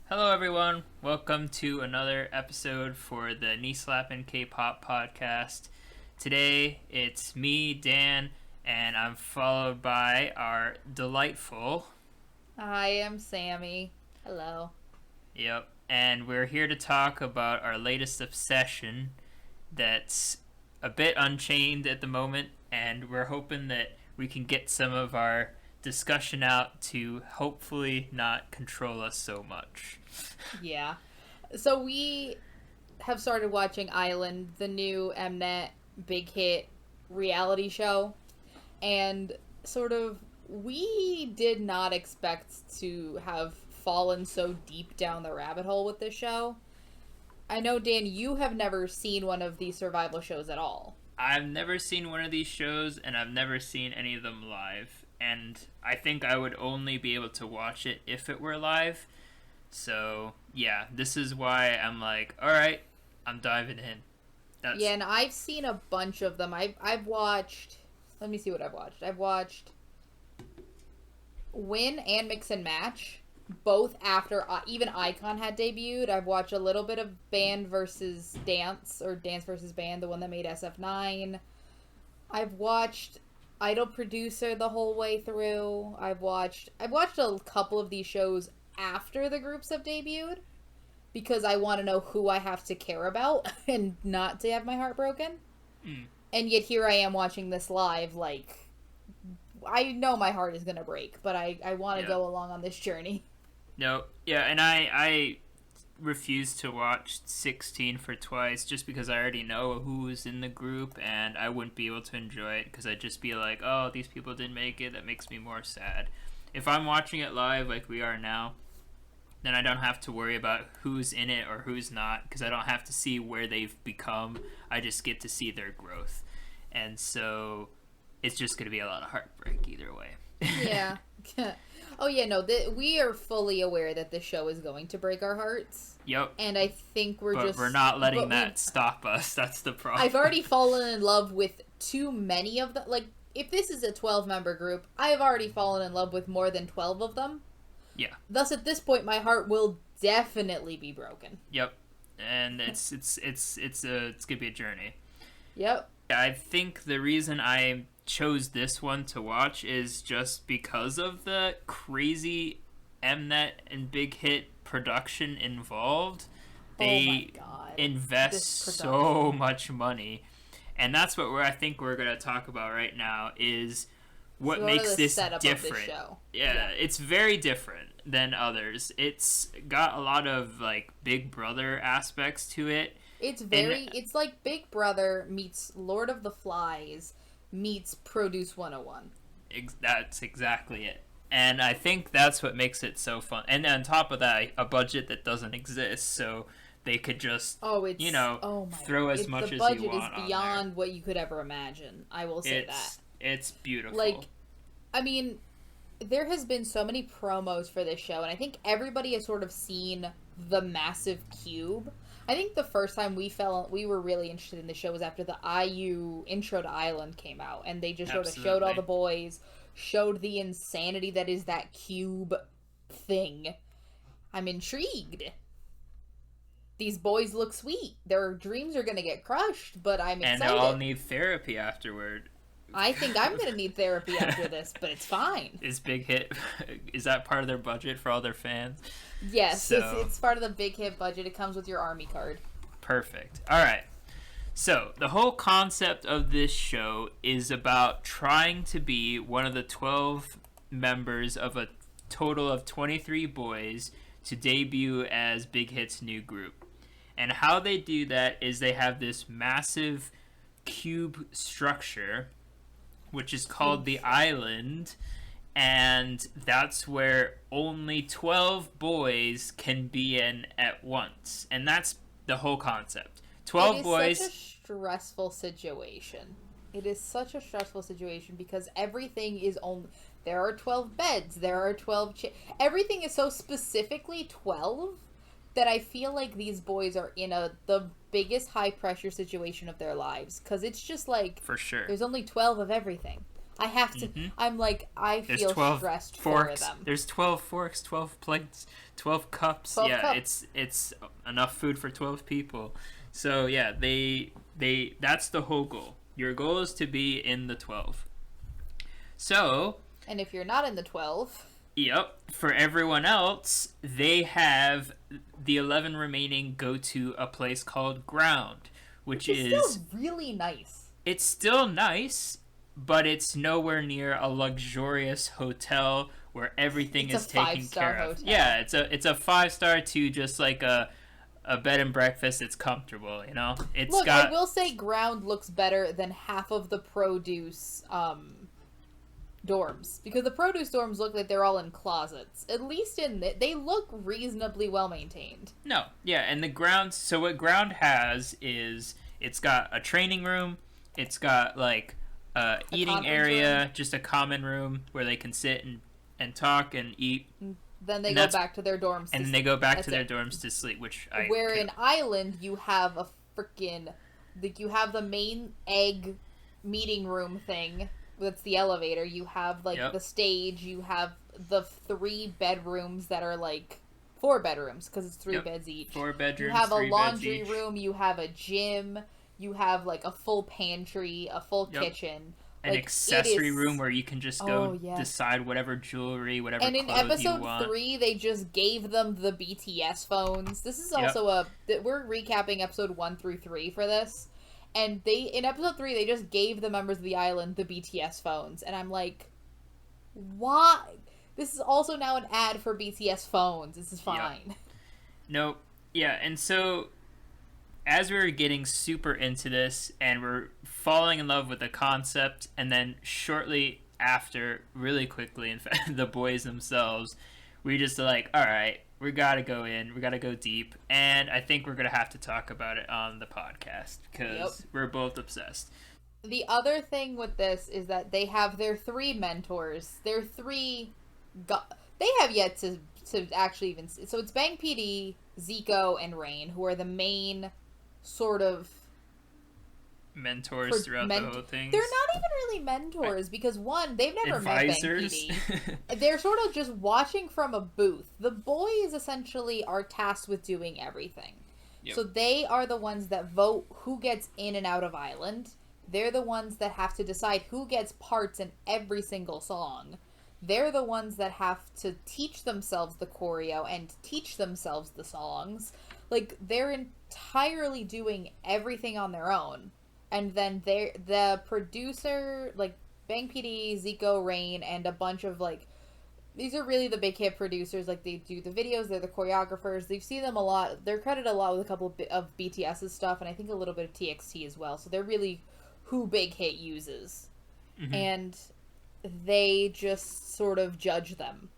Hello, everyone. Welcome to another episode for the Slappin Kpop podcast. Today, it's me, Dan, and I'm followed by our delightful. I am Sammy. Hello. Yep. And we're here to talk about our latest obsession that's a bit unchained at the moment, and we're hoping that we can get some of our discussion out to hopefully not control us so much. Yeah. So we have started watching Island, the new Mnet big hit reality show, and sort of we did not expect to have fallen so deep down the rabbit hole with this show. I know, Dan, you have never seen one of these survival shows at all. I've never seen one of these shows, and I've never seen any of them live. And I think I would only be able to watch it if it were live. So, yeah, this is why I'm like, alright, I'm diving in. Yeah, and I've seen a bunch of them. I've watched... Let me see what I've watched. I've watched Win and Mix and Match, both after even Icon had debuted. I've watched a little bit of Band versus Dance, or Dance versus Band, the one that made SF9. I've watched Idol Producer the whole way through. I've watched a couple of these shows after the groups have debuted because I want to know who I have to care about and not to have my heart broken. And yet here I am watching this live, like, I know my heart is going to break, but I want to go along on this journey. No, yeah, and I refuse to watch 16 for twice just because I already know who's in the group and I wouldn't be able to enjoy it because I'd just be like, oh, these people didn't make it. That makes me more sad. If I'm watching it live like we are now, then I don't have to worry about who's in it or who's not because I don't have to see where they've become. I just get to see their growth. And so it's just going to be a lot of heartbreak either way. Yeah. Oh, yeah, no, we are fully aware that this show is going to break our hearts. Yep. And I think we're not letting that stop us. That's the problem. I've already fallen in love with too many of them. Like, if this is a 12-member group, I've already fallen in love with more than 12 of them. Yeah. Thus, at this point, my heart will definitely be broken. Yep. And it's gonna be a journey. Yep. I think the reason I chose this one to watch is just because of the crazy Mnet and big hit production involved. They invest so much money, and that's what I think we're gonna talk about right now is what makes this different. Yeah, it's very different than others. It's got a lot of like Big Brother aspects to it. It's like Big Brother meets Lord of the Flies meets Produce 101. That's exactly it. And I think that's what makes it so fun. And on top of that, a budget that doesn't exist, so they could just, throw as much as you want. The budget is beyond what you could ever imagine. I will say that. It's beautiful. Like, I mean, there has been so many promos for this show, and I think everybody has sort of seen the massive cube. I think the first time we were really interested in the show was after the IU Intro to Island came out, and they just sort of showed all the boys, showed the insanity that is that cube thing. I'm intrigued. These boys look sweet. Their dreams are going to get crushed, but I'm excited. And they'll all need therapy afterward. I think I'm going to need therapy after this, but it's fine. Is that part of their budget for all their fans? Yes, it's part of the big hit budget. It comes with your army card. Perfect. All right. So, the whole concept of this show is about trying to be one of the 12 members of a total of 23 boys to debut as Big Hit's new group. And how they do that is they have this massive cube structure, which is called the Island, and that's where only 12 boys can be in at once. And that's the whole concept. 12 boys. It is such a stressful situation. It is such a stressful situation because everything is only... There are 12 beds. There are 12... Everything is so specifically 12 that I feel like these boys are in the biggest high-pressure situation of their lives. Because it's just like... For sure. There's only 12 of everything. I have to. Mm-hmm. I'm like, I There's feel 12 stressed forks. for them. There's 12 forks, 12 plates, 12 cups. 12 Yeah, cups. it's enough food for 12 people. So yeah, they that's the whole goal. Your goal is to be in the 12. So, And if you're not in the 12, yep, for everyone else, they have the 11 remaining go to a place called Ground, which which is is still really nice. it's still nice, but it's nowhere near a luxurious hotel where everything It's is a taken 5-star care of. hotel. Yeah, it's a 5-star to just like a bed and breakfast. It's comfortable, you know. It's Look, got I will say Ground looks better than half of the produce dorms, because the produce dorms look like they're all in closets. At least they look reasonably well maintained. no, yeah, and the ground. So what Ground has is it's got a training room. It's got like eating conference area, room. just a common room where they can sit and talk and eat. Then they And go that's- back to their dorms. And then they go back That's to their it. dorms to sleep, which I Where could- in Island you have a freaking, you have the main egg meeting room thing. That's the elevator. You have like Yep. the stage. You have the 3 bedrooms that are like 4 bedrooms because it's 3 Yep. beds each. 4 bedrooms. You have a 3 laundry beds each. room. You have a gym. You have like a full pantry, a full Yep. kitchen. An Like, accessory it is- room where you can just go Oh, yes. decide whatever jewelry, whatever And in clothes you episode want. 3, they just gave them the BTS phones. This is Yep. also we're recapping episode 1 through 3 for this. And in episode 3, they just gave the members of the island the BTS phones. And I'm like, why? This is also now an ad for BTS phones. This is fine. Nope. Yeah, and so as we were getting super into this and we're falling in love with the concept, and then shortly after, really quickly, in fact, the boys themselves, we just like, all right, we gotta go in, we gotta go deep, and I think we're gonna have to talk about it on the podcast because we're both obsessed. The other thing with this is that they have their 3 mentors. Their 3... they have yet to actually even... So it's Bang PD, Zico, and Rain, who are the main sort of... Mentors throughout the whole thing. They're not even really mentors, because one, they've never Advisors. met Bang PD. They're sort of just watching from a booth. The boys essentially are tasked with doing everything. Yep. So they are the ones that vote who gets in and out of Island. They're the ones that have to decide who gets parts in every single song. They're the ones that have to teach themselves the choreo and teach themselves the songs. Like, they're entirely doing everything on their own. And then the producer, like, Bang PD, Zico, Rain, and a bunch of, like, these are really the big hit producers. Like, they do the videos, they're the choreographers. They've seen them a lot. They're credited a lot with a couple of BTS's stuff, and I think a little bit of TXT as well. So they're really who Big Hit uses. Mm-hmm. And they just sort of judge them.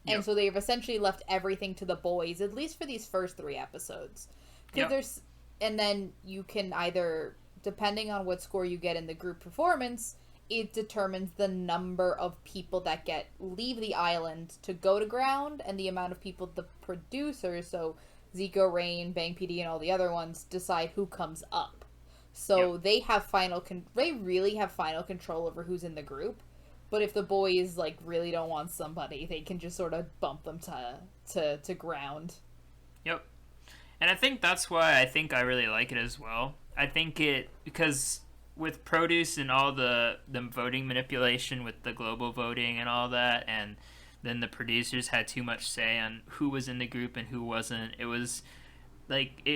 And so they've essentially left everything to the boys, at least for these first 3 episodes. And then you can either, depending on what score you get in the group performance, it determines the number of people that leave the island to go to Ground, and the amount of people the producers, so Zico, Rain, Bang PD, and all the other ones, decide who comes up. So they have they really have final control over who's in the group. But if the boys, like, really don't want somebody, they can just sort of bump them to Ground. Yep. And I think that's why I think I really like it as well. I think because with produce and all the voting manipulation with the global voting and all that, and then the producers had too much say on who was in the group and who wasn't, it was like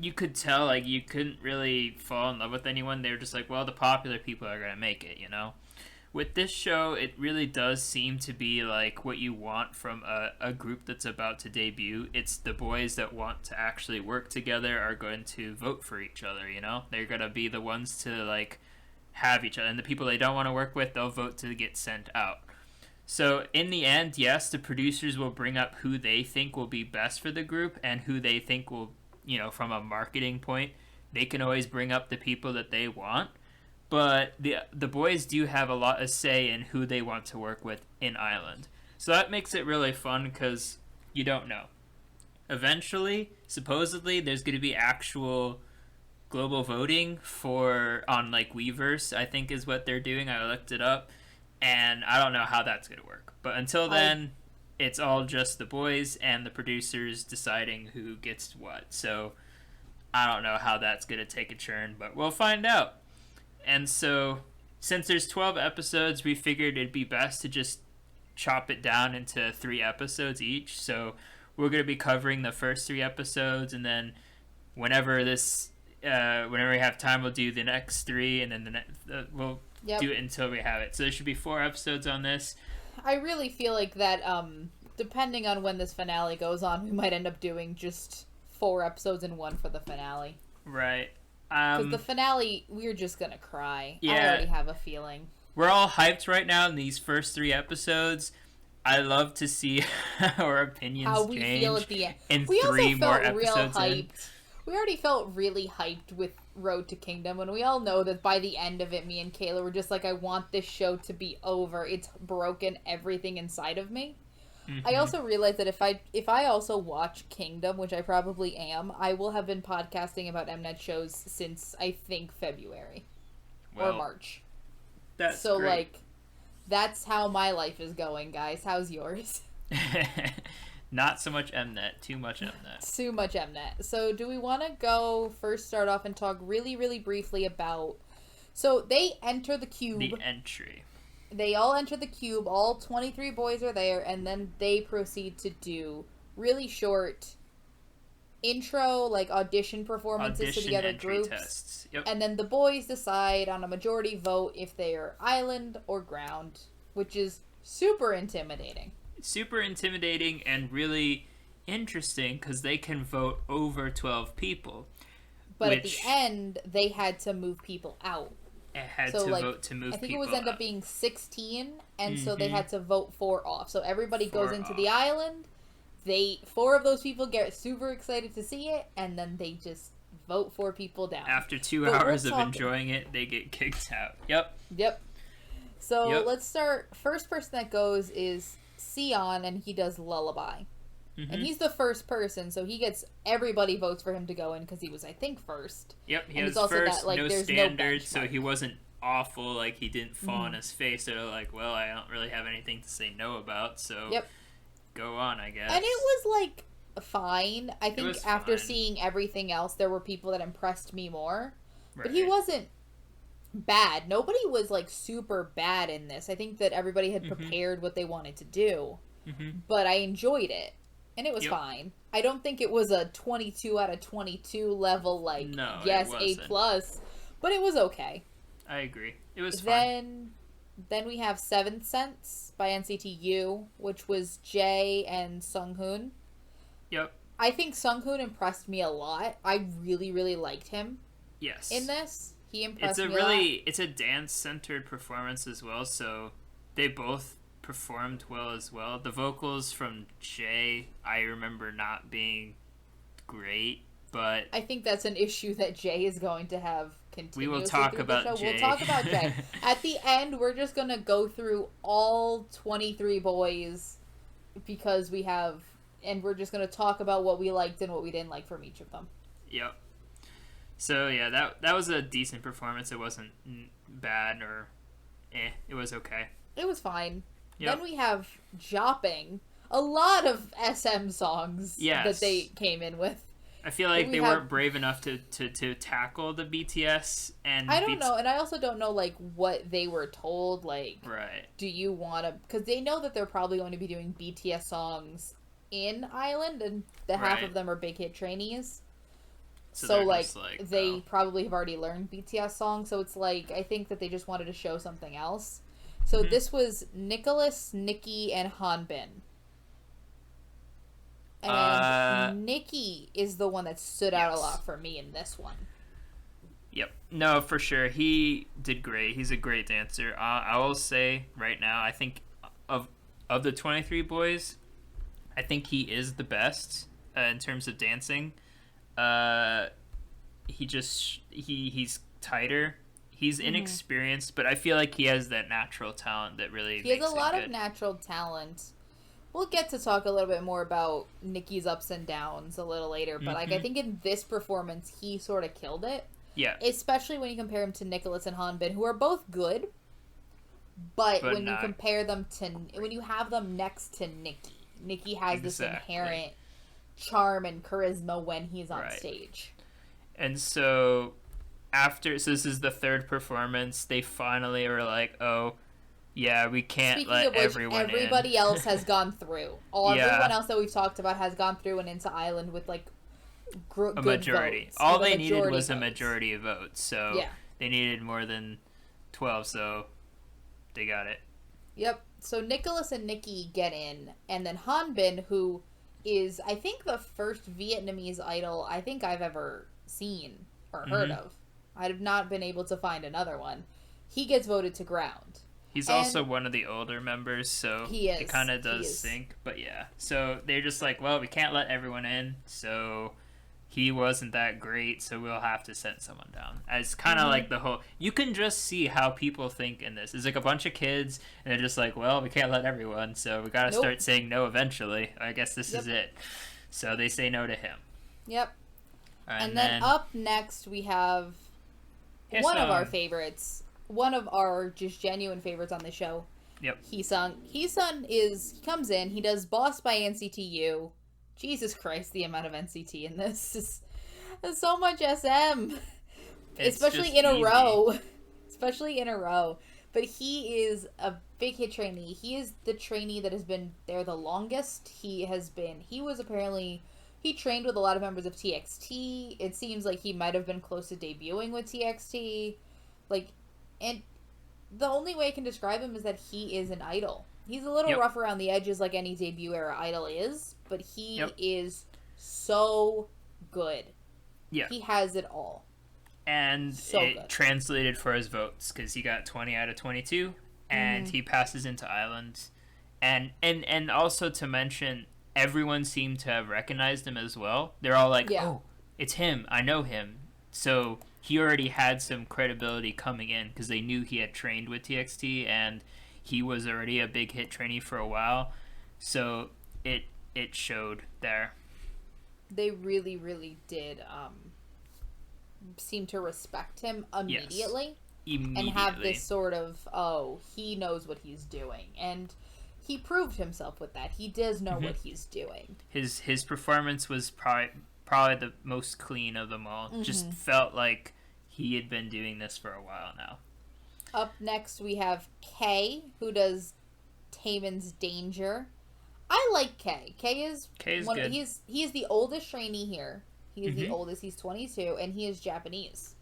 you could tell, like, you couldn't really fall in love with anyone. They were just like, well, the popular people are gonna make it, you know. With this show, it really does seem to be like what you want from a group that's about to debut. It's the boys that want to actually work together are going to vote for each other, you know? They're going to be the ones to, like, have each other. And the people they don't want to work with, they'll vote to get sent out. So, in the end, yes, the producers will bring up who they think will be best for the group and who they think will, you know, from a marketing point, they can always bring up the people that they want. But the boys do have a lot of say in who they want to work with in Island. So that makes it really fun because you don't know. Eventually, supposedly, there's going to be actual global voting on like Weverse, I think is what they're doing. I looked it up. and I don't know how that's going to work. But until then, it's all just the boys and the producers deciding who gets what. So I don't know how that's going to take a turn, but we'll find out. And so, since there's 12 episodes, we figured it'd be best to just chop it down into 3 episodes each. So we're going to be covering the first 3 episodes, and then whenever we have time, we'll do the next 3, and then we'll do it until we have it. So there should be 4 episodes on this. I really feel like that, depending on when this finale goes on, we might end up doing just 4 episodes and 1 for the finale. Right. Because the finale, we're just gonna cry. Yeah. I already have a feeling. We're all hyped right now in these first 3 episodes. I love to see our opinions how we change feel at the end. in we 3 more also felt real episodes in. hyped. We already felt really hyped with Road to Kingdom, and we all know that by the end of it, me and Kayla were just like, I want this show to be over. It's broken everything inside of me. Mm-hmm. I also realized that if I also watch Kingdom, which I probably am, I will have been podcasting about Mnet shows since, I think, February or March. That's so great. Like, that's how my life is going, guys. How's yours? Not so much Mnet, too much Mnet. Too much Mnet. So do we want to start off and talk really, really briefly about... So they enter the cube. The entry. They all enter the cube, all 23 boys are there, and then they proceed to do really short intro, like audition performances to the other groups. Tests. Yep. And then the boys decide on a majority vote if they're island or ground, which is super intimidating. Super intimidating and really interesting because they can vote over 12 people. But at the end, they had to move people out. It had to vote to move people out. I think it was end up being 16, and so they had to vote 4 off. So everybody goes into the island. 4 of those people get super excited to see it, and then they just vote 4 people down. After 2 hours of enjoying it, they get kicked out. Yep. So let's start. First person that goes is Sion, and he does Lullaby. Mm-hmm. And he's the first person, so everybody votes for him to go in because he was, I think, first. Yep, he was first, no standards, so he wasn't awful, like he didn't fall on his face. They're like, well, I don't really have anything to say no about, so go on, I guess. And it was, like, fine. I think after seeing everything else, there were people that impressed me more. Right. But he wasn't bad. Nobody was, like, super bad in this. I think that everybody had prepared what they wanted to do. Mm-hmm. But I enjoyed it. And it was fine. I don't think it was a 22 out of 22 level, like, yes, A+, but it was okay. I agree. It was fine. Then we have Seventh Sense by NCT U, which was Jae and Sunghoon. Yep. I think Sunghoon impressed me a lot. I really, really liked him. Yes. In this. He impressed me a lot. It's a dance-centered performance as well, so they both performed well as well. The vocals from Jae, I remember not being great, but I think that's an issue that Jae is going to have continuously. We will talk about Jae. We'll talk about Jae. At the end, we're just going to go through all 23 boys because and we're just going to talk about what we liked and what we didn't like from each of them. Yep. So yeah, that was a decent performance. It wasn't bad or it was okay. It was fine. Yep. Then we have Jopping. A lot of SM songs that they came in with. I feel like they weren't brave enough to tackle the BTS and I don't know, and I also don't know like what they were told. Like, right? Do you want to? Because they know that they're probably going to be doing BTS songs in Island, and half of them are big hit trainees. So like they probably have already learned BTS songs. So it's like I think that they just wanted to show something else. So this was Nicholas, Nikki, and Hanbin. And Nikki is the one that stood out a lot for me in this one. Yep. No, for sure. He did great. He's a great dancer. I will say right now, I think of the 23 boys, I think he is the best in terms of dancing. He's tighter. He's inexperienced, but I feel like he has that natural talent that really makes him good. He has a lot of natural talent. We'll get to talk a little bit more about Nikki's ups and downs a little later, but like I think in this performance, he sort of killed it. Yeah. Especially when you compare him to Nicholas and Hanbin, who are both good, But But when you not compare them to, when you have them next to Nikki has this exactly. inherent charm and charisma when he's on Right. stage. And so so this is the third performance. They finally were like, "Oh, yeah, we can't Speaking let of which, everyone in." everybody else has gone through. Everyone Yeah, else that we've talked about has gone through and into Island with like a good majority. votes. All With a they needed majority was a votes. majority of votes. So Yeah. they needed more than 12, so they got it. Yep. So Nicholas and Nikki get in, and then Hanbin, who is I think the first Vietnamese idol I think I've ever seen or heard Mhm. of. I have not been able to find another one. He gets voted to ground. He's And also one of the older members, so he it kind is. of He does is. sync. But yeah, so they're just like, well, we can't let everyone in, so he wasn't that great, so we'll have to send someone down. It's kind of like the whole. You can just see how people think in this. It's like a bunch of kids, and they're just like, well, we can't let everyone, so we gotta Nope. start saying no eventually. I guess this is Yep. it. So they say no to him. Yep. And And then up next we have one of our Haesung. favorites, one of our just genuine favorites on the show. Yep. He comes in, he does Boss by NCTU. Jesus Christ, the amount of NCT in this is so much SM. It's Especially just in a easy. row. Especially in a row. But he is a big hit trainee. He is the trainee that has been there the longest. He trained with a lot of members of TXT. It seems like he might have been close to debuting with TXT. Like, and the only way I can describe him is that he is an idol. He's a little Yep. rough around the edges like any debut era idol is, but he Yep. is so good. Yeah. He has it all. And So it good. translated for his votes because he got 20 out of 22, and he passes into Island. And also to mention, everyone seemed to have recognized him as well. They're all like, Yeah. "Oh, it's him! I know him." So he already had some credibility coming in because they knew he had trained with TXT, and he was already a big hit trainee for a while. So it showed there. They really, really did seem to respect him immediately. Immediately. And have this sort of, oh, he knows what he's doing. And he proved himself with that. He does know what he's doing. His performance was probably the most clean of them all. Just felt like he had been doing this for a while now. Up next, we have Kay, who does Taemin's Danger. I like Kay. Kay is good. He is the oldest trainee here. He is the Mhm. oldest. He's 22, and he is Japanese.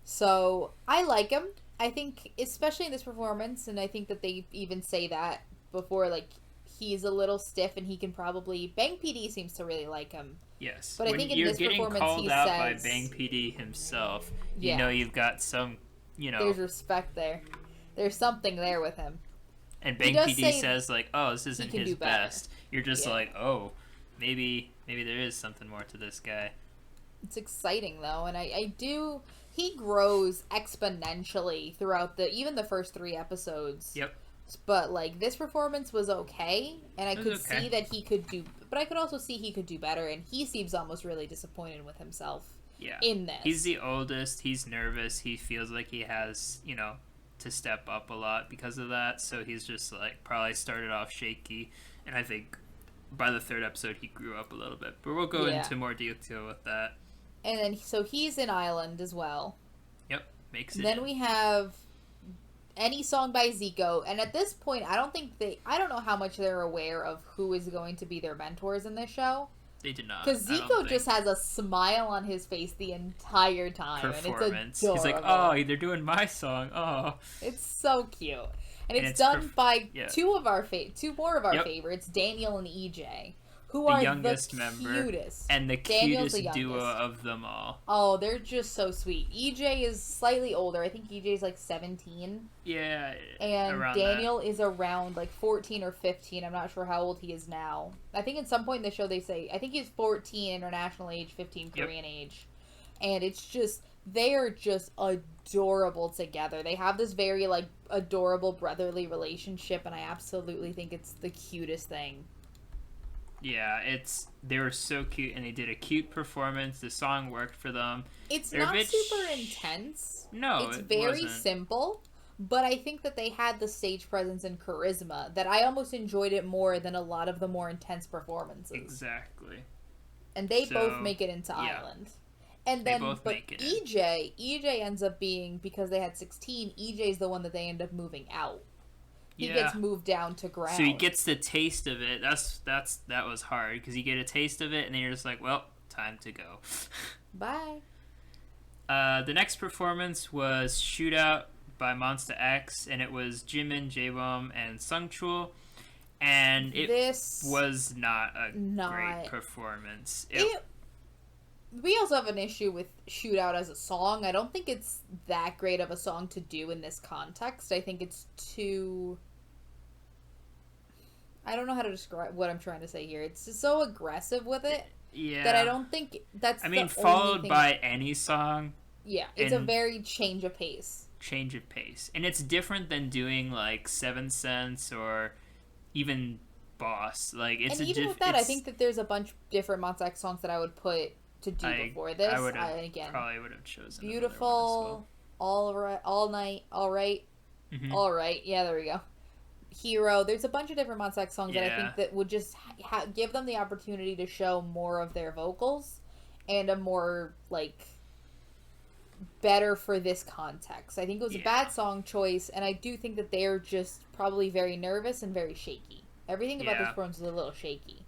So I like him. I think, especially in this performance, and I think that they even say that before, like, he's a little stiff, and he can probably... Bang PD seems to really like him. Yes. But I when think in you're this getting performance, called he out says... by Bang PD himself, Yeah. you know you've got some, There's respect there. There's something there with him. and Bang does PD say says like, "Oh, this isn't can his do better." best." You're just Yeah. like, "Oh, maybe there is something more to this guy." It's exciting, though, and I do... He grows exponentially throughout even the first 3 episodes. Yep. But, like, this performance was okay, and I It could was okay. see that he could do... But I could also see he could do better, and he seems almost really disappointed with himself Yeah. in this. He's the oldest. He's nervous. He feels like he has, to step up a lot because of that. So he's just like probably started off shaky, and I think by the 3rd episode he grew up a little bit. But we'll go Yeah. into more detail with that. And then, so he's in Island as well. Yep, makes it. Then we have Any Song by Zico, and at this point, I don't know how much they're aware of who is going to be their mentors in this show. They did not. Because Zico just has a smile on his face the entire time. Performance. And it's He's like, adorable. "Oh, they're doing my song. Oh." It's so cute. And And it's it's done by yeah. two more of our Yep. favorites, Daniel and EJ, who The are youngest the member. cutest. And the Daniel's the cutest duo youngest. of them all. Oh, they're just so sweet. EJ is slightly older. I think EJ is like 17. Yeah. And around Daniel is around like 14 or 15. I'm not sure how old he is now. I think at some point in the show they say, I think he's 14 international age, 15 Yep. Korean age. And it's just, they are just adorable together. They have this very like adorable brotherly relationship, and I absolutely think it's the cutest thing. Yeah, they were so cute, and they did a cute performance. The song worked for them. It's They're a not bit super intense. No, It's it very wasn't. simple, But I think that they had the stage presence and charisma that I almost enjoyed it more than a lot of the more intense performances. Exactly. And they both make it into Island. And then, but EJ ends up being, because they had 16, EJ's the one that they end up moving out. He gets moved down to ground. So he gets the taste of it. That was hard, because you get a taste of it, and then you're just like, well, time to go. Bye. The next performance was Shootout by Monsta X, and it was Jimin, J-Bomb, and Sungchul. And this was not a great performance. We also have an issue with Shootout as a song. I don't think it's that great of a song to do in this context. I think it's too... I don't know how to describe what I'm trying to say here. It's just so aggressive with it that I don't think that's followed by any song. Yeah, it's a very change of pace. And it's different than doing, like, 7 Cents or even Boss. Like, it's and even with that, I think that there's a bunch of different Monsta X songs that I would put to do before this. Probably would have chosen Beautiful, All Right, All Night, All Right, All Right. Yeah, there we go. Hero. There's a bunch of different Monsta X songs that I think that would just give them the opportunity to show more of their vocals and a more, like, better for this context. I think it was a bad song choice, and I do think that they're just probably very nervous and very shaky. Everything about this performance is a little shaky.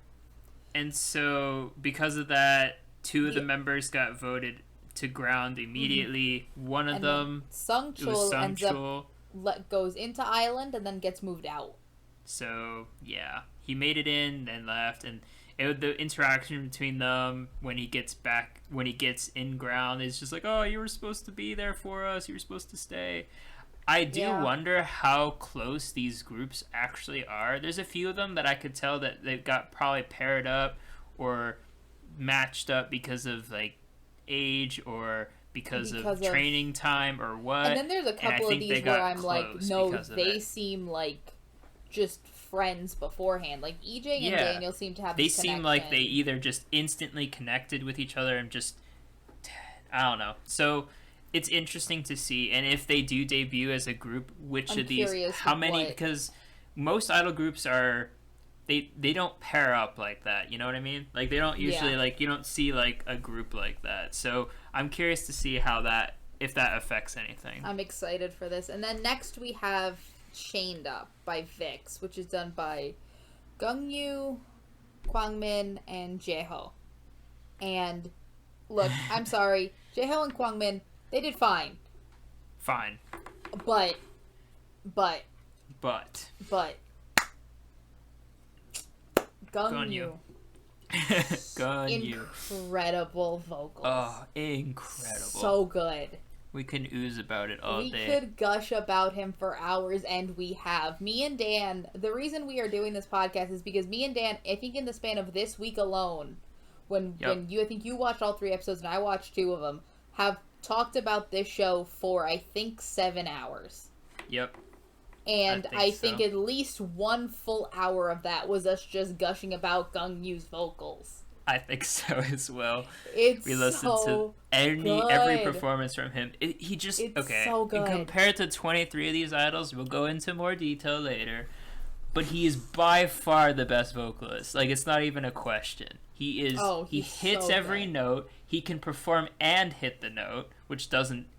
And so, because of that, 2 of the members got voted to ground immediately. One of them, Sungchul, ends up goes into Island and then gets moved out. So, yeah. He made it in, then left, and the interaction between them when he gets in ground is just like, oh, you were supposed to be there for us, you were supposed to stay. I do wonder how close these groups actually are. There's a few of them that I could tell that they've got probably paired up or matched up because of, like, age or because of training time or what. And then there's a couple of these where I'm like, no, they seem like just friends beforehand. Like EJ and Daniel seem to have this connection. Seem like they either just instantly connected with each other and just, I don't know. So it's interesting to see, and if they do debut as a group, how many, because most idol groups are, they don't pair up like that, you know what I mean? Like, they don't usually, like, you don't see, like, a group like that. So I'm curious to see if that affects anything. I'm excited for this. And then next we have Chained Up by VIX, which is done by Gungyu, Kwangmin, and Jaeho. And look, I'm sorry, Jaeho and Kwangmin, they did fine. But Gungyu. Incredible vocals. Oh, incredible. So good. We can ooze about it all day. We could gush about him for hours, and we have. Me and Dan, the reason we are doing this podcast is because me and Dan, I think in the span of this week alone, when I think you watched all 3 episodes and I watched 2 of them, have talked about this show for, I think, 7 hours. Yep. And I think at least 1 full hour of that was us just gushing about Gungyu's vocals. I think so as well. We listened to every performance from him. It's so good. And compared to 23 of these idols, we'll go into more detail later, but he is by far the best vocalist. Like, it's not even a question. He is. He hits every note. He can perform and hit the note, which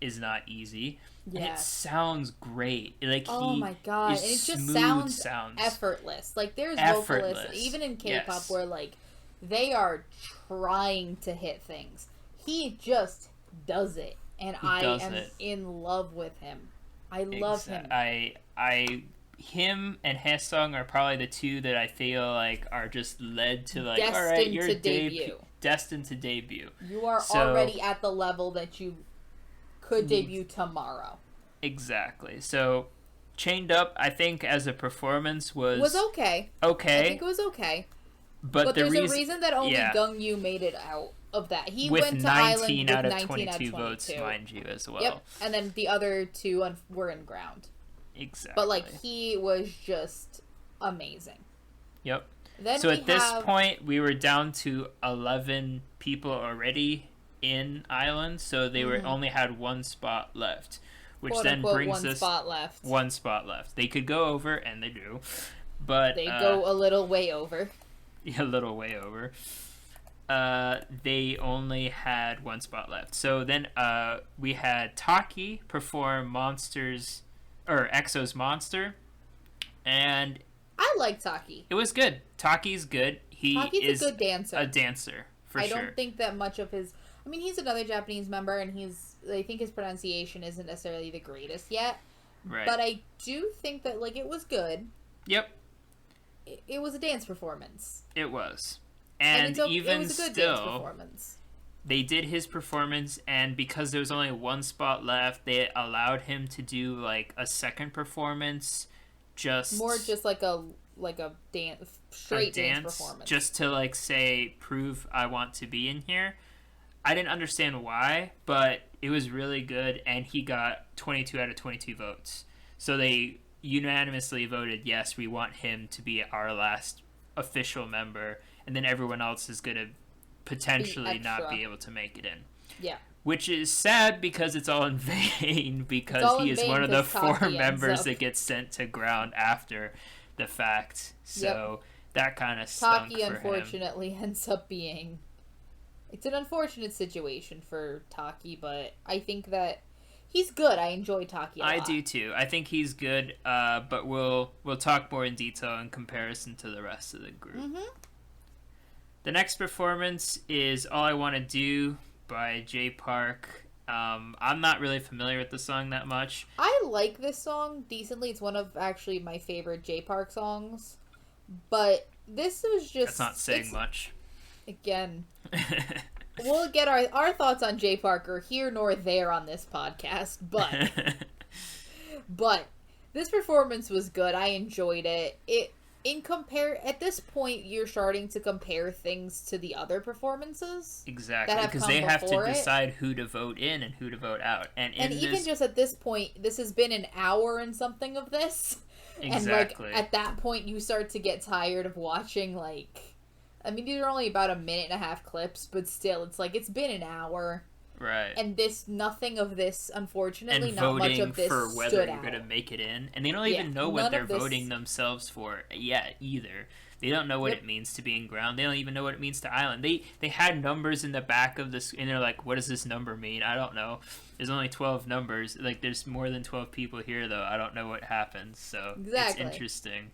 is not easy. Yeah. And it sounds great. Like, my god, and it just sounds effortless. Like, there's vocalists even in K-pop where, like, they are trying to hit things. He just does it, and I am in love with him. I love him. Him and Haesung are probably the 2 that I feel like are just led to, like, all right, you're destined to debut. You are already at the level that you could debut tomorrow. Exactly. So, Chained Up, I think, as a performance was okay. Okay. I think it was okay. But there's a reason that only Gungyu made it out of that. He went to Island with 19 out of 22 votes, mind you, as well. Yep. And then the other 2 were in ground. Exactly. But, like, he was just amazing. Yep. So at this point, we were down to 11 people already in Island, so they only had 1 spot left. which Quote, then unquote, brings one us spot left. one spot left. They could go over, and they do, but They go a little way over. A little way over. They only had one spot left. So then we had Taki perform EXO's Monster, and I like Taki. it was good. Taki's good. Taki's is a good dancer. A dancer, for sure. I don't think that much of his... I mean, he's another Japanese member, and I think his pronunciation isn't necessarily the greatest yet. Right. But I do think that, like, it was good. Yep. It was a dance performance. It was. And even it was a good still, dance performance. They did his performance, and because there was only one spot left, they allowed him to do, like, a second performance. More just like a straight dance performance. Just to, like, prove I want to be in here. I didn't understand why, but it was really good, and he got 22 out of 22 votes. So they unanimously voted, yes, we want him to be our last official member, and then everyone else is going to potentially not be able to make it in. Yeah. Which is sad because it's all in vain, because he is one of the 4 members that gets sent to ground after the fact. So that kind of stunk for him. Taki unfortunately ends up being... It's an unfortunate situation for Taki, but I think that he's good. I enjoy Taki a lot. I do too. I think he's good, but we'll talk more in detail in comparison to the rest of the group. Mm-hmm. The next performance is All I Want to Do by Jay Park. I'm not really familiar with the song that much. I like this song decently. It's one of actually my favorite Jay Park songs. But this was just... That's not saying much. Again, we'll get our thoughts on Jay Parker here nor there on this podcast, but this performance was good. I enjoyed it. At this point, you're starting to compare things to the other performances. Exactly, because they have to decide who to vote in and who to vote out. And even just at this point, this has been an hour and something of this. Exactly. And, like, at that point, you start to get tired of watching, like... I mean, these are only about 1.5 minute clips, but still, it's like, it's been an hour. Right. And nothing of this, unfortunately, and not much of this for whether stood you're out. going to make it in. And they don't even know what they're voting themselves for yet, either. They don't know what it means to be in ground. They don't even know what it means to island. They had numbers in the back of this, and they're like, what does this number mean? I don't know. There's only 12 numbers. Like, there's more than 12 people here, though. I don't know what happens. So, It's interesting.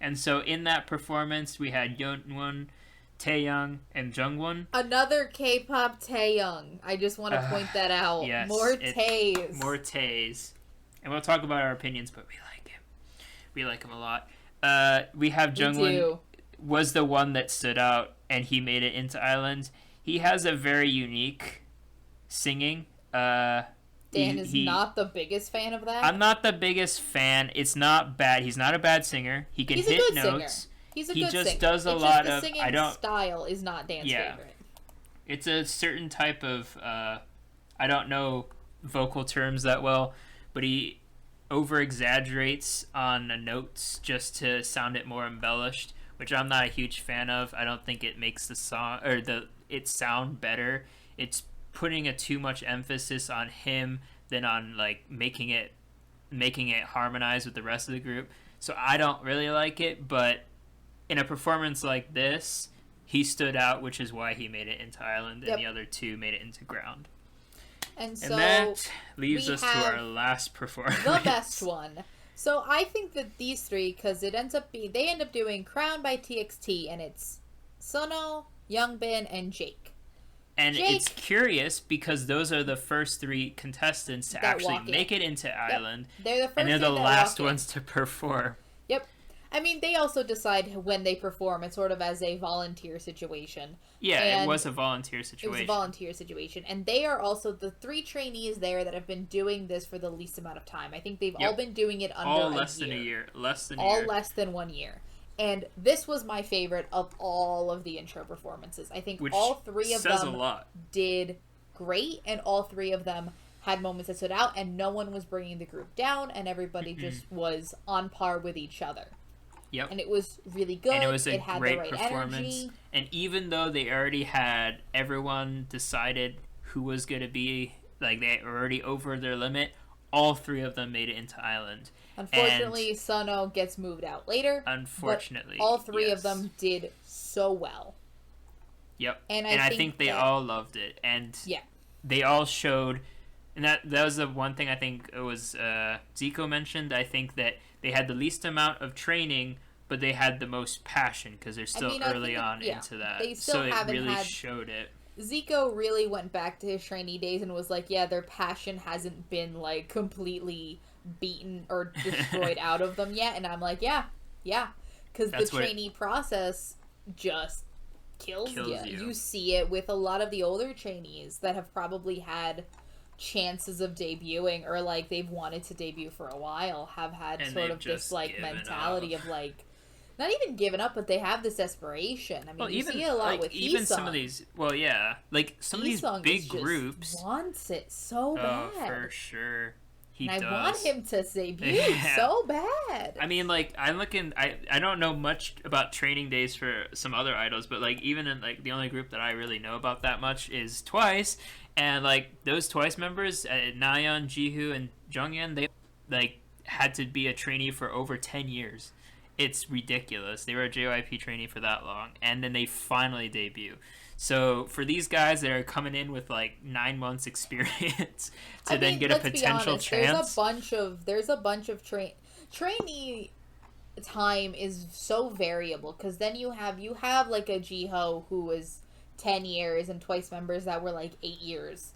And so in that performance, we had Yeonwon, Taeyoung, and Jungwon. Another K-pop Taeyoung. I just want to point that out. Yes, more Taes. More Taes. And we'll talk about our opinions, but we like him. We like him a lot. We have Jungwon was the one that stood out, and he made it into Island. He has a very unique singing. Dan is not the biggest fan of that. I'm not the biggest fan. It's not bad. He's not a bad singer. He can hit notes. Singer. He's a good singer. He just does a lot of... singing style is not Dan's favorite. It's a certain type of... I don't know vocal terms that well, but he over-exaggerates on the notes just to sound it more embellished, which I'm not a huge fan of. I don't think it makes the song... or it sound better. It's putting a too much emphasis on him than on, like, making it harmonize with the rest of the group. So I don't really like it, but in a performance like this, he stood out, which is why he made it into Island, and the other 2 made it into Ground. And so that leaves us to our last performance. The best one. So I think that these 3, because they end up doing Crown by TXT, and it's Sunho, Youngbin, and Jake. And it's curious because those are the first 3 contestants to actually make it into Island. They're the first, and they're the last ones to perform. Yep. I mean, they also decide when they perform. It's sort of as a volunteer situation. Yeah, it was a volunteer situation. It was a volunteer situation. And they are also the 3 trainees there that have been doing this for the least amount of time. I think they've all been doing it under less than a year. Less than 1 year. And this was my favorite of all of the intro performances. I think all 3 of them did great, and all 3 of them had moments that stood out, and no one was bringing the group down, and everybody just was on par with each other. Yep. And it was really good. And it was a great the right performance. Energy. And even though they already had everyone decided who was going to be, like, they were already over their limit, all three of them made it into Island. Unfortunately, Suno gets moved out later. Unfortunately, but all three of them did so well. Yep, and I think they all loved it, and yeah, they all showed. And that was the one thing I think it was Zico mentioned. I think that they had the least amount of training, but they had the most passion because they're still early on into that. They still so it haven't really had... showed it. Zico really went back to his trainee days and was like, yeah, their passion hasn't been like completely beaten or destroyed out of them yet. And I'm like, yeah. Because the trainee process just kills you. You see it with a lot of the older trainees that have probably had chances of debuting, or like they've wanted to debut for a while, have had and sort of this like mentality of like not even given up, but they have this desperation. I mean, you see it a lot like, with even Hee-sung. some of these. Well, yeah, like some of these big groups wants it so bad. Oh, for sure. I want him to debut so bad. I mean, like, I'm looking. I don't know much about training days for some other idols, but like even in like the only group that I really know about that much is Twice, and like those Twice members, Nayeon, Jihoon, and Jonghyun, they like had to be a trainee for over 10 years. It's ridiculous. They were a JYP trainee for that long, and then they finally debut. So for these guys that are coming in with like 9 months experience to then get a potential chance, there's a bunch of trainee time is so variable, because then you have like a Jiho who was 10 years and Twice members that were like 8 years,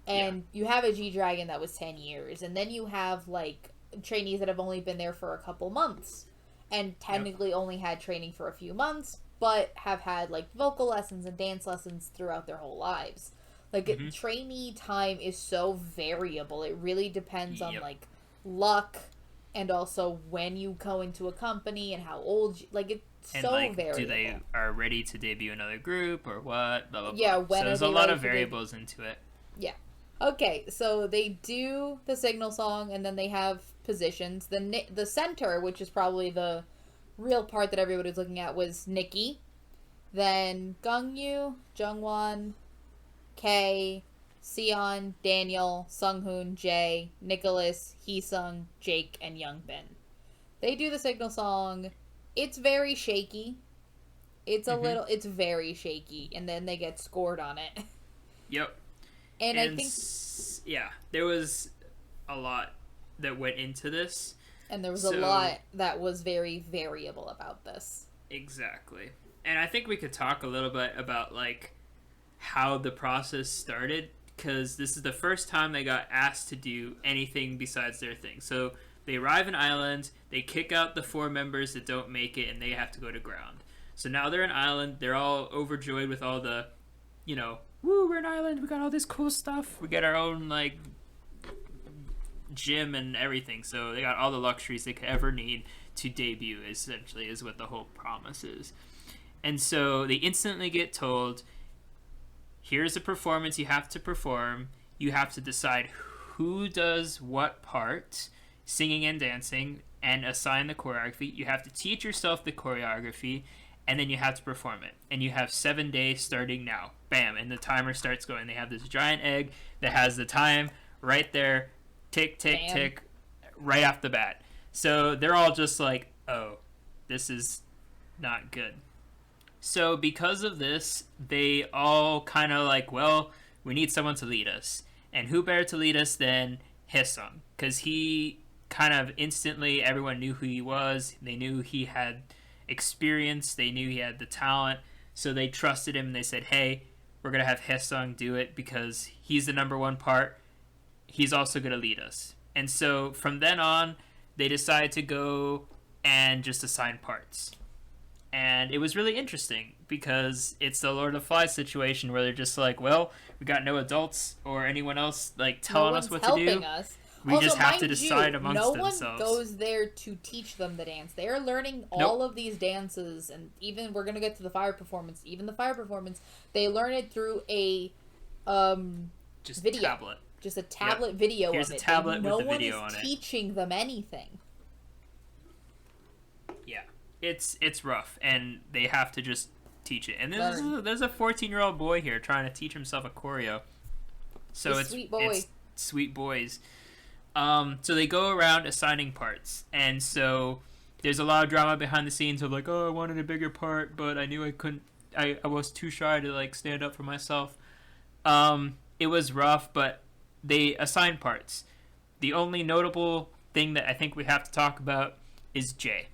and you have a G-Dragon that was 10 years, and then you have like trainees that have only been there for a couple months and technically only had training for a few months, but have had like vocal lessons and dance lessons throughout their whole lives. Like trainee time is so variable. It really depends on like luck, and also when you go into a company and how old it's and so like, variable. Do they are ready to debut another group or what? Blah, blah, blah. Yeah, when so there's a lot of variables into it. Yeah. Okay, so they do the signal song, and then they have positions. The center, which is probably the real part that everybody was looking at, was Nikki. Then Gongyu, Jungwon, K, Seon, Daniel, Sunghoon, Jae, Nicholas, Hee-sung, Jake, and Youngbin. They do the signal song. It's very shaky. It's very shaky, and then they get scored on it. Yep. And I think... Yeah, there was a lot that went into this. And there was a lot that was very variable about this. Exactly. And I think we could talk a little bit about, like, how the process started, because this is the first time they got asked to do anything besides their thing. So they arrive in Island, they kick out the 4 members that don't make it, and they have to go to ground. So now they're in Island, they're all overjoyed with all the, woo, we're in Island, we got all this cool stuff, we got our own, like, gym and everything, so they got all the luxuries they could ever need to debut, essentially, is what the whole promise is. And so they instantly get told, here's a performance you have to perform, you have to decide who does what part, singing and dancing, and assign the choreography. You have to teach yourself the choreography, and then you have to perform it. And you have 7 days starting now. Bam, and the timer starts going. They have this giant egg that has the time right there, tick, tick, tick, right off the bat. So they're all just like, oh, this is not good. So because of this, they all kind of like, well, we need someone to lead us. And who better to lead us than Hee-sung? Because he kind of instantly, everyone knew who he was. They knew he had experience. They knew he had the talent. So they trusted him and they said, hey, we're going to have Hee-sung do it because he's the number one part. He's also going to lead us. And so from then on, they decided to go and just assign parts. And it was really interesting because it's the Lord of the Flies situation where they're just like, well, we got no adults or anyone else like telling us what to do. Us. We also, just have to decide amongst themselves. No one goes there to teach them the dance. They are learning all of these dances, and even we're gonna get to the fire performance. Even the fire performance, they learn it through a just video. Tablet. Just a tablet video Here's of it. A tablet with the video on it. No one is teaching them anything. Yeah, it's rough, and they have to just teach it. And there's a 14-year-old boy here trying to teach himself a choreo. So it's sweet boy. It's sweet boys. So they go around assigning parts, and so there's a lot of drama behind the scenes of like, oh, I wanted a bigger part, but I knew I couldn't. I was too shy to like stand up for myself. It was rough, but they assigned parts. The only notable thing that I think we have to talk about is Jay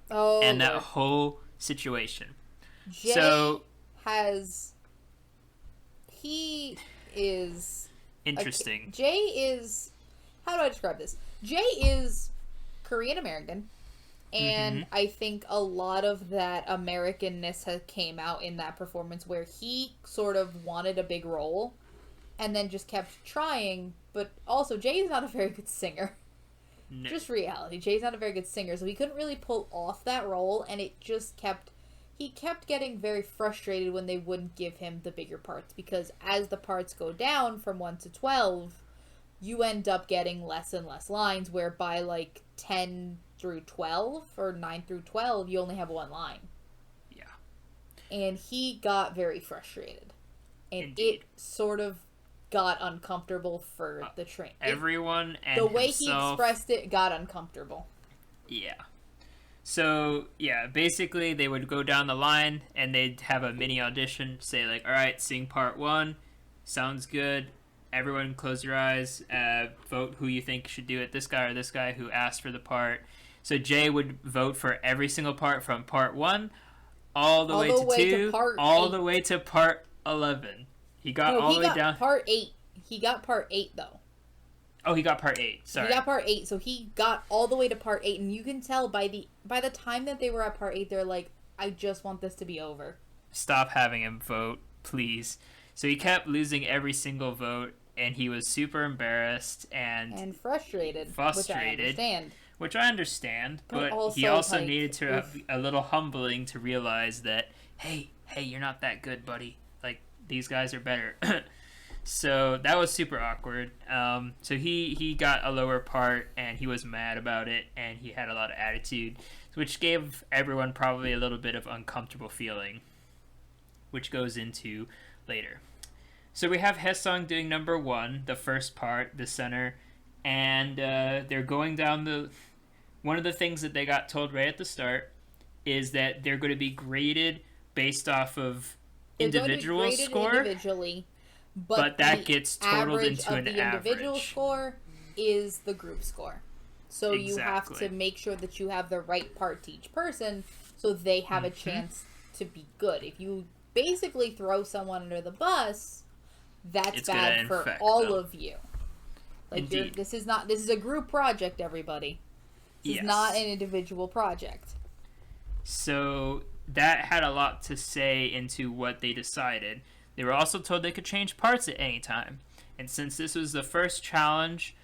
and that whole situation. Jay So he is interesting. Jay is, how do I describe this? Jay is Korean American, and I think a lot of that Americanness came out in that performance where he sort of wanted a big role and then just kept trying. But also, Jay is not a very good singer. No. Just reality. Jay's not a very good singer, so he couldn't really pull off that role, and it just kept... He kept getting very frustrated when they wouldn't give him the bigger parts, because as the parts go down from 1 to 12, you end up getting less and less lines, where by, like, 10 through 12, or 9 through 12, you only have one line. Yeah. And he got very frustrated. And Indeed. it sort of got uncomfortable for the train. Everyone and the way himself, he expressed it got uncomfortable. Yeah. So, yeah, basically they would go down the line and they'd have a mini audition, say like, all right, sing part 1, sounds good, everyone close your eyes, vote who you think should do it, this guy or this guy who asked for the part. So Jay would vote for every single part from part 1 all the way to 2, all the way to part 11. He got all the way down. Part 8. He got part 8 though. Oh, he got part 8. Sorry. He got part 8, so he got all the way to part 8, and you can tell by the time that they were at part 8, they're like, I just want this to be over. Stop having him vote, please. So he kept losing every single vote, and he was super embarrassed and frustrated. Which I understand. But he also needed to have a little humbling to realize that, hey, you're not that good, buddy. Like, these guys are better. So that was super awkward. So he got a lower part, and he was mad about it, and he had a lot of attitude, which gave everyone probably a little bit of uncomfortable feeling, which goes into later. So we have Haesung doing number 1, the first part, the center, and they're going down one of the things that they got told right at the start is that they're going to be graded based off of individual score. Individually. But that gets totaled into an average. The individual score is the group score. So exactly. You have to make sure that you have the right part to each person so they have a chance to be good. If you basically throw someone under the bus, it's bad for all of you. Like this is a group project, everybody. This is not an individual project. So that had a lot to say into what they decided. They were also told they could change parts at any time. And since this was the first challenge,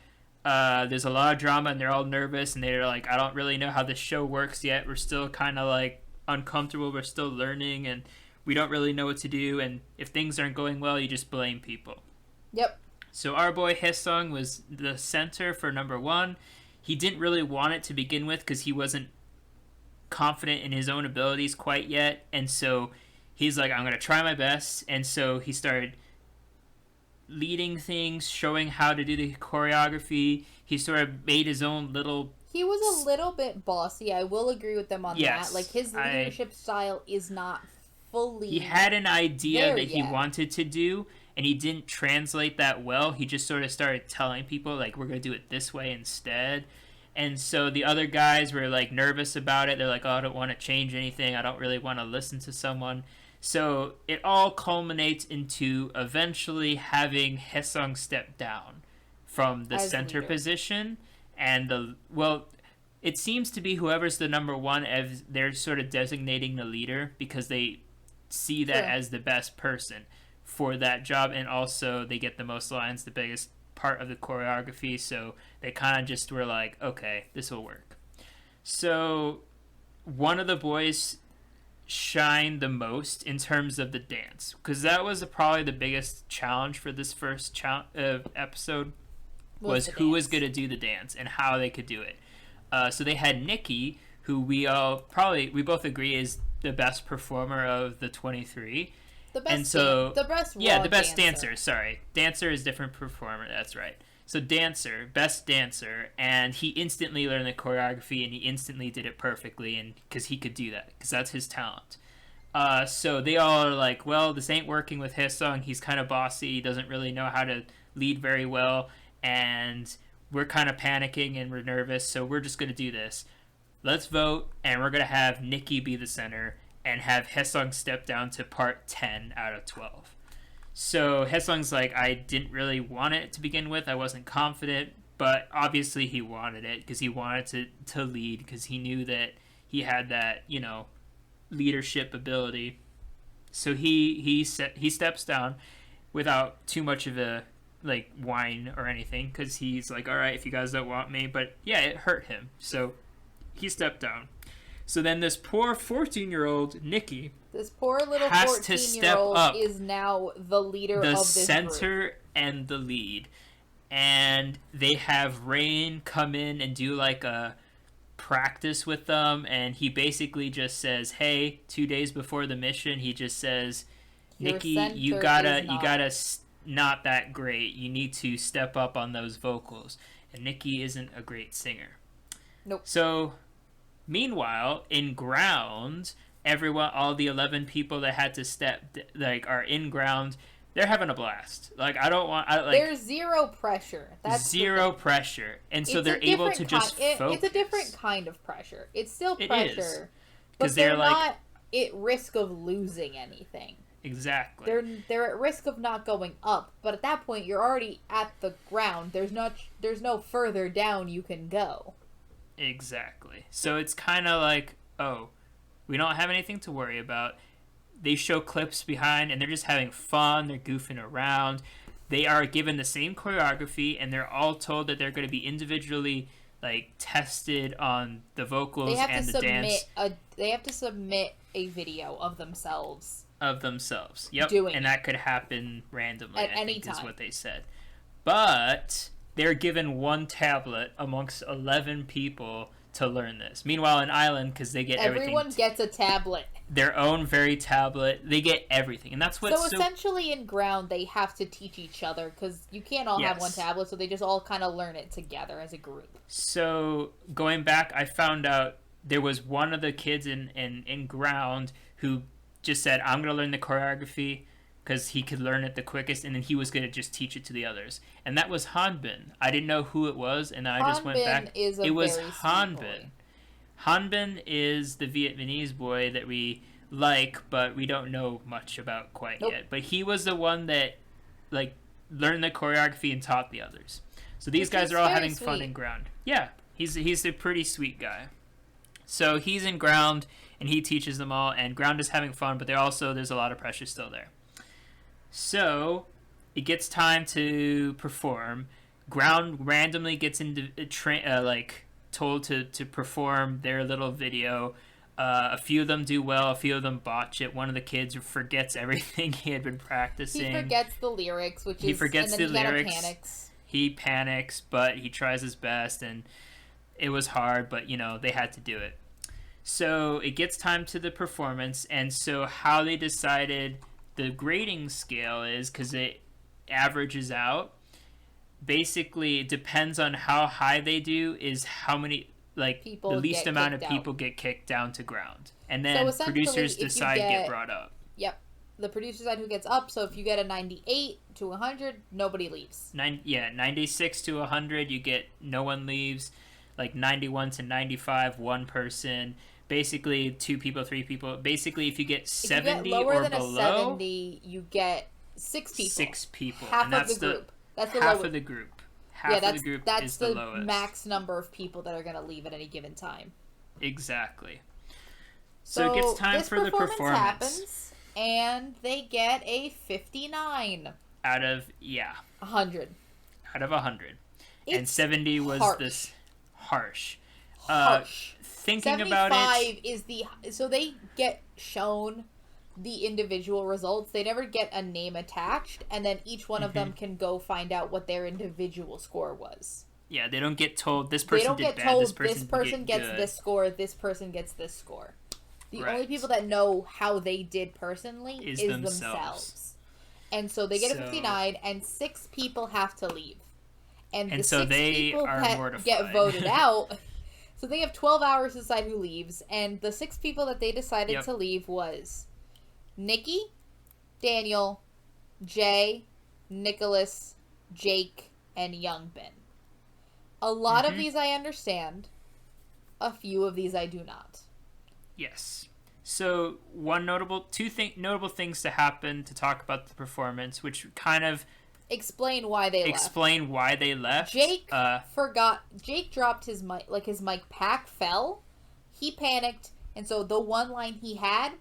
there's a lot of drama and they're all nervous and they're like, I don't really know how this show works yet. We're still kind of like uncomfortable. We're still learning and we don't really know what to do. And if things aren't going well, you just blame people. Yep. So our boy Haesung was the center for number 1. He didn't really want it to begin with because he wasn't confident in his own abilities quite yet. And so he's like, I'm going to try my best. And so he started leading things, showing how to do the choreography. He sort of made his own little... He was a little bit bossy. I will agree with them on that. Like, his leadership style is not fully... He had an idea that he wanted to do, and he didn't translate that well. He just sort of started telling people, like, we're going to do it this way instead. And so the other guys were, like, nervous about it. They're like, oh, I don't want to change anything. I don't really want to listen to someone. So it all culminates into eventually having Haesung step down from the center position. And it seems to be whoever's the number 1, as they're sort of designating the leader because they see that as the best person for that job. And also they get the most lines, the biggest part of the choreography. So they kind of just were like, okay, this will work. So one of the boys shine the most in terms of the dance, because that was probably the biggest challenge for this first episode was who was going to do the dance and how they could do it. So they had Nikki, who we both agree is the best performer of the 23. The best dancer. Dancer. Sorry, dancer is different performer. That's right. So dancer, best dancer, and he instantly learned the choreography and he instantly did it perfectly, and because he could do that, because that's his talent. So they all are like, well, this ain't working with Haesung. He's kind of bossy. He doesn't really know how to lead very well, and we're kind of panicking and we're nervous. So we're just gonna do this. Let's vote, and we're gonna have Nikki be the center and have Haesung step down to part 10 out of 12. So Haesung's like, I didn't really want it to begin with. I wasn't confident, but obviously he wanted it because he wanted to lead because he knew that he had that, leadership ability. So he steps down without too much of a whine or anything because he's like, all right, if you guys don't want me, but yeah, it hurt him, so he stepped down. So then this poor 14-year-old Nikki, this poor little has to step 14-year-old up, is now the leader of this center group. and the lead, and they have Rain come in and do like a practice with them, and he basically just says, hey, 2 days before the mission, he just says, Nikki, you gotta not that great, you need to step up on those vocals, and Nikki isn't a great singer. Nope. So meanwhile, in ground, everyone, all the 11 people that had to step, are in ground, they're having a blast. There's zero pressure. That's zero pressure, and so they're able to just focus. It's a different kind of pressure. It's still pressure, but they're not at risk of losing anything. Exactly. They're at risk of not going up, but at that point, you're already at the ground. There's no further down you can go. Exactly. So it's kind of like, oh, we don't have anything to worry about. They show clips behind, and they're just having fun. They're goofing around. They are given the same choreography, and they're all told that they're going to be individually tested on the vocals and the dance. They have to submit a video of themselves. Yep. And that could happen randomly. At any time. Is what they said. But they're given one tablet amongst 11 people to learn this. Meanwhile, in Island, because they get everyone gets a tablet. Their own very tablet. They get everything. And that's what's so essentially in ground, they have to teach each other because you can't all have one tablet, so they just all kind of learn it together as a group. So going back, I found out there was one of the kids in ground who just said, I'm going to learn the choreography because he could learn it the quickest, and then he was going to just teach it to the others. And that was Hanbin. I didn't know who it was, and I just went back. It was Hanbin. Hanbin is the Vietnamese boy that we like, but we don't know much about quite yet. But he was the one that learned the choreography and taught the others. So these guys are all having fun in ground. Yeah, he's a pretty sweet guy. So he's in ground, and he teaches them all, and ground is having fun, but there's a lot of pressure still there. So it gets time to perform. Ground randomly gets into told to perform their little video. A few of them do well, a few of them botch it. One of the kids forgets everything he had been practicing. He forgets the lyrics, He panics, but he tries his best, and it was hard, but they had to do it. So it gets time to the performance, and so how they decided the grading scale is, because it averages out, basically it depends on how high they do, is how many the least amount of people get kicked down to ground, and then producers decide get brought up. Yep, the producers decide who gets up. So if you get a 98 to 100, nobody leaves. 96 to 100, you get no one leaves. 91 to 95, one person. Basically 2 people, 3 people. Basically, if you get 70 or below, lower than a 70, you get 6 people. 6 people. Half of the group. That's the half lowest. of the group. Half of the group is the lowest. That's the max number of people that are going to leave at any given time. Exactly. So it gets time for the performance. Happens, and they get a 59 out of 100. Out of 100, and 70 was this harsh. Thinking about it, 75 is so they get shown the individual results. They never get a name attached, and then each one of them can go find out what their individual score was. Yeah, they don't get told this person did bad. This person gets good. this score. This person gets this score. The only people that know how they did personally is themselves. And so they get a 59, and 6 people have to leave. And the so six they people are that mortified. get voted out. So they have 12 hours to decide who leaves. And the 6 people that they decided to leave was Nikki, Daniel, Jay, Nicholas, Jake, and Youngbin. A lot of these I understand. A few of these I do not. Yes. So notable things to happen to talk about the performance, which kind of explain why they left. Jake Jake dropped his mic, like his mic pack fell. He panicked, and so the one line he had,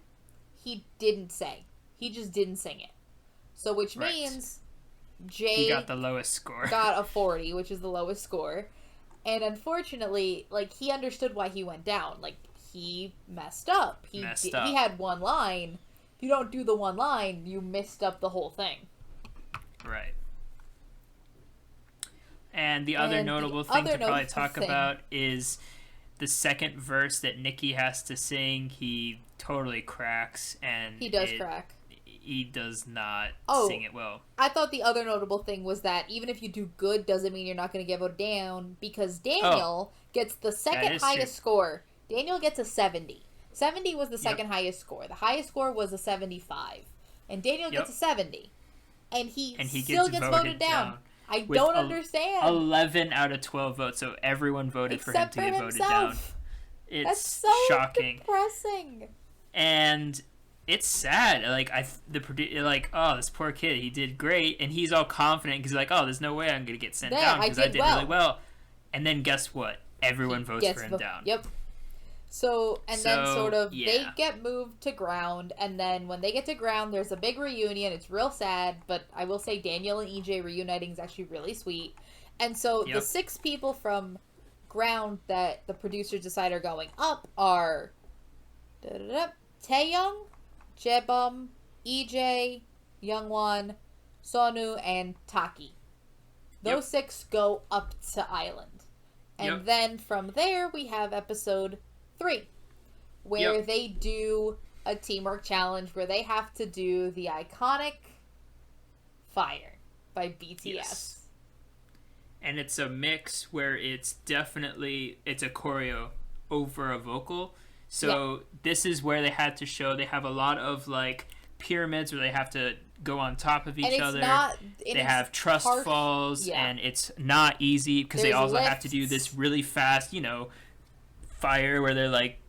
he didn't say. He just didn't sing it. So which means Jay got the lowest score. Got a 40, which is the lowest score. And unfortunately, like, he understood why he went down. Like, he messed up. He had one line. If you don't do the one line, you messed up the whole thing. Right. And the other notable thing to probably talk about is the second verse that Nikki has to sing. He totally cracks, and he does crack. He does not sing it well. I thought the other notable thing was that even if you do good, doesn't mean you're not going to get voted down, because Daniel gets the second highest score. Daniel gets a 70. 70 was the second highest score. The highest score was a 75. And Daniel gets a 70. And he still gets voted down. I don't understand. 11 out of 12 votes, so everyone voted for him to get voted down. It's so shocking. Depressing. And it's sad. Like, this poor kid, he did great, and he's all confident because he's like, oh, there's no way I'm gonna get sent down because I did really well. And then guess what? Everyone votes for him down. Yep. So then sort of they get moved to ground, and then when they get to ground, there's a big reunion. It's real sad, but I will say Daniel and EJ reuniting is actually really sweet. And so the 6 people from ground that the producers decide are going up are Taeyong, Jebum, EJ, Youngwon, Sonu, and Taki. Those 6 go up to Island. And then from there, we have episode 3, where they do a teamwork challenge where they have to do the iconic Fire by BTS. Yes. And it's a mix where it's a choreo over a vocal. So this is where they had to show they have a lot of like pyramids where they have to go on top of each other. They have trust falls, and it's not easy because they also have to do this really fast, fire where they're like,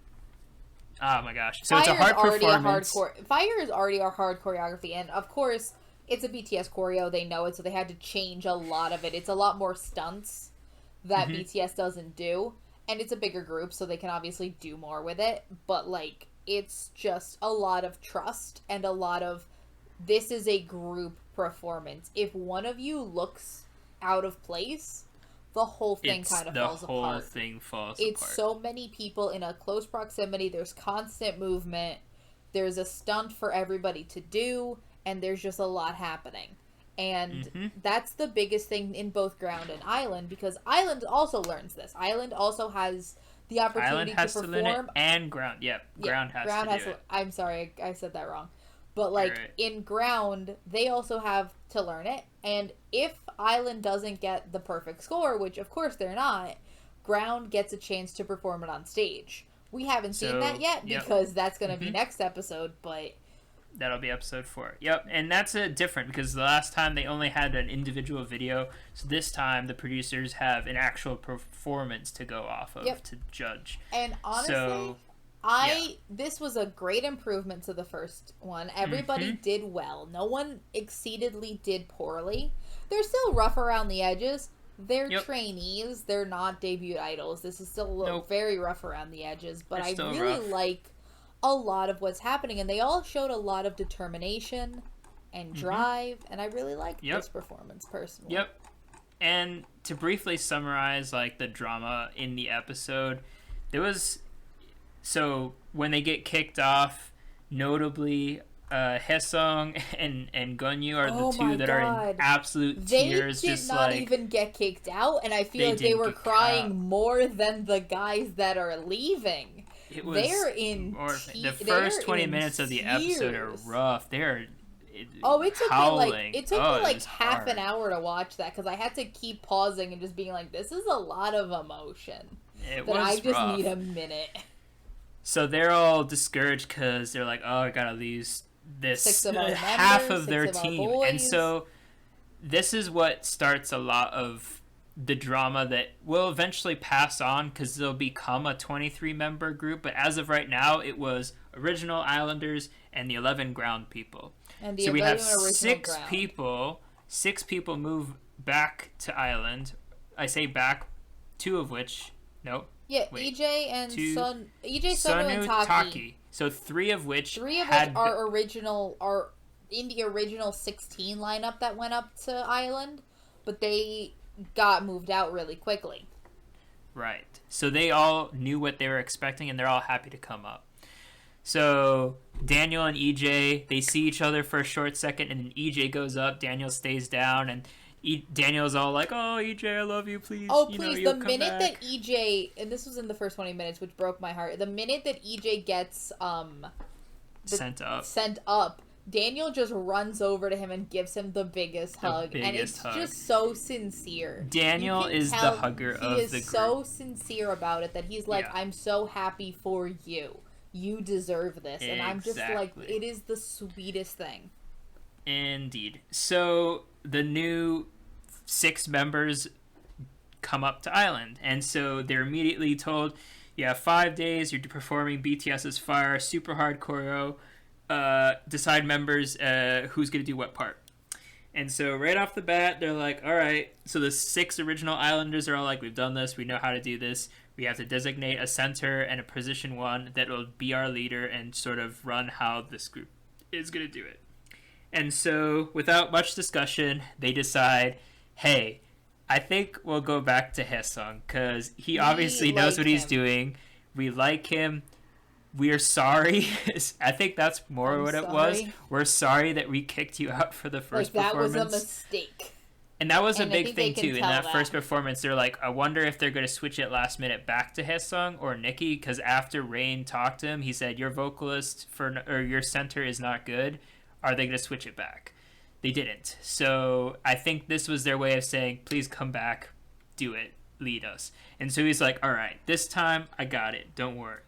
oh my gosh. So it's a hard performance. Fire is already a hard choreography, and of course it's a BTS choreo. They know it, so they had to change a lot of it. It's a lot more stunts that BTS doesn't do, and it's a bigger group, so they can obviously do more with it. But like, it's just a lot of trust and a lot of, this is a group performance. If one of you looks out of place, the whole thing kind of falls apart. The whole thing falls apart. It's so many people in a close proximity. There's constant movement. There's a stunt for everybody to do, and there's just a lot happening. And that's the biggest thing in both Ground and Island, because Island also learns this. Island also has the opportunity to perform. Learn it, and Ground. Ground has to do it. I'm sorry, I said that wrong. But like in Ground, they also have to learn it. And if Island doesn't get the perfect score, which of course they're not, Ground gets a chance to perform it on stage. We haven't seen that yet because that's going to be next episode, but that'll be episode 4. Yep, and that's different because the last time they only had an individual video, so this time the producers have an actual performance to go off of to judge. And honestly, this was a great improvement to the first one. Everybody did well. No one exceedingly did poorly. They're still rough around the edges. They're trainees. They're not debut idols. This is still very rough around the edges, but I really like a lot of what's happening, and they all showed a lot of determination and drive, and I really liked this performance personally. And to briefly summarize like the drama in the episode, there was, so when they get kicked off, notably Haesung and Gunyu are the two that are in absolute tears. They did not even get kicked out, and I feel like they were crying more than the guys that are leaving. They're in the first 20 minutes of the episode are rough. Oh, it took howling. me like was half hard. an hour to watch that because I had to keep pausing and just being like, this is a lot of emotion. It That was I just rough. need a minute. So they're all discouraged because they're like, oh, I gotta lose this 6 of our half members, of their 6 of our team. boys. And so this is what starts a lot of the drama that will eventually pass on because they'll become a 23 member group. But as of right now, it was original Islanders and the 11 ground people. And the So we have original six ground. people. 6 people move back to Island. I say back, 2 of which, no. Yeah, wait, EJ and EJ, Sonu, Sonu, and Taki. So 3 of which Three of had which are in the original 16 lineup that went up to Island, but they got moved out really quickly. Right. So they all knew what they were expecting, and they're all happy to come up. So Daniel and EJ, they see each other for a short second, and then EJ goes up, Daniel stays down, and Daniel's all like, "Oh, EJ, I love you, please." Oh, you please! know, The minute that EJ, and this was in the first 20 minutes, which broke my heart. The minute that EJ gets sent up, Daniel just runs over to him and gives him the biggest hug, and it's just so sincere. Daniel is the hugger of the group. He is so sincere about it that he's like, "I'm so happy for you. You deserve this," and I'm just like, it is the sweetest thing. Indeed. So the new 6 members come up to Island, and so they're immediately told, you have 5 days, you're performing BTS's Fire, super hard choreo, decide members who's going to do what part. And so right off the bat, they're like, all right, so the 6 original Islanders are all like, we've done this, we know how to do this, we have to designate a center and a position 1 that will be our leader and sort of run how this group is going to do it. And so, without much discussion, they decide, hey, I think we'll go back to Haesung, because he obviously knows what he's doing. We like him. We're sorry. I think that's more what it was. We're sorry that we kicked you out for the first performance. That was a mistake. And that was a big thing, too. In that first performance, they're like, I wonder if they're going to switch it last minute back to Haesung or Nikki, because after Rain talked to him, he said, your vocalist or your center is not good. Are they going to switch it back? They didn't. So I think this was their way of saying, please come back, do it, lead us. And so he's like, all right, this time I got it, don't worry.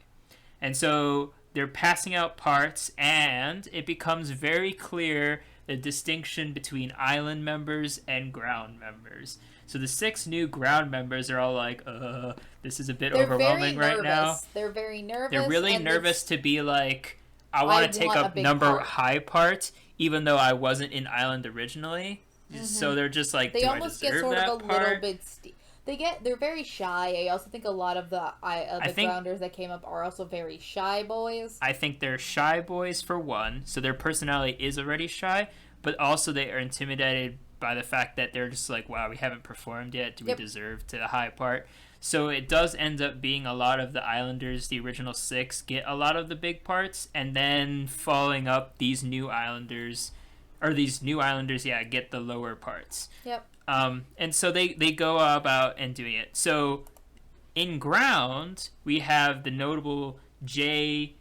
And so they're passing out parts, and it becomes very clear the distinction between Island members and ground members. So the 6 new ground members are all like, this is a bit overwhelming right now. They're very nervous. They're really nervous to be like, I want to take up number high part, even though I wasn't in Island originally. Mm-hmm. So they're just like, they almost get sort of a little bit. They're very shy. I also think a lot of the grounders that came up are also very shy boys. I think they're shy boys for one, so their personality is already shy, but also they are intimidated by the fact that they're just like, wow, we haven't performed yet. Do we deserve to the high part? So it does end up being a lot of the Islanders, the original 6, get a lot of the big parts, and then following up these new Islanders, get the lower parts. Yep. And so they go about and doing it. So in ground, we have the notable Jay,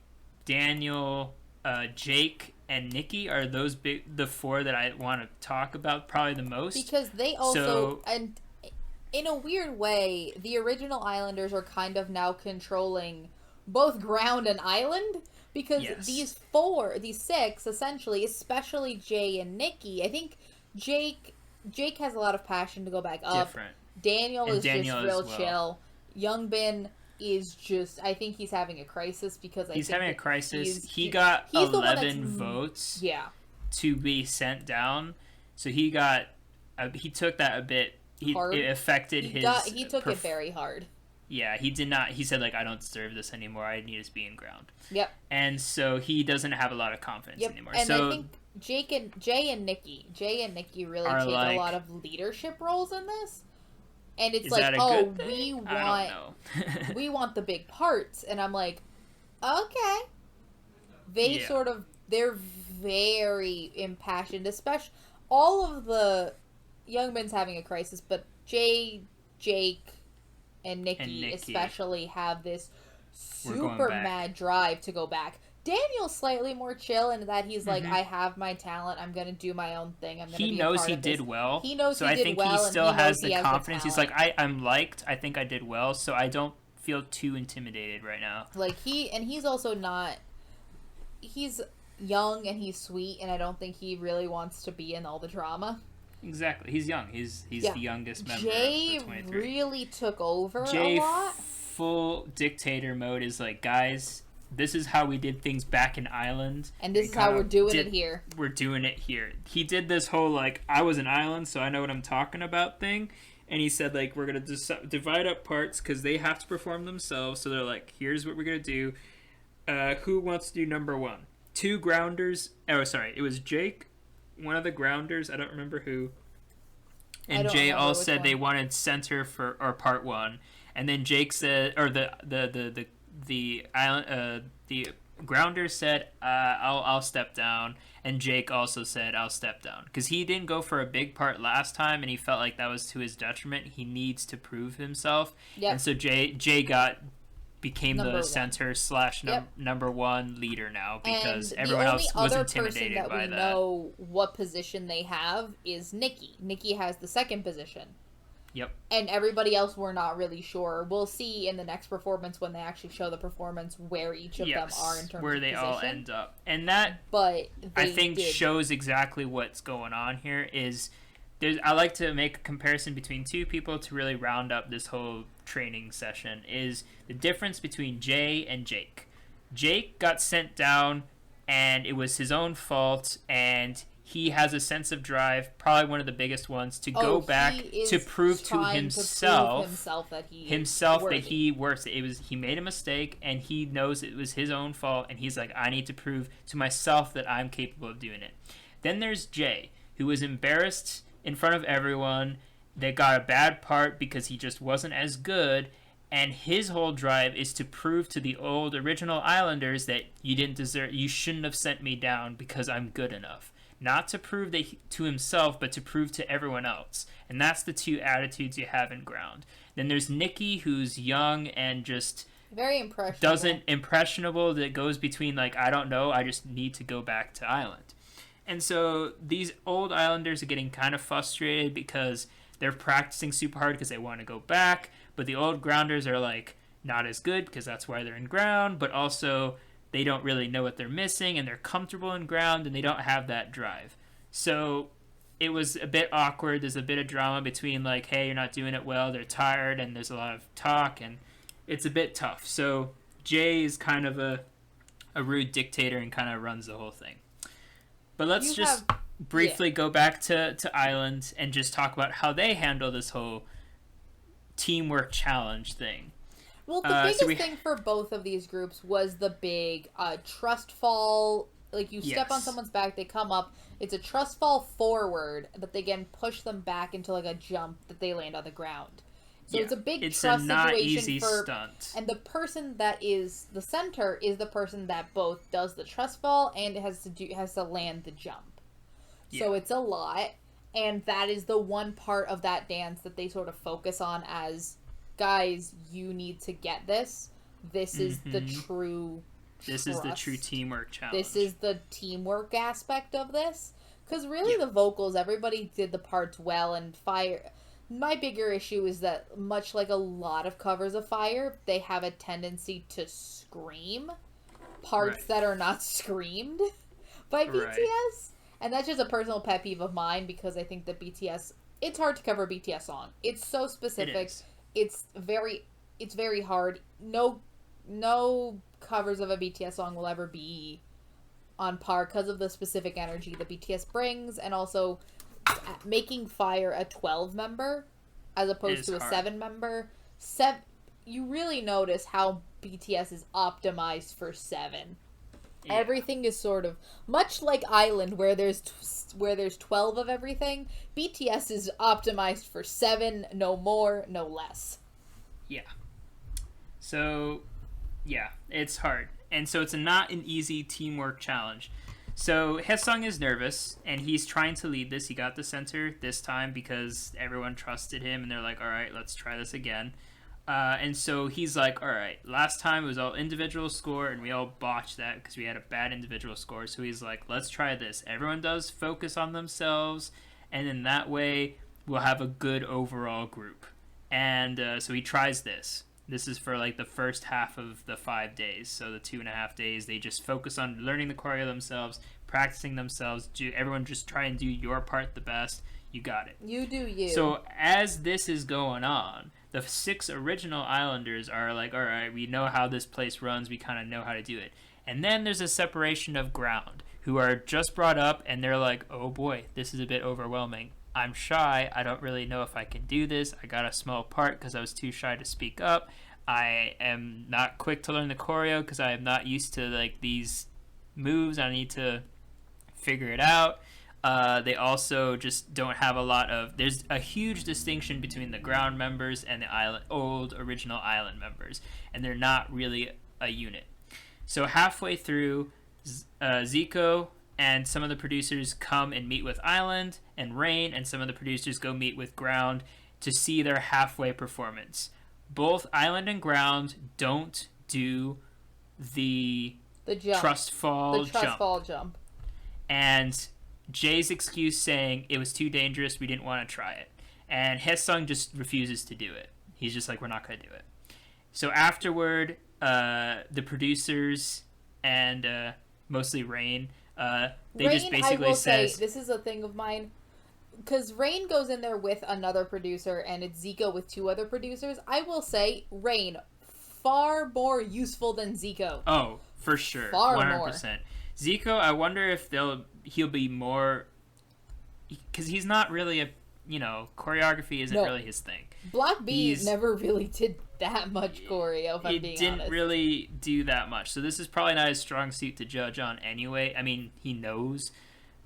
Daniel, Jake, and Nikki are the 4 that I want to talk about probably the most. Because they also, and in a weird way, the original Islanders are kind of now controlling both ground and Island. Because these 6, essentially, especially Jay and Nikki, I think Jake has a lot of passion to go back up. Different. Daniel is just real chill. Youngbin is just, I think he's having a crisis because he's having a crisis. He got 11 votes to be sent down. So he took that a bit. It affected he took it very hard. Yeah, he did not. He said, like, I don't deserve this anymore. I need to be in ground. Yep. And so he doesn't have a lot of confidence anymore. And so I think Jay and Nikki really take a lot of leadership roles in this. And it's like, oh, we want the big parts. And I'm like, okay. They're very impassioned, especially all of the Youngman's having a crisis, but Jay, Jake, and Nikki especially have this super mad drive to go back. Daniel's slightly more chill in that he's like, Mm-hmm. I have my talent. I'm gonna do my own thing. I'm gonna He be knows a part he of this. did well. He knows So he I did think well, he and still he has knows the he has confidence. the He's like, talent. I'm liked. I think I did well. So I don't feel too intimidated right now. Like he's also not. He's young and he's sweet, and I don't think he really wants to be in all the drama. Exactly. He's young. He's Yeah. the youngest member Jay of the 23. really took over Jay a lot. full dictator mode is like, guys, this is how we did things back in Ireland. And this is how we're doing it here. We're doing it here. He did this whole, like, I was in Ireland, so I know what I'm talking about thing. And he said, like, we're going to divide up parts because they have to perform themselves. So they're like, here's what we're going to do. Who wants to do number one? 2 grounders. Oh, sorry. It was Jake, one of the grounders. I don't remember who. And Jay all said they wanted center for or part 1. And then Jake said, or the grounder said, I'll step down. And Jake also said, I'll step down. Because he didn't go for a big part last time, and he felt like that was to his detriment. He needs to prove himself. Yep. And so Jay became Number the one. center / number 1 leader now, because and everyone else was the only other intimidated person by that we that. know what position they have is Nikki. Nikki has the second position. Yep. And everybody else we're not really sure. We'll see in the next performance when they actually show the performance where each of them are in terms where of they position. all end up. And that, but I think, shows exactly what's going on here. I like to make a comparison between 2 people to really round up this whole training session, is the difference between Jay and Jake. Jake got sent down, and it was his own fault, and he has a sense of drive, probably one of the biggest ones, to go back to prove to himself that he works. He made a mistake, and he knows it was his own fault, and he's like, I need to prove to myself that I'm capable of doing it. Then there's Jay, who was embarrassed in front of everyone, that got a bad part because he just wasn't as good, and his whole drive is to prove to the original Islanders that you shouldn't have sent me down because I'm good enough. Not to prove to himself, but to prove to everyone else. And that's the 2 attitudes you have in ground. Then there's Nikki, who's young and just very impressionable, that goes between, like, I don't know, I just need to go back to Island. And so these old Islanders are getting kind of frustrated because they're practicing super hard because they want to go back, but the old grounders are, like, not as good because that's why they're in ground, but also they don't really know what they're missing, and they're comfortable in ground, and they don't have that drive. So it was a bit awkward. There's a bit of drama between, like, hey, you're not doing it well, they're tired, and there's a lot of talk, and it's a bit tough. So Jay is kind of a rude dictator and kind of runs the whole thing. But let's briefly go back to Island and just talk about how they handle this whole teamwork challenge thing. Well, the biggest thing for both of these groups was the big trust fall. Like, you step on someone's back, they come up. It's a trust fall forward, but they again push them back into, like, a jump that they land on the ground. So it's a big trust situation stunt. And the person that is the center is the person that both does the trust fall and has to land the jump. So it's a lot, and that is the one part of that dance that they sort of focus on as, guys, you need to get this. This is the true This is the true teamwork challenge. This is the teamwork aspect of this. Because really the vocals, everybody did the parts well, and Fire... My bigger issue is that, much like a lot of covers of Fire, they have a tendency to scream parts that are not screamed by BTS. And that's just a personal pet peeve of mine, because I think that BTS... It's hard to cover a BTS song. It's so specific. It's very hard. No covers of a BTS song will ever be on par because of the specific energy that BTS brings, and also making Fire a 12 member as opposed to a 7 member. You really notice how BTS is optimized for 7. Yeah. Everything is sort of much like Island, where there's 12 of everything. BTS is optimized for 7, no more, no less. Yeah. So, yeah, it's hard. And so it's not an easy teamwork challenge. So Haesung is nervous, and he's trying to lead this. He got the center this time because everyone trusted him, and they're like, all right, let's try this again. And so he's like, all right, last time it was all individual score, and we all botched that because we had a bad individual score. So he's like, let's try this. Everyone does focus on themselves, and in that way, we'll have a good overall group. And so he tries this. This is for like the first half of the 5 days. So the 2.5 days, they just focus on learning the choreo themselves, practicing themselves. Everyone just try and do your part the best. You got it. You do you. So as this is going on, the 6 original Islanders are like, all right, we know how this place runs. We kind of know how to do it. And then there's a separation of ground who are just brought up, and they're like, oh boy, this is a bit overwhelming. I'm shy. I don't really know if I can do this. I got a small part because I was too shy to speak up. I am not quick to learn the choreo because I am not used to like these moves. I need to figure it out. They also just don't have a lot of... There's a huge distinction between the ground members and the old original island members, and they're not really a unit. So halfway through, Zico and some of the producers come and meet with Island, and Rain and some of the producers go meet with Ground to see their halfway performance. Both Island and Ground don't do the jump. trust fall jump. And Jay's excuse saying it was too dangerous, we didn't want to try it. And Haesung just refuses to do it. He's just like, we're not going to do it. So afterward, the producers and mostly Rain, they just basically say, this is a thing of mine, because Rain goes in there with another producer and it's Zico with 2 other producers. I will say Rain far more useful than Zico. Oh, for sure. Far 100%. more. Zico, I wonder if he'll be more, because he's not really a, choreography isn't really his thing. Block B never really did that much choreo, if I'm being honest. He didn't really do that much. So this is probably not his strong suit to judge on anyway. I mean, he knows,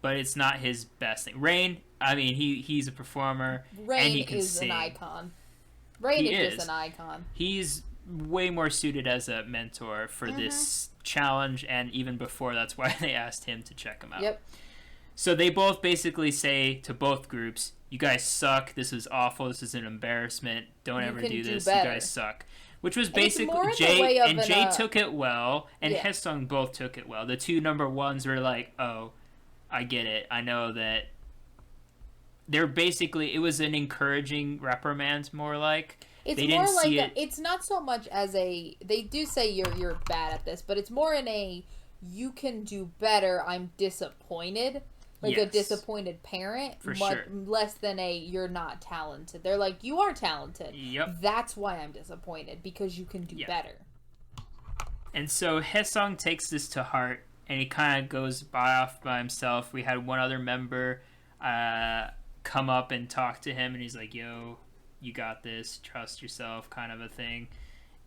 but it's not his best thing. Rain, I mean, he's a performer. Rain and he can is sing. An icon. Rain is just an icon. He's way more suited as a mentor for this challenge, and even before, that's why they asked him to check him out. Yep. So they both basically say to both groups, you guys suck, this is awful, this is an embarrassment, don't ever do this, you guys suck. Which was basically Jay took it well, and Haesung both took it well. The 2 number ones were like, oh, I get it, I know that. They're basically, it was an encouraging reprimand, more like. It's more like it's not so much as a, they do say you're bad at this, but it's more in a, you can do better, I'm disappointed. Like a disappointed parent, less than a you're not talented. They're like, you are talented. Yep. That's why I'm disappointed, because you can do better. And so Haesung takes this to heart, and he kind of goes off by himself. We had one other member come up and talk to him, and he's like, yo, you got this, trust yourself, kind of a thing.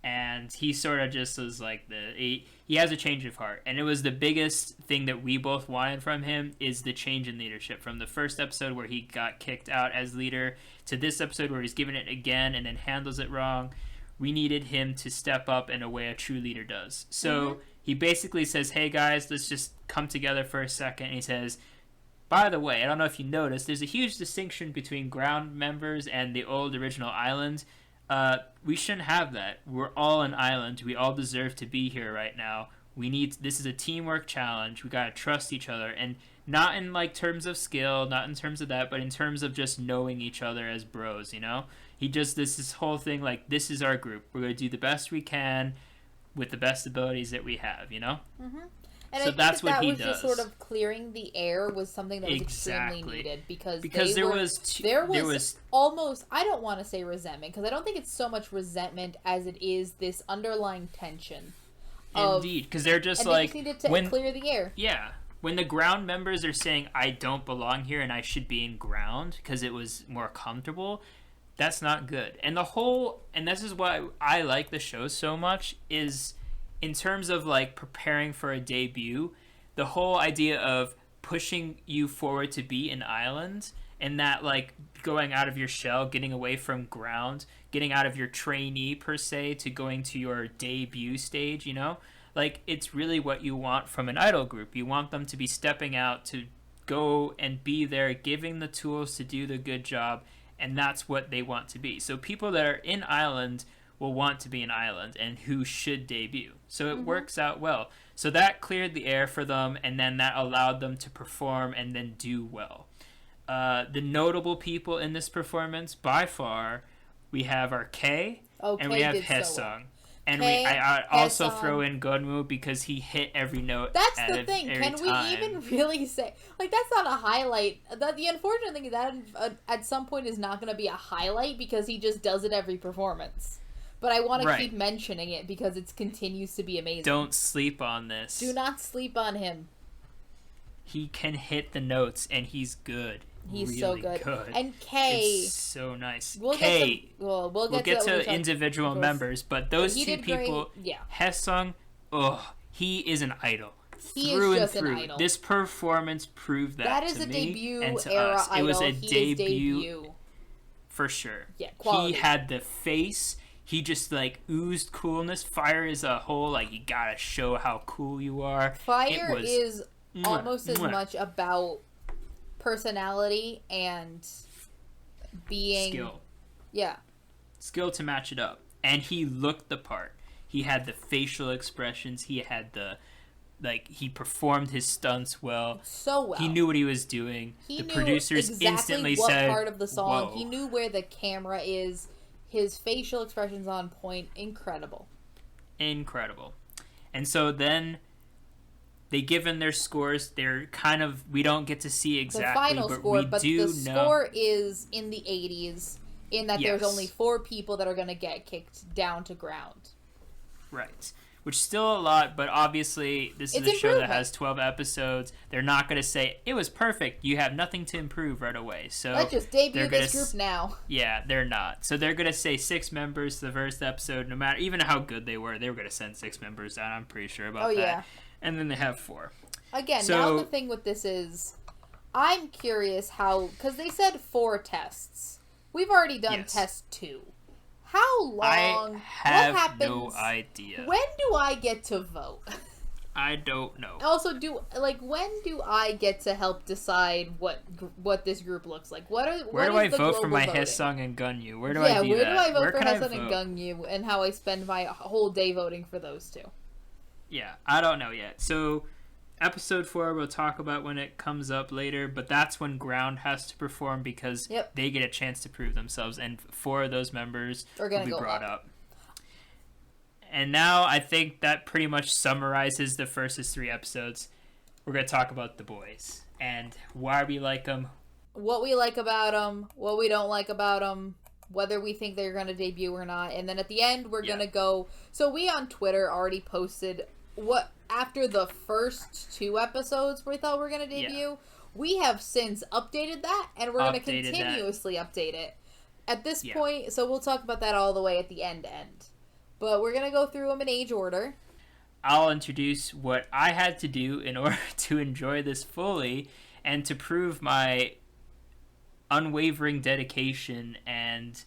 And he sort of just was like, he has a change of heart. And it was the biggest thing that we both wanted from him, is the change in leadership. From the first episode where he got kicked out as leader to this episode where he's given it again and then handles it wrong. We needed him to step up in a way a true leader does. So he basically says, hey guys, let's just come together for a second. And he says, by the way, I don't know if you noticed, there's a huge distinction between ground members and the old original island. We shouldn't have that. We're all an island. We all deserve to be here right now. This is a teamwork challenge. We gotta trust each other, and not in like terms of skill, not in terms of that, but in terms of just knowing each other as bros. This whole thing, like, this is our group. We're gonna do the best we can with the best abilities that we have. And so I think that's what he was does. Just sort of clearing the air was something that was extremely needed, because there was almost, I don't want to say resentment, because I don't think it's so much resentment as it is this underlying tension. Indeed, because they're just they just needed to clear the air. Yeah, when the ground members are saying, I don't belong here and I should be in ground because it was more comfortable, that's not good. And this is why I like the show so much, is in terms of like preparing for a debut, the whole idea of pushing you forward to be an island, and that like going out of your shell, getting away from ground, getting out of your trainee per se to going to your debut stage, like it's really what you want from an idol group. You want them to be stepping out to go and be there, giving the tools to do the good job, and that's what they want to be. So people that are in island will want to be an island and who should debut. So it works out well. So that cleared the air for them, and then that allowed them to perform and then do well. The notable people in this performance, by far, we have our K, and we have Haesung. So well. And I also throw in Gunwoo because he hit every note. That's the thing. Can we even really say, like, that's not a highlight? The unfortunate thing is that at some point is not going to be a highlight because he just does it every performance. But I want to keep mentioning it because it continues to be amazing. Don't sleep on this. Do not sleep on him. He can hit the notes, and he's good. He's really so good. And K, it's so nice. We'll get to individual members, but those two people, Haesung, he is an idol. He is just an idol. This performance proved that is to a me debut and to era us. idol. It was a debut for sure. Yeah, quality. He had the face. He just like oozed coolness. Fire is a whole like you gotta show how cool you are. Fire is almost as much about personality and being skill to match it up, and he looked the part. He had the facial expressions, he had the he performed his stunts so well. He knew what he was doing. The producers exactly instantly what said part of the song. Whoa. He knew where the camera is. His facial expressions on point. Incredible. And so then they give in their scores. They're kind of, we don't get to see exactly the final but score, we but do the know. score is in the 80s in that there's only 4 people that are going to get kicked down to ground. Right. Which is still a lot, but obviously this is a show that has 12 episodes. They're not going to say, it was perfect, you have nothing to improve right away. So let's just debut this group now. Yeah, they're not. So they're going to say 6 members to the first episode, no matter, even how good they were going to send 6 members down, I'm pretty sure about that. Yeah. And then they have 4. Again, now the thing with this is, I'm curious how, because they said 4 tests. We've already done test 2. How long? I have what happens? No idea. When do I get to vote? I don't know. Also, when do I get to help decide what this group looks like? Where do I vote for my Haesung and Gunyu? Where do I do that? Where do I vote for Haesung and Gunyu, and how I spend my whole day voting for those two? Yeah, I don't know yet. So, episode 4 we'll talk about when it comes up later, but that's when Ground has to perform because they get a chance to prove themselves, and 4 of those members will be brought up. And now I think that pretty much summarizes the first 3 episodes. We're going to talk about the boys and why we like them. What we like about them, what we don't like about them, whether we think they're going to debut or not. And then at the end, we're going to go... So we on Twitter already posted... after the first 2 episodes we thought were going to debut, we have since updated that, and we're going to continuously update it. At this point, so we'll talk about that all the way at the end. But we're going to go through them in age order. I'll introduce what I had to do in order to enjoy this fully and to prove my unwavering dedication and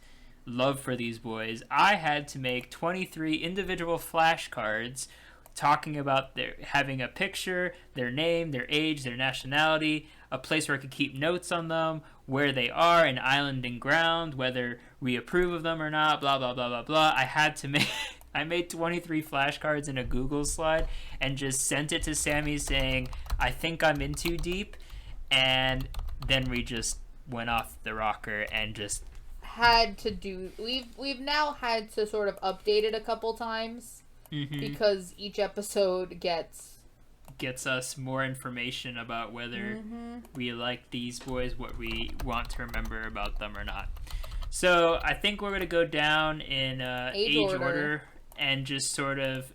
love for these boys. I had to make 23 individual flashcards talking about having a picture, their name, their age, their nationality, a place where I could keep notes on them, where they are, an island and ground, whether we approve of them or not, blah, blah, blah, blah, blah. I made 23 flashcards in a Google slide and just sent it to Sammy saying, I think I'm in too deep. And then we just went off the rocker and just had to do... We've now had to sort of update it a couple times. Mm-hmm. Because each episode gets us more information about whether we like these boys, what we want to remember about them or not. So I think we're going to go down in age order and just sort of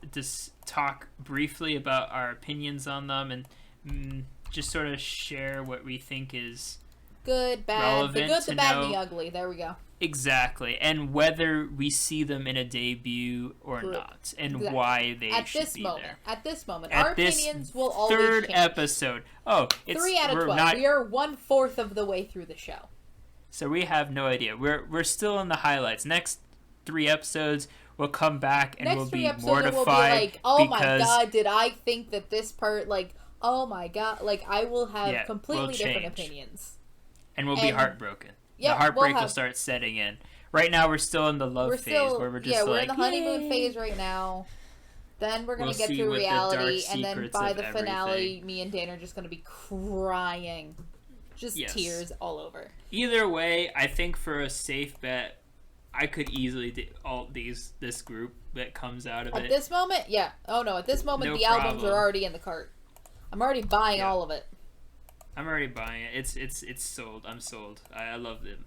talk briefly about our opinions on them and just sort of share what we think is good, bad, the good, the bad, and the ugly. There we go. Exactly, and whether we see them in a debut or not, and why they should be there. At this moment, our opinions will always change. 3rd episode. Oh, it's 3 out of 12. We are 1/4 of the way through the show, so we have no idea. We're still in the highlights. Next 3 episodes, we'll come back and we'll be mortified. We'll be like, oh my god, did I think that this part? Like, oh my god, like I will have completely different opinions, and we'll be heartbroken. The heartbreak will start setting in. right now we're still in the love We're phase still, where we're just yeah, like, we're in the honeymoon yay! phase right now. Then we're gonna We'll get see to what the dark reality, and then secrets by of the finale, everything. me and Dan are just gonna be crying, just Yes. tears all over. Either way, I think for a safe bet, I could easily do all this group that comes out of At it. this moment, yeah. Oh no, at this moment No the albums problem. are already in the cart. I'm already buying Yeah. all of it. I'm already buying it. It's sold. I'm sold. I love them.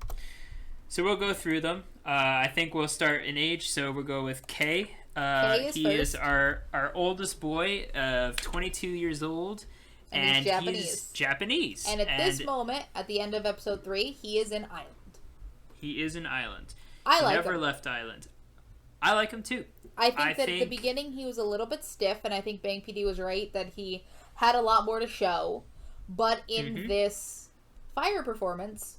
So we'll go through them. I think we'll start in age. So we'll go with K. K is He first. is our oldest boy of 22 years old, And he's Japanese. And at this moment, at the end of episode 3, he is in Ireland. He is in Ireland. I He like never him. left Ireland. I like him too. I think that at the beginning he was a little bit stiff, and I think Bang PD was right that he had a lot more to show. But in this Fire performance,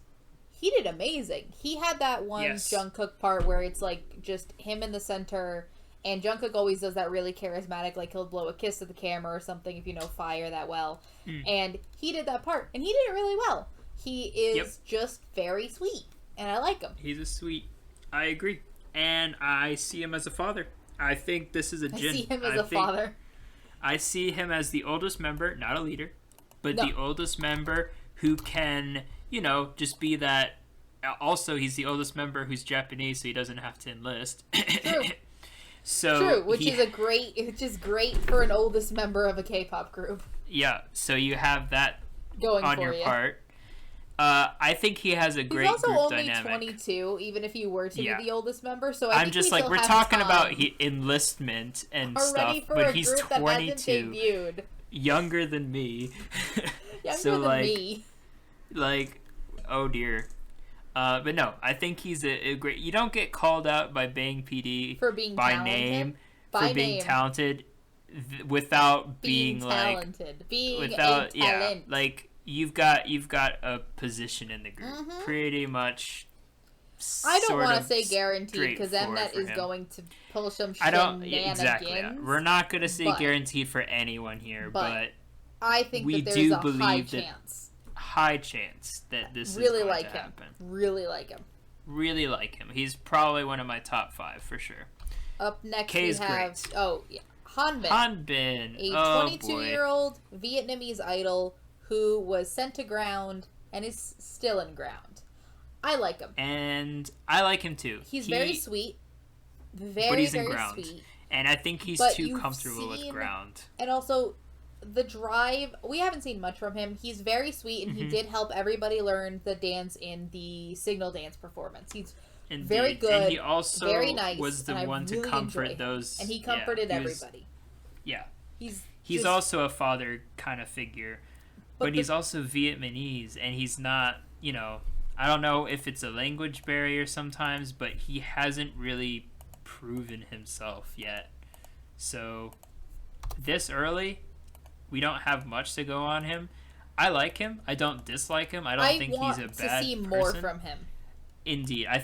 he did amazing. He had that one Jungkook part where it's like just him in the center, and Jungkook always does that really charismatic, like he'll blow a kiss at the camera or something if you know Fire that well. And he did that part, and he did it really well. He is just very sweet, and I like him. He's a sweet. I agree. And I see him as a father. I think this is a I see him as a father. I see him as the oldest member, not a leader, but the oldest member who can, just be that. Also, he's the oldest member who's Japanese, so he doesn't have to enlist. True. So which is great for an oldest member of a K-pop group. Yeah, so you have that going on for your you. part. I think he has a great He's also group only dynamic. 22, even if he were to be the oldest member. So I I'm think just we like still we're have talking time about enlistment and already stuff, for but a he's group that hasn't 22, debuted. younger than me. Younger so than like, me. like, oh dear. But no, I think he's a great. You don't get called out by Bang PD For being by talented. name By for being name. talented without being talented, being without a talent. like you've got a position in the group, pretty much. I don't want to say guaranteed because Mnet is going to pull some shenanigans. Exactly. We're not going to say guaranteed for anyone here, but I think we that do there's a believe high chance that this really is going like to happen. Really like him. Really like him. He's probably one of my top 5 for sure. Up next K's we have great. Hanbin. Hanbin, a 22-year-old Vietnamese idol who was sent to ground and is still in ground. I like him. And I like him too. He's very sweet. But he's in very ground. Sweet. And I think he's too comfortable with ground. And also, the drive, we haven't seen much from him. He's very sweet, and he did help everybody learn the dance in the Signal Dance performance. He's very good, and he also very nice, was the one really to comfort those. And he comforted everybody. Yeah. He's just, also a father kind of figure. But he's also Vietnamese, and he's not, I don't know if it's a language barrier sometimes, but he hasn't really proven himself yet. So, this early, we don't have much to go on him. I like him. I don't dislike him. I don't think he's a bad person. I want to see more from him. Indeed. I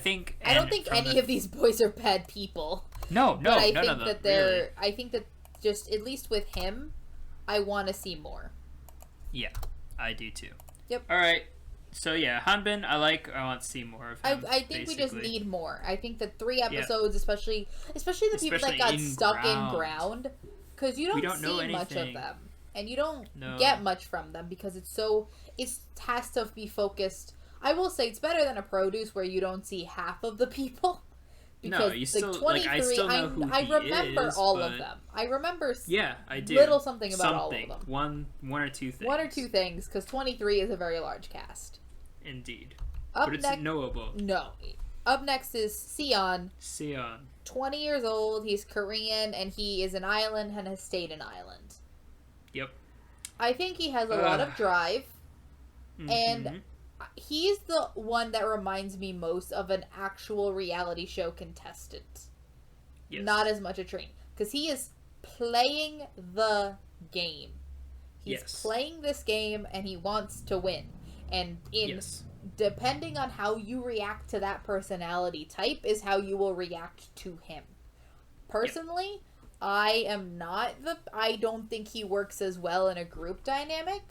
don't think any of these boys are bad people. No, but I none think of them. That they're. Really. I think that just, at least with him, I want to see more. Yeah, I do too. Yep. All right. So yeah, Hanbin, I want to see more of him. I think we just need more. I think that 3 episodes, especially the people that got stuck in ground, because you don't see much of them, and you don't get much from them because it has to be focused. I will say it's better than a produce where you don't see half of the people. Because you still 23, I still know who I remember is, all of them. I remember I do. Little something about all of them. One or two things. 1 or 2 things, because 23 is a very large cast. Indeed. But it's knowable. No. Up next is Seon. 20 years old, he's Korean, and he is an island and has stayed an island. Yep. I think he has a lot of drive, and he's the one that reminds me most of an actual reality show contestant. Yes. Not as much a train. Because he is playing the game. He's playing this game, and he wants to win. And depending on how you react to that personality type is how you will react to him. Personally, I don't think he works as well in a group dynamic.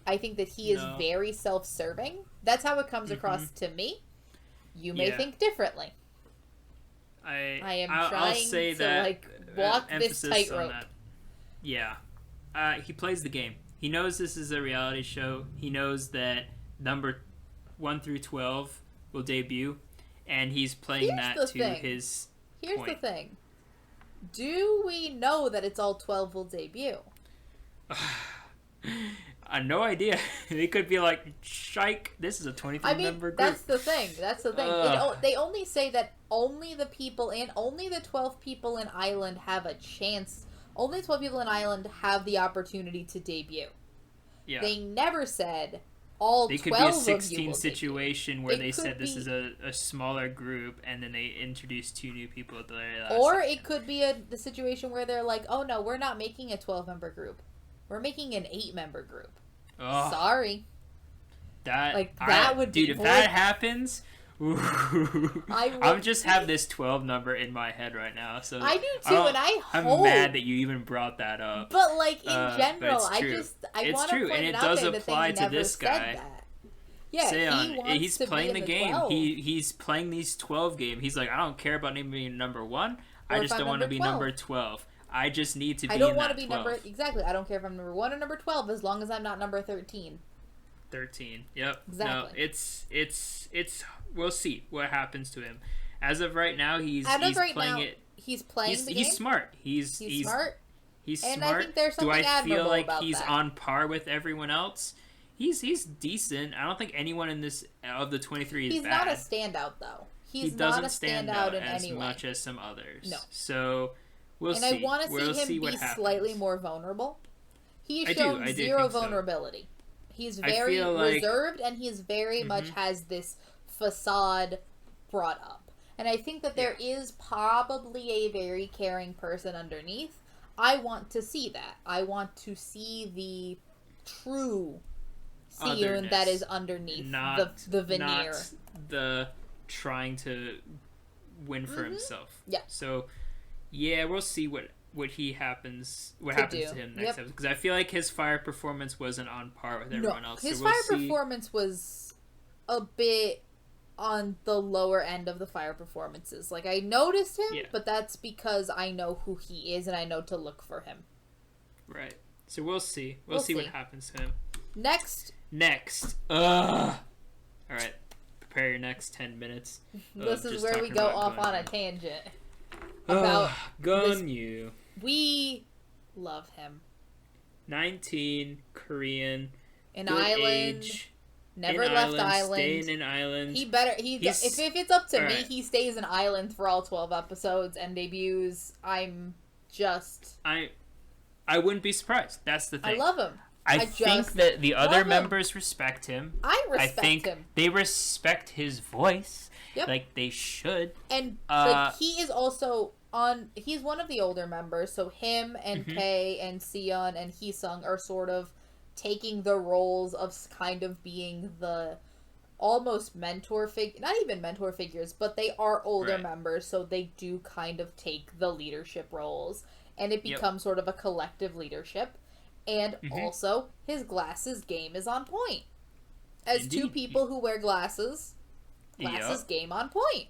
I think that he is very self-serving. That's how it comes across to me. You may think differently. I am I'll trying say to that, like walk this emphasis on tightrope. that. Yeah. He plays the game. He knows this is a reality show. He knows that number 1 through 12 will debut, and he's playing Here's that the to thing. his Here's point. the thing. Do we know that it's all 12 will debut? No idea. They could be like, "Shike, this is a 23-member group." That's the thing. That's the thing. They only say that only the 12 people in Ireland have a chance. Only 12 people in Ireland have the opportunity to debut. Yeah. They never said all They 12 could be a of you 16 will situation where It they could said this be- is a smaller group, and then they introduced 2 new people at the very last Or second. it could be the situation where they're like, oh no, we're not making a 12-member group. We're making an 8-member group. Oh, Sorry. that would be dude. If more- that happens, ooh, I I'm would just be- have this 12 number in my head right now. So I do too, and I'm hope. mad that you even brought that up. But like in But general, it's true. I It's want to true, point and it it out does there that apply they to never this said guy. that. Yeah, Seon, he wants he's to playing be the in game. 12. He's playing these 12 games. He's like, I don't care about being number 1. I Or just if I'm don't want to number be 12. number 12. I just need to be I don't in want that to be 12. number exactly. I don't care if I'm number 1 or number 12 as long as I'm not number 13. 13. Yep. Exactly. No, it's we'll see what happens to him. As of right now, he's right playing now, it. he's playing the game. He's smart. He's smart. He's And smart. I think there's Do I something feel admirable like about he's that. on par with everyone else? He's decent. I don't think anyone in this of the 23 is He's bad. not a standout though. He He's doesn't not a stand standout out in as any way. much as some others. No. So we'll And see. I want to We'll see see him what be happens. slightly more vulnerable. He's I do shown zero think so. vulnerability. He's I very feel like- reserved, and he's very much has this facade brought up. And I think that there is probably a very caring person underneath. I want to see that. I want to see the true Seon Otherness. that is underneath Not the veneer. Not the trying to win for himself. Yeah. So yeah, we'll see what he happens To happens do. to him next Yep. episode, because I feel like his fire performance wasn't on par with everyone else. His so we'll fire see. performance was a bit on the lower end of the fire performances. Like, I noticed him, Yeah. but that's because I know who he is and I know to look for him. Right. So we'll see. We'll see what see. happens to him. Next, Ugh. All right. Prepare your next 10 minutes. this is just where we talking go about off on a Gunyu. tangent. Ugh, About Gunyu. We love him. 19, Korean, An good island, age, never in left island, island. staying in island. If He's- it's up to me, alright. he stays in island for all 12 episodes and debuts. I'm just... I wouldn't be surprised. That's the I thing. love him. I I think just that the other love him. members respect him. I respect I think him. they respect his voice. Yep. Like they should. And Uh, he is also he's one of the older members, so him and Mhm. Kay and Seon and Heesung are sort of taking the roles of kind of being the almost mentor figure, not even mentor figures, but they are older Right. members, so they do kind of take the leadership roles, and it Yep. becomes sort of a collective leadership. And Mhm. also, his glasses game is on point. As two Indeed. people who wear glasses game on point.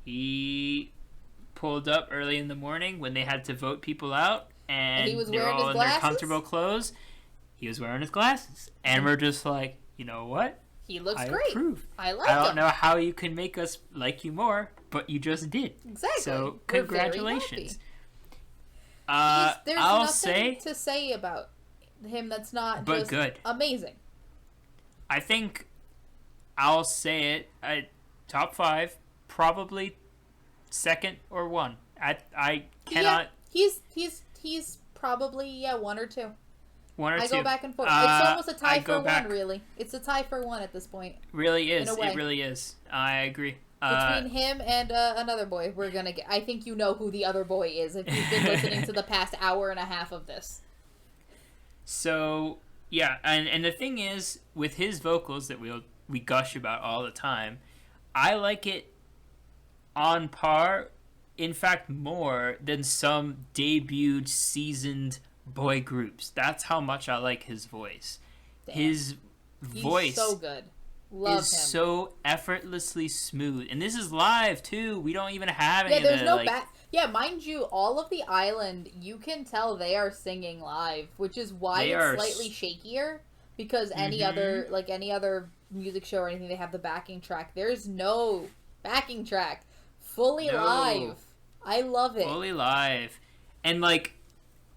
He pulled up early in the morning when they had to vote people out, and he was they were wearing all his in their glasses? comfortable clothes. He was wearing his glasses, and we're just like, you know what? He looks I great. approve. I like I don't him. know how you can make us like you more, but you just did. Exactly. So We're very congratulations. There's I'll nothing say, to say about him that's not but just good. amazing. I think I'll say it. Top 5, probably second or 1. I cannot. Yeah, he's probably 1 or 2. 1 or 2. I go back and forth. It's almost a I tie go for back. 1, really. It's a tie for 1 at this point. Really is. in a way. It really is. I agree. Between him and another boy, we're gonna get. I think you know who the other boy is if you've been listening to the past hour and a half of this. So yeah, and the thing is, with his vocals that we gush about all the time, I like it on par, in fact more than some debuted seasoned boy groups. That's how much I like his voice. Damn. His He's voice so good. Love is him. so effortlessly smooth. And this is live, too. We don't even have any Yeah, of there's the, no like... back. Yeah, mind you, all of the island, you can tell they are singing live, which is why They it's are slightly shakier. Because any other music show or anything, they have the backing track. There's no backing track. Fully No. live. I love it. Fully live. And, like,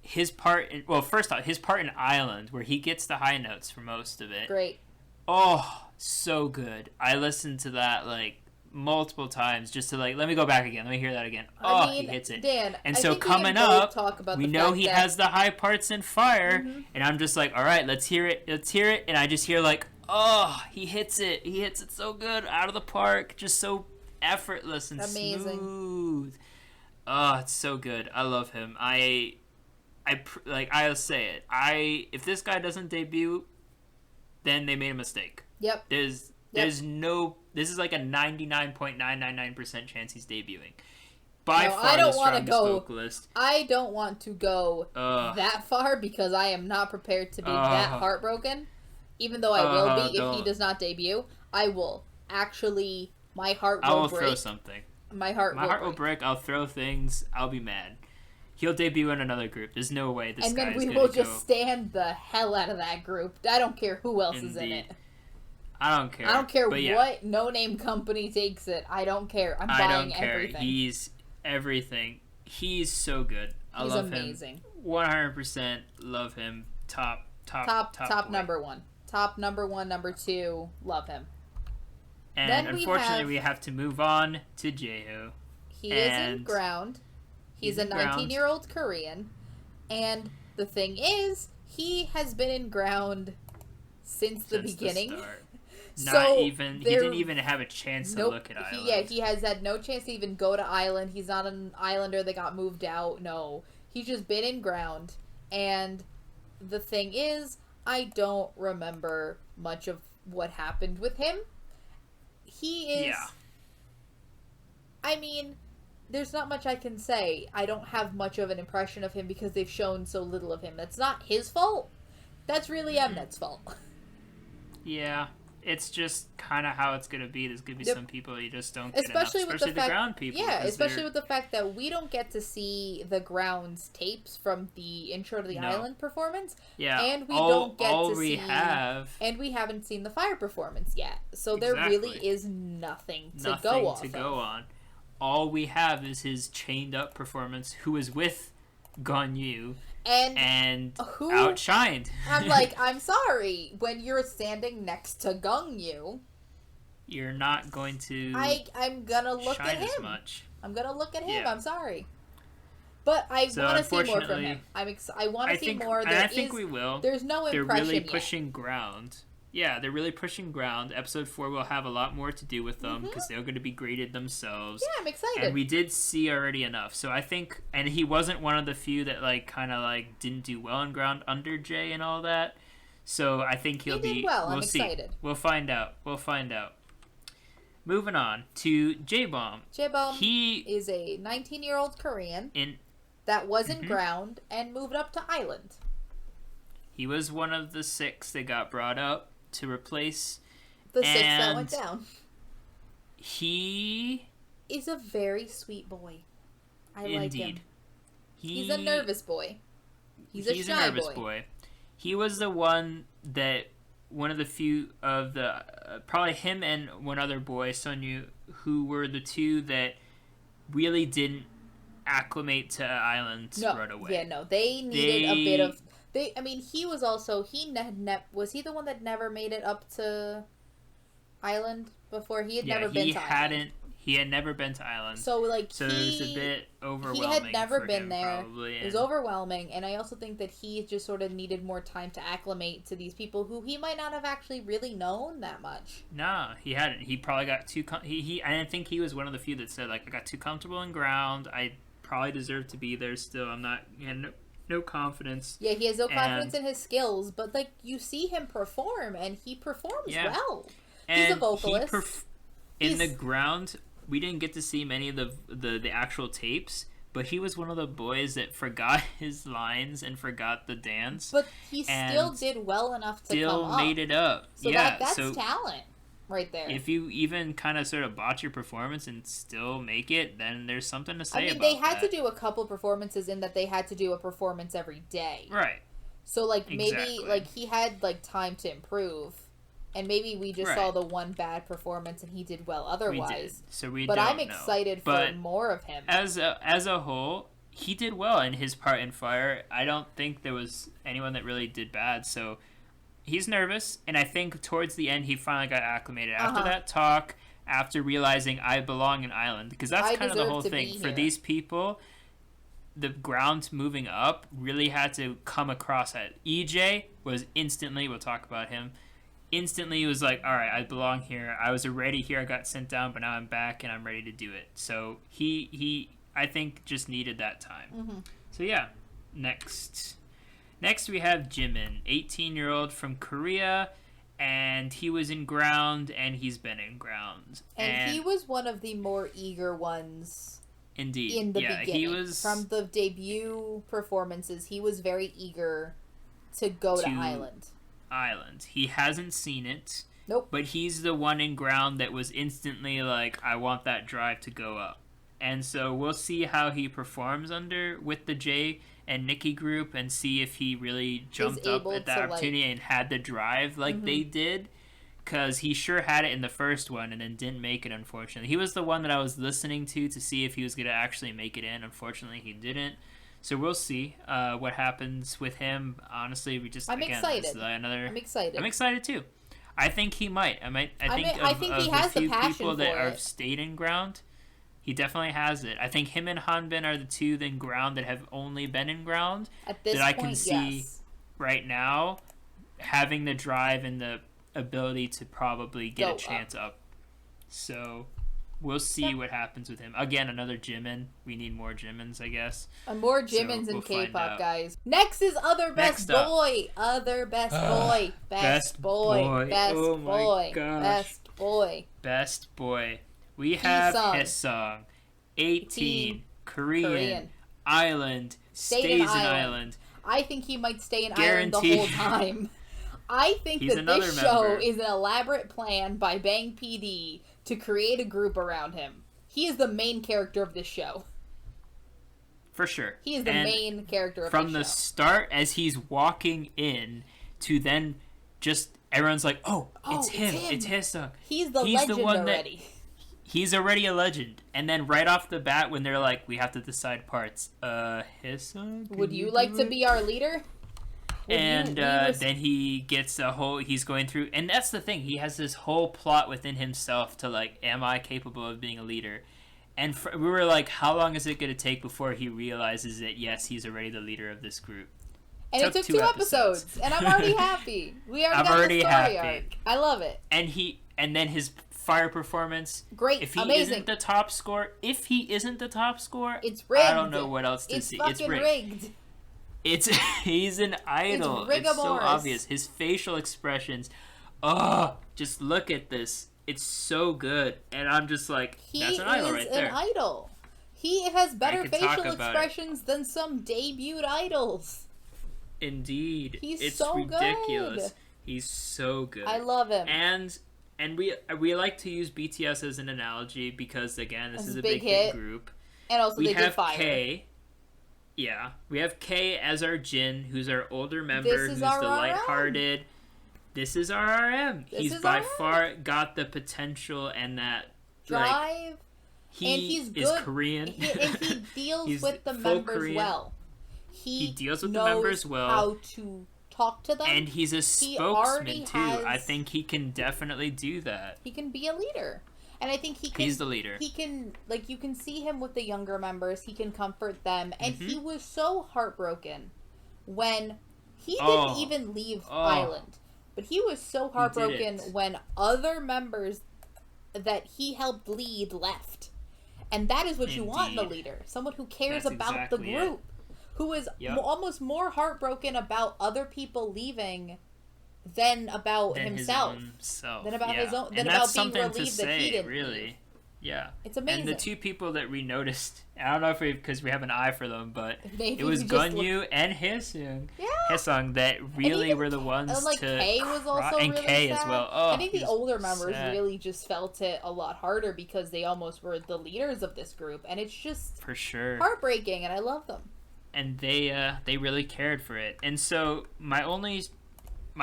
his part... Well, first off, his part in Island, where he gets the high notes for most of it. Great. Oh, so good. I listened to that, like, multiple times just to, like, let me go back again. Let me hear that again. Oh, he hits it. Dan, and I so think coming we can both up, talk about we the know fact he that... has the high parts in Fire, and I'm just like, all right, let's hear it. Let's hear it. And I just hear, like, oh, he hits it. He hits it so good. Out of the park. Just so effortless and amazing. Smooth. Oh, it's so good. I love him. I'll say it. If this guy doesn't debut, then they made a mistake. Yep. There's no... This is like a 99.999% chance he's debuting. By far the strongest vocalist. I don't want to go that far because I am not prepared to be that heartbroken. Even though I will be if he does not debut. I will. Actually, my heart will break. I will throw something. My heart will break. I'll throw things. I'll be mad. He'll debut in another group. There's no way this guy is going to go. And then we will just stand the hell out of that group. I don't care who else is in it. I don't care. I don't care what no-name company takes it. I don't care. I'm buying everything. He's everything. He's so good. I love him. He's amazing. 100% love him. Top number one. Top number one, number two. Love him. And then unfortunately, we have to move on to Jaeho. He is in Ground. He's a 19-year-old Korean. And the thing is, he has been in Ground since the beginning. The start. He didn't even have a chance to look at Island. He has had no chance to even go to Island. He's not an Islander that got moved out. No. He's just been in Ground. And the thing is, I don't remember much of what happened with him. He is... Yeah. I mean, there's not much I can say. I don't have much of an impression of him because they've shown so little of him. That's not his fault. That's really Mnet's fault. Yeah. It's just kind of how it's going to be. There's going to be some people you just don't get especially enough. Especially the Ground people. Yeah, especially with the fact that we don't get to see the Ground's tapes from the intro to the Island performance. Yeah, and we don't get to see... And we haven't seen the Fire performance yet. So there really is nothing to go on. All we have is his chained up performance, who is with Ganyu. And who outshined. I'm like, I'm sorry. When you're standing next to Ganyu, you're not going to. I'm gonna look at him. As much. I'm gonna look at him. Yeah. I'm sorry, but I want to see more from him. I want to see more. I think we will. There's no impression yet. They're really pushing Ground. Yeah, they're really pushing Ground. Episode 4 will have a lot more to do with them because they're going to be graded themselves. Yeah, I'm excited. And we did see already enough. So I think, and he wasn't one of the few that kind of didn't do well in Ground under Jay and all that. So I think he'll be. Well. We'll I'm see. Excited. We'll find out. Moving on to J-Bomb. J-Bomb is a 19-year-old Korean that was in Ground and moved up to Island. He was one of the 6 that got brought up to replace the 6 that went down. He is a very sweet boy. I like him. He's a nervous boy. He's a shy boy. He was the one of the few of the probably him and one other boy, Sunyu, who were the 2 that really didn't acclimate to Island right away. Yeah, no, they needed a bit of. He was also was he the one that never made it up to Island before? He had never been to Island. He had never been to Island. So it was a bit overwhelming. He had never been there. Probably, it was overwhelming, and I also think that he just sort of needed more time to acclimate to these people who he might not have actually really known that much. No, he hadn't. He probably got too. I think he was one of the few that said I got too comfortable in Ground. I probably deserve to be there still. I'm not. No confidence. Yeah, he has no confidence in his skills, but you see him perform, and he performs well. He's a vocalist. In the Ground, we didn't get to see many of the actual tapes, but he was one of the boys that forgot his lines and forgot the dance. But he still did well enough to come up. Still made it up. So that's talent. right there. If you even kind of sort of botch your performance and still make it, then there's something to say I mean, about they had that. to do a couple performances in that they had to do a performance every day. Right. So, like, maybe, Exactly. like, he had, like, time to improve. And maybe we just saw the one bad performance and he did well otherwise. We did. So we but don't I'm excited know. for more of him. As a whole, he did well in his part in Fire. I don't think there was anyone that really did bad. So he's nervous, and I think towards the end he finally got acclimated. After that talk, after realizing I belong in Island, because that's kind of the whole thing. For these people, the ground moving up really had to come across that. EJ was instantly, we'll talk about him, instantly was like, all right, I belong here. I was already here, I got sent down, but now I'm back and I'm ready to do it. So he I think, just needed that time. So yeah, next we have Jimin, 18-year-old from Korea, and he was in Ground, and he's been in Ground. And he was one of the more eager ones. Indeed. In the beginning. He was... From the debut performances, he was very eager to go to Island. He hasn't seen it. Nope. But he's the one in Ground that was instantly like, I want that drive to go up. And so we'll see how he performs with the J and Nicki group and see if he really jumped up at that opportunity and had the drive like they did. Because he sure had it in the first one and then didn't make it, unfortunately. He was the one that I was listening to see if he was going to actually make it in. Unfortunately, he didn't. So we'll see what happens with him. Honestly, I'm excited. I'm excited. I'm excited too. I think he might. I think he has the passion people for that it. have stayed in Ground, he definitely has it. I think him and Hanbin are the two in Ground that have only been in Ground at this that I point, can see right now having the drive and the ability to probably get a chance up. So we'll see what happens with him. Again, another Jimin. We need more Jimins, I guess. More Jimins in K-pop, guys. Next is Other Best Boy. Other Best Boy. Best Boy. Best Boy. Best Boy. Best Boy. We have his song. 18. Korean. Island. Stays in Island. I think he might stay in Island the whole time. I think that this show is an elaborate plan by Bang PD to create a group around him. He is the main character of this show. For sure. He is the main character of this show. From the start, as he's walking in, to then just everyone's like, oh, it's him. It's his song. He's the legend already. He's already a legend. And then right off the bat, when they're like, we have to decide parts. His song? Would you like to be our leader? And then he gets he's going through, and that's the thing, he has this whole plot within himself to like, am I capable of being a leader? And we were like, how long is it going to take before he realizes that, yes, he's already the leader of this group? And it took 2 episodes, and I'm already happy. We already got the story arc. I love it. And then his Fire performance, great, if he amazing. isn't the top score, it's rigged. I don't know what else to see. It's rigged. He's an idol. It's so obvious. His facial expressions. Oh, just look at this. It's so good. And I'm just like, that's an idol right there. He is an idol. He has better facial expressions than some debuted idols. Indeed. It's so ridiculous. Good. He's so good. I love him. And we like to use BTS as an analogy because, again, this is a big hit group. And also they did Fire. K. Yeah, we have K as our Jin, who's our older member, who's the lighthearted. This is our RM. He's by far got the potential and that drive. He's good. Is Korean. And he deals with the members Korean. Well. He deals with the members well. How to talk to them. And he's a spokesman too. I think he can definitely do that. He can be a leader. And I think he's the leader. He can, like, you can see him with the younger members. He can comfort them. And he was so heartbroken when he didn't even leave Island. But he was so heartbroken when other members that he helped lead left. And that is what you want in a leader. Someone who cares about the group. Who is almost more heartbroken about other people leaving than about himself. Than about his own. Than about being relieved that he didn't. Really. Yeah. It's amazing. And the two people that we noticed, I don't know if because we have an eye for them, but Maybe it was we just Gunyu and Haesung. Yeah. Haesung that really were the ones and like to Kay was also and really Kay sad. as well. Oh, I think the older members sad. really just felt it a lot harder because they almost were the leaders of this group, and it's just for sure heartbreaking, and I love them. And they really cared for it. And so my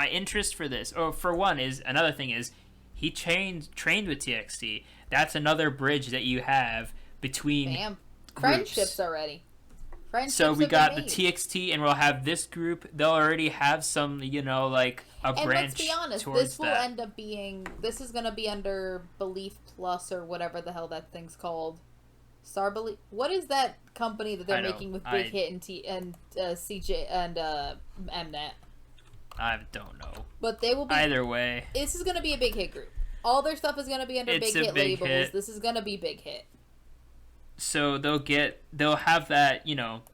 interest for this, or for one, is another thing is he trained with TXT. That's another bridge that you have between Bam. groups. Friendships already. Friendships So we got the made. TXT, and we'll have this group. They'll already have some, like a And branch. let's be honest, towards this will that. end up being. This is going to be under Belief Plus or whatever the hell that thing's called. Star Belief. What is that company that they're making with Big Hit and CJ and Mnet? I don't know. But they will be. Either way, This is going to be a Big Hit group. All their stuff is going to be under It's Big a Hit Big labels. Hit. This is going to be Big Hit. so they'll have that,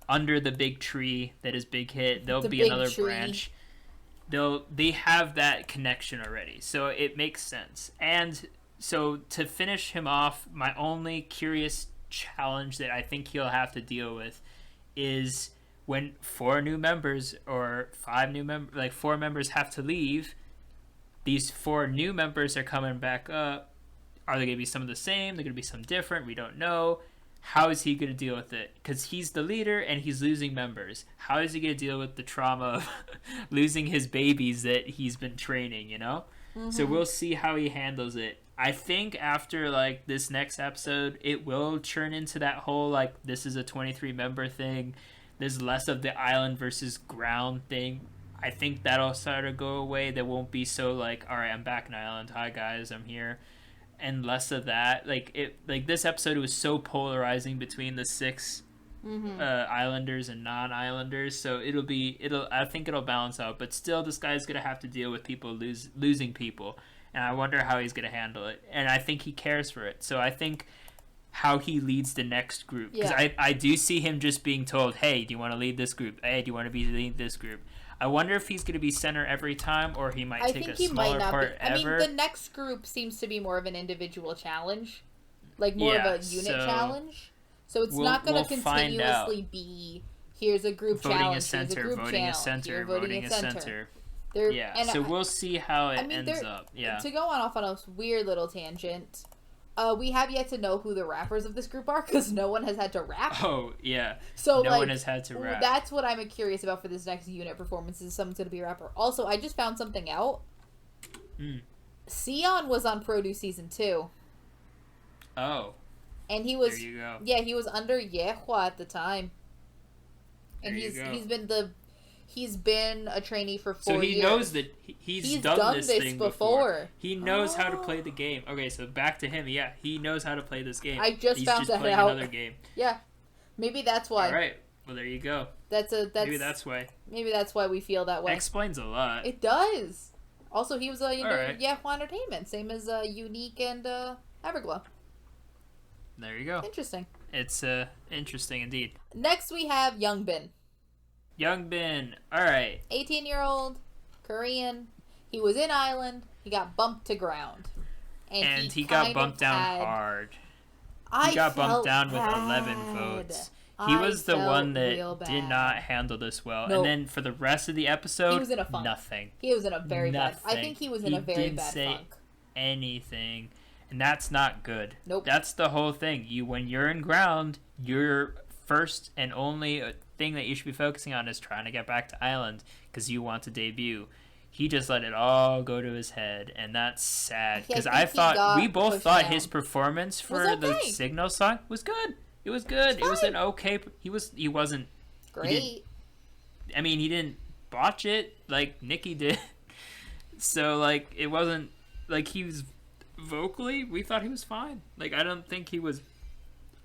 under the big tree that is Big Hit. There'll The be big another tree. branch. They have that connection already, so it makes sense. And so to finish him off, my only curious challenge that I think he'll have to deal with is when 4 new members or 5 new members, like 4 members have to leave. These 4 new members are coming back up. Are they going to be some of the same? They're going to be some different. We don't know. How is he going to deal with it? Because he's the leader and he's losing members. How is he going to deal with the trauma of losing his babies that he's been training, Mm-hmm. So we'll see how he handles it. I think after, this next episode, it will turn into that whole, this is a 23-member thing. There's less of the island versus ground thing. I think that'll sort of go away. There won't be so, all right, I'm back in Island. Hi, guys, I'm here. And less of that. This episode was so polarizing between the 6 Islanders and non-Islanders. So I think it'll balance out. But still, this guy's going to have to deal with people losing people. And I wonder how he's going to handle it. And I think he cares for it. So I think how he leads the next group. Because I do see him just being told, hey, do you want to lead this group? Hey, do you want to be lead this group? I wonder if he's going to be center every time, or he might take a smaller part ever. I mean, the next group seems to be more of an individual challenge. More of a unit challenge. So it's not going to continuously be, here's a group challenge, here's a group challenge, you're voting a center. So we'll see how it ends up. Yeah. To go off on a weird little tangent, we have yet to know who the rappers of this group are because no one has had to rap. Oh, yeah. So no one has had to rap. That's what I'm curious about for this next unit performance is someone's going to be a rapper. Also, I just found something out. Sion was on Produce Season 2. Oh. And he was... There you go. Yeah, he was under Yehua at the time. And there he's been a trainee for 4 years. So he knows that he's done this thing before. He knows how to play the game. Okay, so back to him. Yeah, he knows how to play this game. I just found He's just that playing out. another game. Yeah. Maybe that's why. All right. Well, there you go. Maybe that's why. Maybe that's why we feel that way. Explains a lot. It does. Also, he was right. Yahoo Entertainment, same as Unique and Everglow. There you go. Interesting. It's interesting indeed. Next, we have Youngbin. Youngbin. All right. 18-year-old, Korean. He was in Island. He got bumped to ground. And he got bumped down hard. He got bumped down with 11 votes. He was the one that did not handle this well. Nope. And then for the rest of the episode, he was in a funk. Nothing. He was in a very bad... I think he was in a very bad funk. Anything. And that's not good. Nope. That's the whole thing. When you're in ground, your first and only thing that you should be focusing on is trying to get back to Island because you want to debut. He just let it all go to his head, and that's sad. Because we both thought down. His performance for the Signal song was good. It was good. It was an okay. He wasn't great. He didn't botch it like Nikki did. So it wasn't he was vocally. We thought he was fine. I don't think he was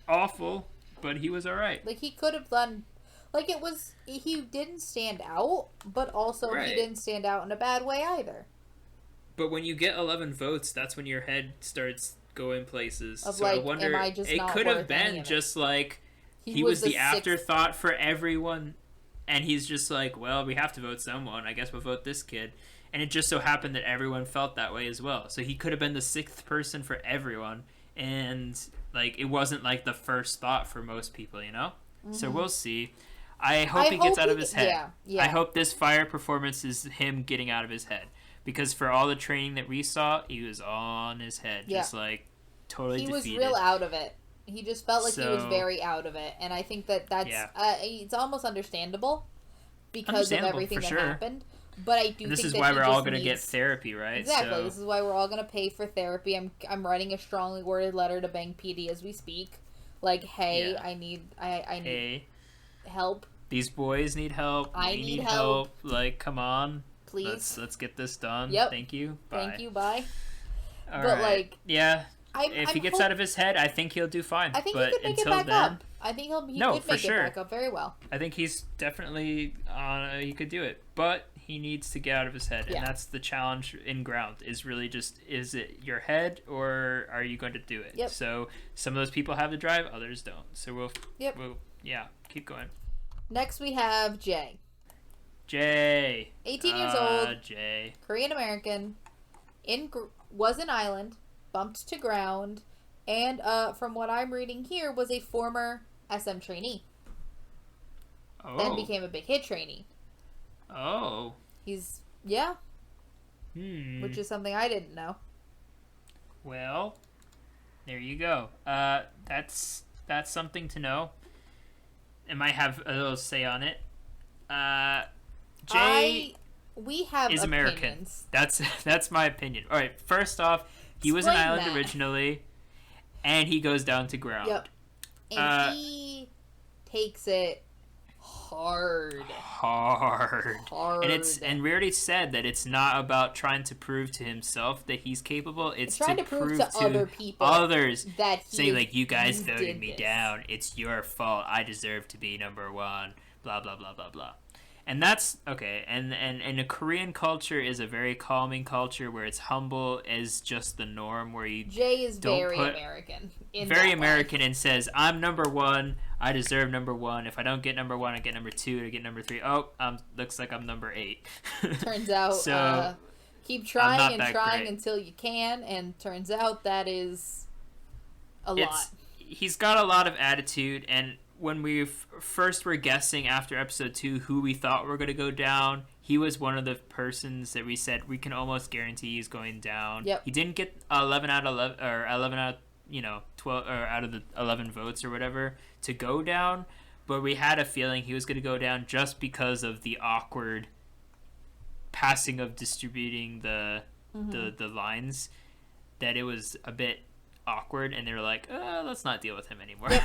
awful, but he was all right. He could have done. He didn't stand out, but also he didn't stand out in a bad way either. But when you get 11 votes, that's when your head starts going places. Of so I wonder, am I just it not could have worth been just he was the afterthought for everyone, and he's just well, we have to vote someone. I guess we'll vote this kid. And it just so happened that everyone felt that way as well. So he could have been the 6th person for everyone, and like it wasn't like the first thought for most people, you know. Mm-hmm. So we'll see. I hope he gets out of his head. Yeah. I hope this fire performance is him getting out of his head, because for all the training that we saw, he was on his head, just like totally defeated. He was real out of it. He just felt like he was very out of it, and I think that's it's almost understandable because of everything that happened. But I do. This think is that why we're all going to get therapy, right? Exactly. So... This is why we're all going to pay for therapy. I'm writing a strongly worded letter to Bang PD as we speak. Like, hey, I need help. These boys need help. I we need help. Like, come on, please. Let's get this done. Yep. Thank you. Bye. Thank you. Bye. All but right. like, yeah. If he gets out of his head, I think he'll do fine. I think but he could make it back up. I think he could make it back up very well. I think he's definitely he could do it, but he needs to get out of his head, and that's the challenge in ground. Is really just, is it your head or are you going to do it? Yep. So some of those people have the drive, others don't. So we'll keep going. Next we have Jay. 18 years old. Jay. Korean American. Was an island. Bumped to ground. And from what I'm reading here, was a former SM trainee. Oh. Then became a big hit trainee. Oh. Which is something I didn't know. Well, there you go. That's something to know. It might have a little say on it. Jay we have is opinions. American. That's my opinion. All right, first off, he was an island originally, and he goes down to ground. Yep. And he takes it hard. And we already said that it's not about trying to prove to himself that he's capable. It's trying to prove to other people, others that he saying like, you guys voted me down. It's your fault. I deserve to be number one. Blah blah blah blah blah. And that's okay. And a Korean culture is a very calming culture where it's humble as just the norm. Where you Jay is very American. Very American and says, I'm number one. I deserve number one. If I don't get number one, I get number two. To get number three, looks like I'm number 8. Turns out, so, keep trying and trying until you can. And turns out that is a lot. He's got a lot of attitude, and when we first were guessing after episode 2 who we thought were going to go down, he was one of the persons that we said we can almost guarantee he's going down. Yep. He didn't get 11 out of 11 or 11 out, 12 or out of the 11 votes or whatever to go down, but we had a feeling he was going to go down just because of the awkward passing of distributing the lines, that it was a bit awkward, and they were like, let's not deal with him anymore. Yep.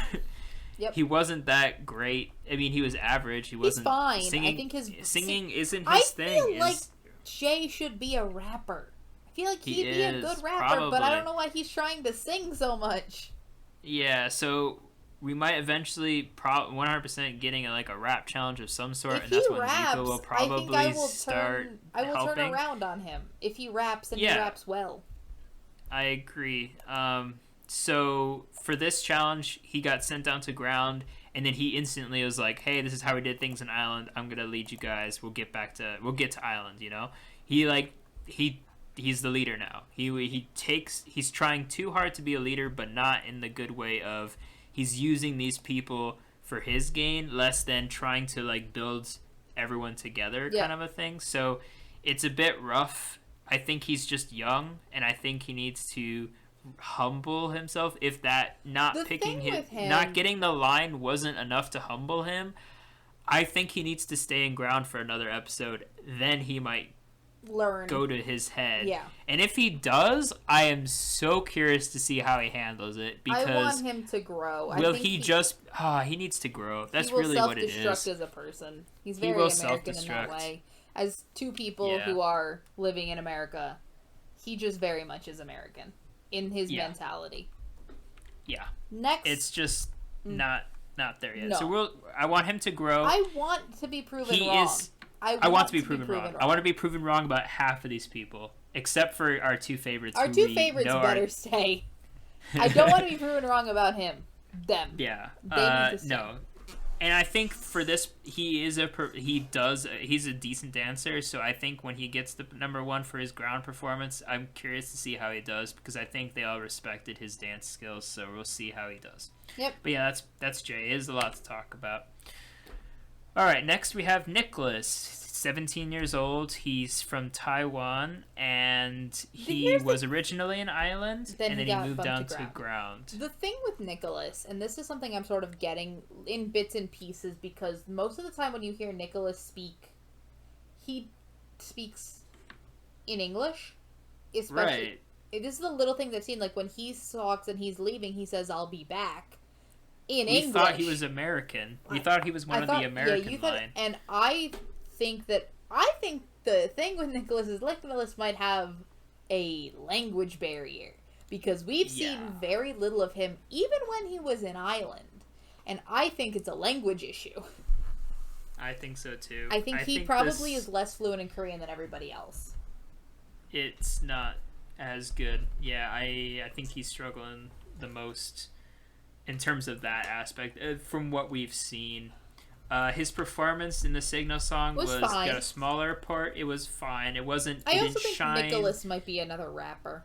Yep. He wasn't that great. I mean, he was average. He wasn't. He's fine. Singing, I think his singing isn't his thing. I feel like Jay should be a rapper. I feel like he'd be a good rapper, probably. But I don't know why he's trying to sing so much. Yeah, so we might eventually 100% getting a rap challenge of some sort, and that's when Rico will probably start helping. I will turn around on him if he raps and he raps well. I agree. So for this challenge, he got sent down to ground, and then he instantly was like, "Hey, this is how we did things on Island. I'm gonna lead you guys. We'll get to Island." You know, he's the leader now. He's trying too hard to be a leader, but not in the good way of he's using these people for his gain, less than trying to build everyone together kind of a thing. So it's a bit rough. I think he's just young, and I think he needs to humble himself. If that not getting the line wasn't enough to humble him, I think he needs to stay in ground for another episode. Then he might go to his head. Yeah. And if he does, I am so curious to see how he handles it, because I want him to grow. He needs to grow. That's really what it is. He will self-destruct as a person. He's very American in that way. As two people who are living in America, he just very much is American in his mentality. Yeah. Next, it's just not there yet. No. So I want him to grow. I want to be proven wrong. I want to be proven wrong. I want to be proven wrong about half of these people, except for our two favorites. Our two favorites better stay. I don't want to be proven wrong about him. Them. Yeah. They need to stay. No. And I think for this, he's a decent dancer. So I think when he gets the number one for his ground performance, I'm curious to see how he does because I think they all respected his dance skills. So we'll see how he does. Yep. But yeah, that's Jay. It is a lot to talk about. All right, next we have Nicholas, 17 years old. He's from Taiwan, and he was originally an island, and then he moved down to ground. The thing with Nicholas, and this is something I'm sort of getting in bits and pieces, because most of the time when you hear Nicholas speak, he speaks in English. Especially, right. This is the little thing that's seen, like when he talks and he's leaving, he says, "I'll be back." In we English. thought he was American. We thought he was one of the American line. And I think the thing with Nicholas is Nicholas might have a language barrier, because we've seen very little of him even when he was in Ireland, and I think it's a language issue. I think so too. I think he probably is less fluent in Korean than everybody else. It's not as good. Yeah, I think he's struggling the most in terms of that aspect from what we've seen. His performance in the Signal song was got a smaller part. It was fine. It wasn't. I also think Nicholas might be another rapper.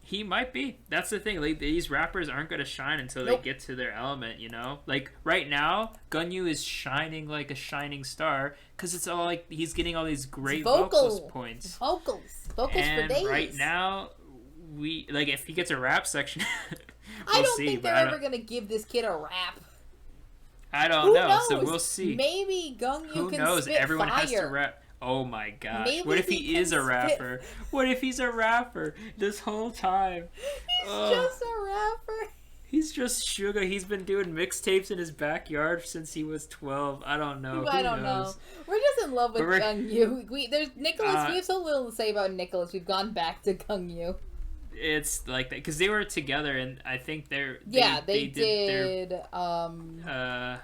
He might be. That's the thing. Like, these rappers aren't going to shine until they get to their element, you know? Like, right now, Gunyu is shining like a shining star because it's all like he's getting all these great vocals points. Vocals for days. And right now, if he gets a rap section, I don't think they're ever going to give this kid a rap. I don't know, so we'll see. Maybe Gunyu can spit knows? Everyone fire. has to rap. Oh my gosh. Maybe what if he is a rapper? What if he's a rapper this whole time? He's just a rapper. He's just sugar. He's been doing mixtapes in his backyard since he was 12. I don't know. I don't know. We're just in love with Gunyu. There's Nicholas. We have so little to say about Nicholas. We've gone back to Gunyu. It's like that because they were together, and I think they did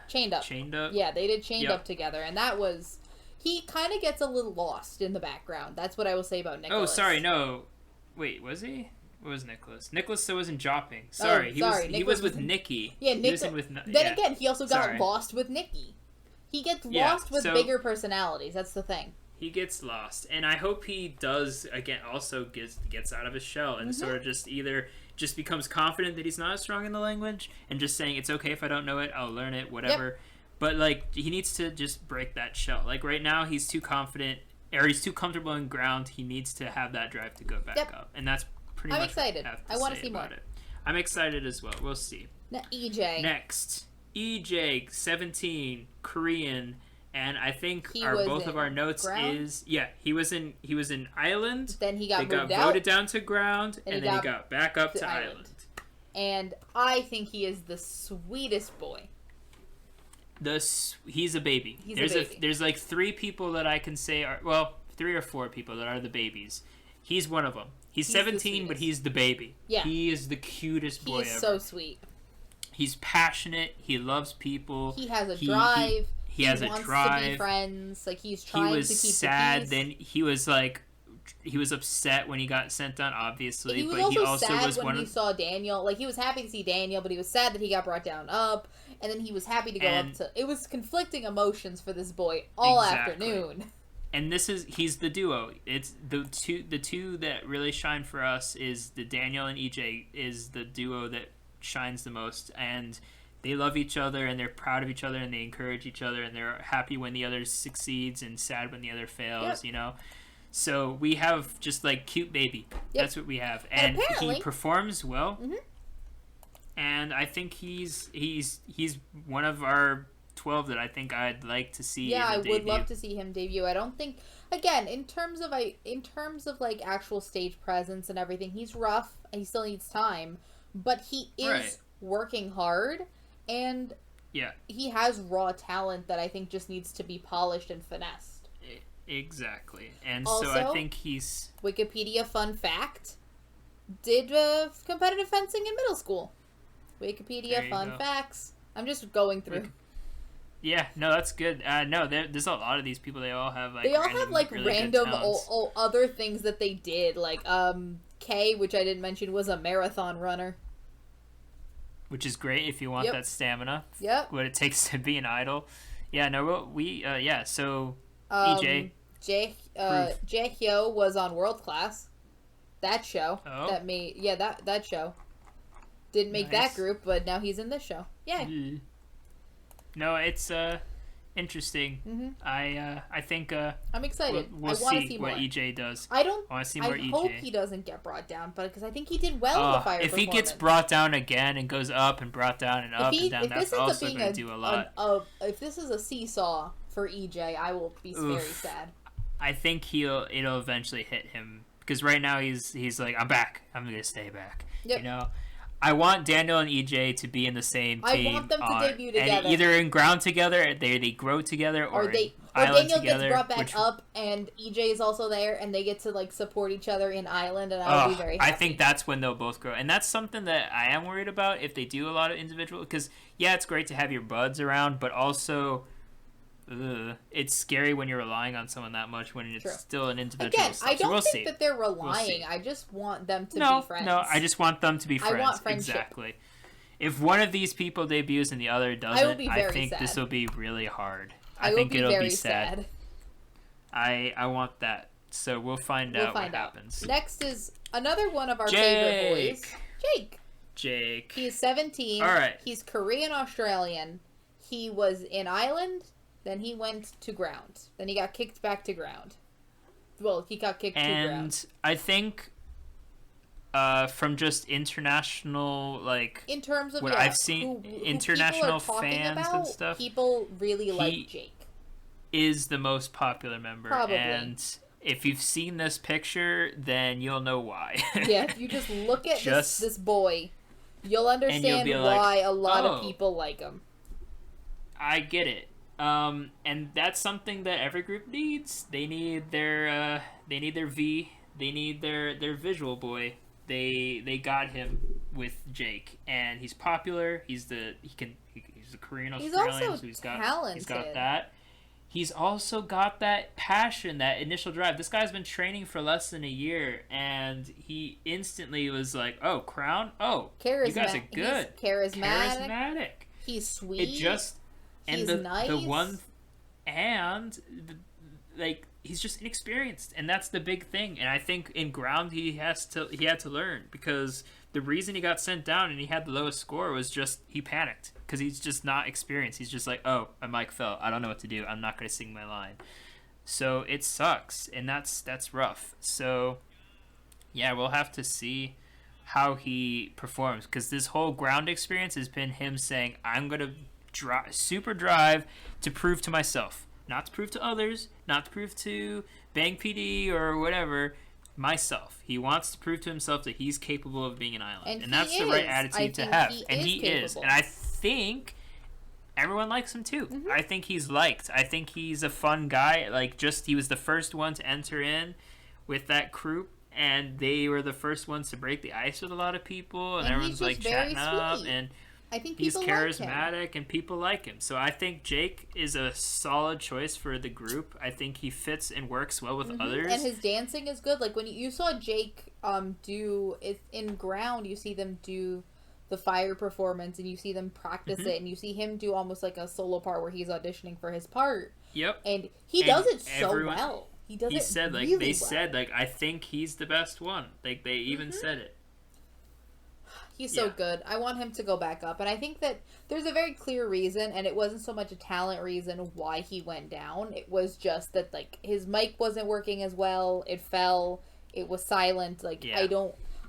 Chained Up. Yeah, they did Chained Up together, and that was. He kind of gets a little lost in the background. That's what I will say about Nicholas. Oh, sorry, no. Wait, was he? What was Nicholas? Nicholas wasn't jopping. Sorry, he was with Nikki. Yeah, Nicholas. Then again, he also got lost with Nikki. He gets lost with bigger personalities. That's the thing. He gets lost, and I hope he does again. Also gets out of his shell and sort of just becomes confident that he's not strong in the language and just saying it's okay if I don't know it, I'll learn it, whatever. Yep. But, like, he needs to just break that shell. Like, right now, he's too confident, or he's too comfortable in ground. He needs to have that drive to go back up. And that's pretty much excited. I want to see more. I'm excited as well. We'll see. EJ. Next. EJ, 17, Korean. And I think both of our notes is... Yeah, he was in Island. Then he got voted down to ground. And then he got back up to Island. And I think he is the sweetest boy. He's a baby. There's like 3 people that I can say are 3 or 4 people that are the babies. He's one of them. He's 17, but he's the baby. Yeah, he is the cutest boy ever. He's so sweet. He's passionate. He loves people. He has a drive. He has a drive. To be friends. Like he's trying to keep the peace. He was sad. Then he was upset when he got sent down, obviously. He was sad when he saw Daniel. Like, he was happy to see Daniel, but he was sad that he got brought down up. And then he was happy to go up to... It was conflicting emotions for this boy all afternoon. And he's the duo. It's the two that really shine for us is the Daniel and EJ is the duo that shines the most. And they love each other, and they're proud of each other, and they encourage each other, and they're happy when the other succeeds and sad when the other fails, you know? So we have just like cute baby. Yep. That's what we have, and he performs well. Mm-hmm. And I think he's one of our 12 that I think I'd like to see. Yeah, I would love to see him debut. I don't think again in terms of like actual stage presence and everything, he's rough. And he still needs time, but he is working hard, and he has raw talent that I think just needs to be polished and finessed. Exactly. And also, so I think he's... Wikipedia fun fact. Did competitive fencing in middle school. Wikipedia fun facts. I'm just going through. Yeah, no, that's good. No, there's a lot of these people. They all have like really random other things that they did. Like K, which I didn't mention, was a marathon runner. which is great if you want that stamina. Yep. What it takes to be an idol. Yeah, no, so EJ. Jae was on World Class. That show. Oh. That show. Didn't make that group, but now he's in this show. Yay. No, it's interesting. Mm-hmm. I think I'm excited. We'll I want to see see more. what EJ does. I want to see more EJ. hope he doesn't get brought down, but because I think he did well in the fire. If he gets brought down again and goes up and brought down and up and down, that's also going to do a lot. If this is a seesaw for EJ, I will be very sad. I think it'll eventually hit him because right now he's like, I'm back. I'm going to stay back. Yep. You know. I want Daniel and EJ to be in the same team. I want them to debut together. And either in ground together, they grow together, or Daniel together, gets brought back up, and EJ is also there, and they get to like support each other in Island, and I would be very happy. I think that's when they'll both grow, and that's something that I am worried about if they do a lot of individual. Because it's great to have your buds around, but also, it's scary when you're relying on someone that much when it's still an individual. Again, I don't think that they're relying. I just want them to be friends. No, I just want them to be friends. I want friendship. Exactly. If one of these people debuts and the other doesn't, I think sad. this will be really hard. I think it'll very be sad. I want that. So we'll find out what happens. Next is another one of our favorite boys. Jake. He's 17. All right. He's Korean Australian. He was in Island. Then he went to ground. Then he got kicked back to ground. Well, he got kicked to ground. And I think from just international, like... In terms of what I've seen, international fans and stuff... People really like Jake. Is the most popular member. Probably. And if you've seen this picture, then you'll know why. If you just look at this boy, you'll understand why a lot of people like him. I get it. And that's something that every group needs. They need their V. They need their visual boy. They got him with Jake, and he's popular. He's a Korean Australian, so he's got that. He's also got that passion, that initial drive. This guy's been training for less than a year, and he instantly was like, "Oh, Crown! Oh, you guys are good. He's charismatic. He's sweet. He's nice. He's just inexperienced, and that's the big thing. And I think in ground he had to learn, because the reason he got sent down and he had the lowest score was just he panicked because he's just not experienced. He's just like, oh, my mic fell. I don't know what to do. I'm not going to sing my line. So it sucks, and that's rough. So yeah, we'll have to see how he performs, because this whole ground experience has been him saying, I'm going to super drive to prove to myself, not to prove to others, not to prove to Bang PD or whatever, myself. He wants to prove to himself that he's capable of being an island, and that's the right attitude to have. And he is, and I think everyone likes him too. Mm-hmm. I think he's liked. I think he's a fun guy. He was the first one to enter in with that group, and they were the first ones to break the ice with a lot of people, and everyone's like chatting up, and I think he's charismatic and people like him. So I think Jake is a solid choice for the group. I think he fits and works well with others. And his dancing is good. Like when you saw Jake do it in ground, you see them do the fire performance, and you see them practice it, and you see him do almost like a solo part where he's auditioning for his part. Yep. And he does it so well. He said I think he's the best one. Like they even said it. He's so good. I want him to go back up. And I think that there's a very clear reason, and it wasn't so much a talent reason why he went down. It was just that, like, his mic wasn't working as well. It fell. It was silent. Like,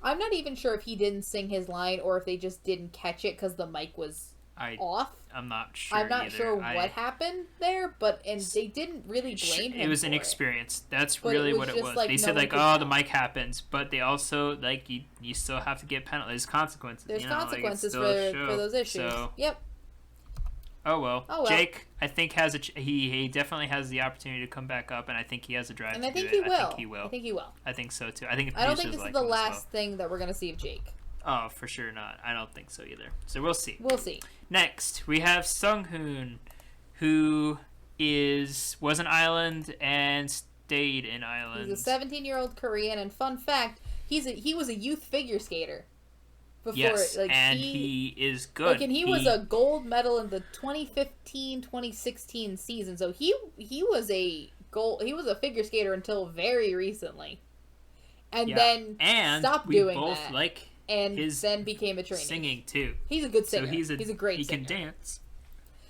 I'm not even sure if he didn't sing his line or if they just didn't catch it because the mic was off. I'm not sure. I'm not sure what happened there, and they didn't really blame him. It was inexperience. That's really what it was. Like, they said the mic happens, but they also you still have to get penalties. There's consequences. There's consequences for those issues. So, yep. Oh well. Jake, I think he definitely has the opportunity to come back up, and I think he has a drive. And I think he will. I think he will. I think so too. I think I don't think this is the last thing that we're gonna see of Jake. Oh, for sure not. I don't think so either. So we'll see. We'll see. Next, we have Sunghoon, who was an island and stayed in Island. He's a 17-year-old Korean, and fun fact, he was a youth figure skater before and he is good. Like, and he was a gold medal in the 2015-2016 season. So he was a figure skater until very recently. And then stopped doing that. Like and then became a trainee. Singing too. He's a good singer. So he's a great singer. He can dance